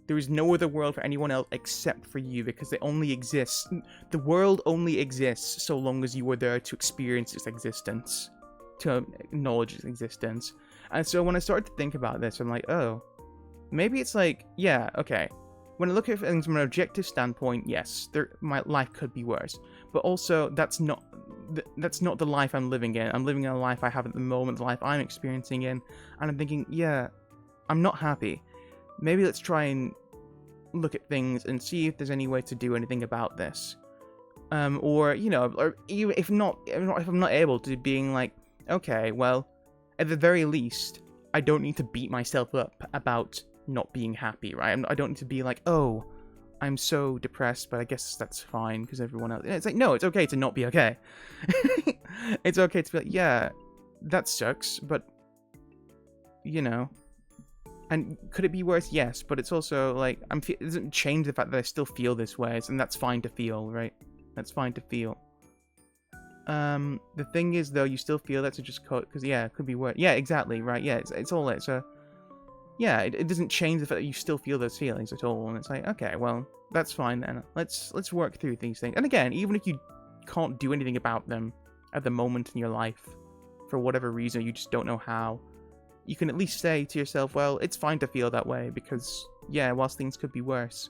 There is no other world for anyone else except for you, because it only exists. The world only exists so long as you are there to experience its existence, to acknowledge its existence. And so when I started to think about this, I'm like, oh, maybe it's like, yeah, okay. When I look at things from an objective standpoint, yes, my life could be worse. But also, that's not the life I'm living in. I'm living in a life I have at the moment, the life I'm experiencing in. And I'm thinking, yeah, I'm not happy. Maybe let's try and look at things and see if there's any way to do anything about this. Or, you know, or even if I'm not able to, being like, okay, well, at the very least, I don't need to beat myself up about not being happy, right? I don't need to be like, oh, I'm so depressed, but I guess that's fine because everyone else... It's like, no, it's okay to not be okay. It's okay to be like, yeah, that sucks, but, you know... And could it be worse? Yes, but it's also like it doesn't change the fact that I still feel this way, and that's fine to feel, right? That's fine to feel. The thing is, though, you still feel that, so just because yeah, it could be worse. Yeah, exactly, right? Yeah, it's all it. So yeah, it doesn't change the fact that you still feel those feelings at all, and it's like, okay, well, that's fine then. Let's work through these things. And again, even if you can't do anything about them at the moment in your life, for whatever reason, you just don't know how. You can at least say to yourself, well, it's fine to feel that way because, yeah, whilst things could be worse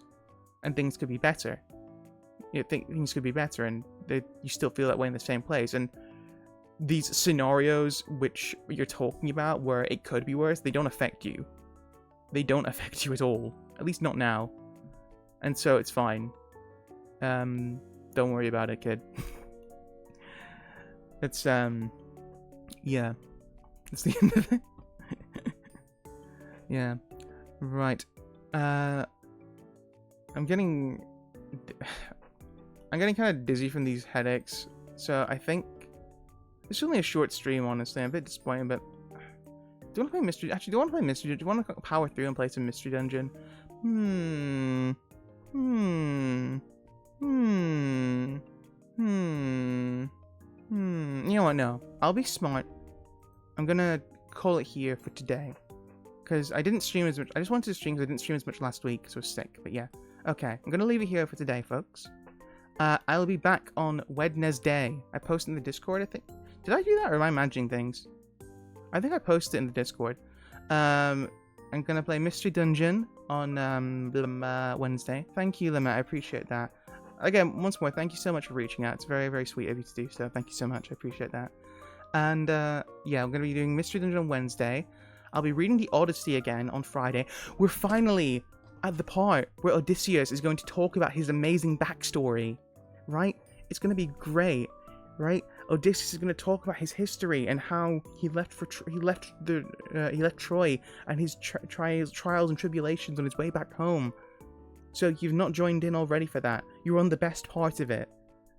and things could be better, things could be better and you still feel that way in the same place. And these scenarios which you're talking about where it could be worse, they don't affect you. They don't affect you at all. At least not now. And so it's fine. Don't worry about it, kid. It's, yeah. That's the end of it. Yeah, right. I'm getting kind of dizzy from these headaches, so I think it's only a short stream. Honestly, I'm a bit disappointed. But do you want to play mystery? Actually, do you want to play mystery? Do you want to power through and play some mystery dungeon? You know what? No, I'll be smart. I'm gonna call it here for today. Because I didn't stream as much. I just wanted to stream because I didn't stream as much last week because I was sick. But yeah. Okay. I'm going to leave it here for today, folks. I'll be back on Wednesday. I posted in the Discord, I think. Did I do that or am I imagining things? I think I posted it in the Discord. I'm gonna play Mystery Dungeon on Wednesday. Thank you, Limit. I appreciate that. Again, once more, thank you so much for reaching out. It's very, very sweet of you to do so. Thank you so much. I appreciate that. And yeah, I'm gonna be doing Mystery Dungeon on Wednesday. I'll be reading the Odyssey again on Friday. We're finally at the part where Odysseus is going to talk about his amazing backstory, right? It's going to be great, right? Odysseus is going to talk about his history and how he left Troy and his trials and tribulations on his way back home. So you've not joined in already for that. You're on the best part of it.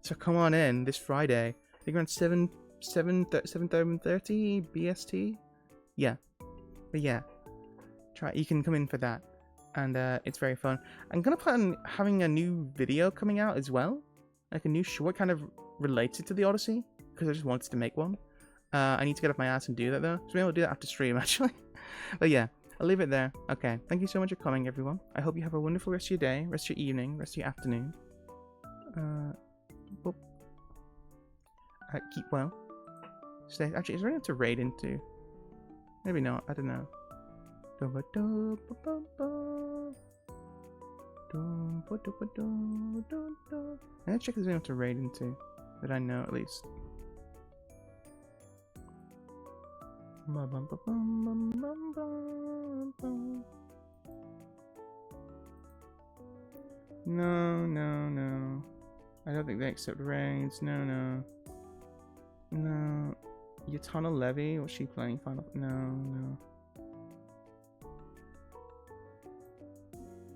So come on in this Friday. I think around 7:30 BST. Yeah, but yeah, you can come in for that. And it's very fun. I'm gonna plan on having a new video coming out as well, like a new short kind of related to the Odyssey, because I just wanted to make one. I need to get off my ass and do that though, so maybe I'll do that after stream actually. But yeah, I'll leave it there. Okay, thank you so much for coming, everyone. I hope you have a wonderful rest of your day, rest of your evening, rest of your afternoon. Keep well. Stay. Actually, is there anything to raid into? Maybe not. I don't know. Let's check if there's anything to raid into that I know at least. No. I don't think they accept raids. No. Yatana Levy, was she playing Final? No.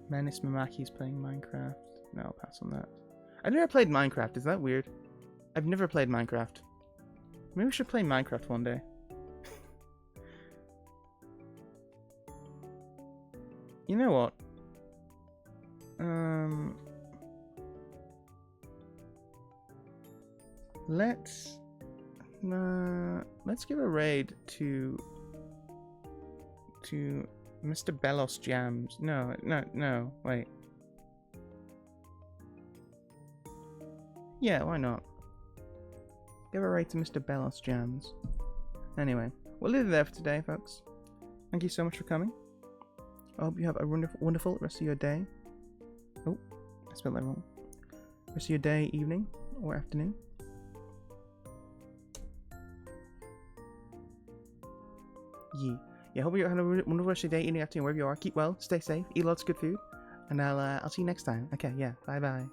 Menace Mamaki's playing Minecraft. No, I'll pass on that. I've never played Minecraft. Is that weird? I've never played Minecraft. Maybe we should play Minecraft one day. You know what? Let's give a raid to Mr. Belos Jams. No, wait. Yeah, why not? Give a raid to Mr. Belos Jams. Anyway, we'll leave it there for today, folks. Thank you so much for coming. I hope you have a wonderful rest of your day. Oh, I spelled that wrong. Rest of your day, evening, or afternoon. Yeah, hope you have a wonderful rest of your day, evening, afternoon, wherever you are. Keep well, stay safe, eat lots of good food, and I'll see you next time. Okay, yeah, bye.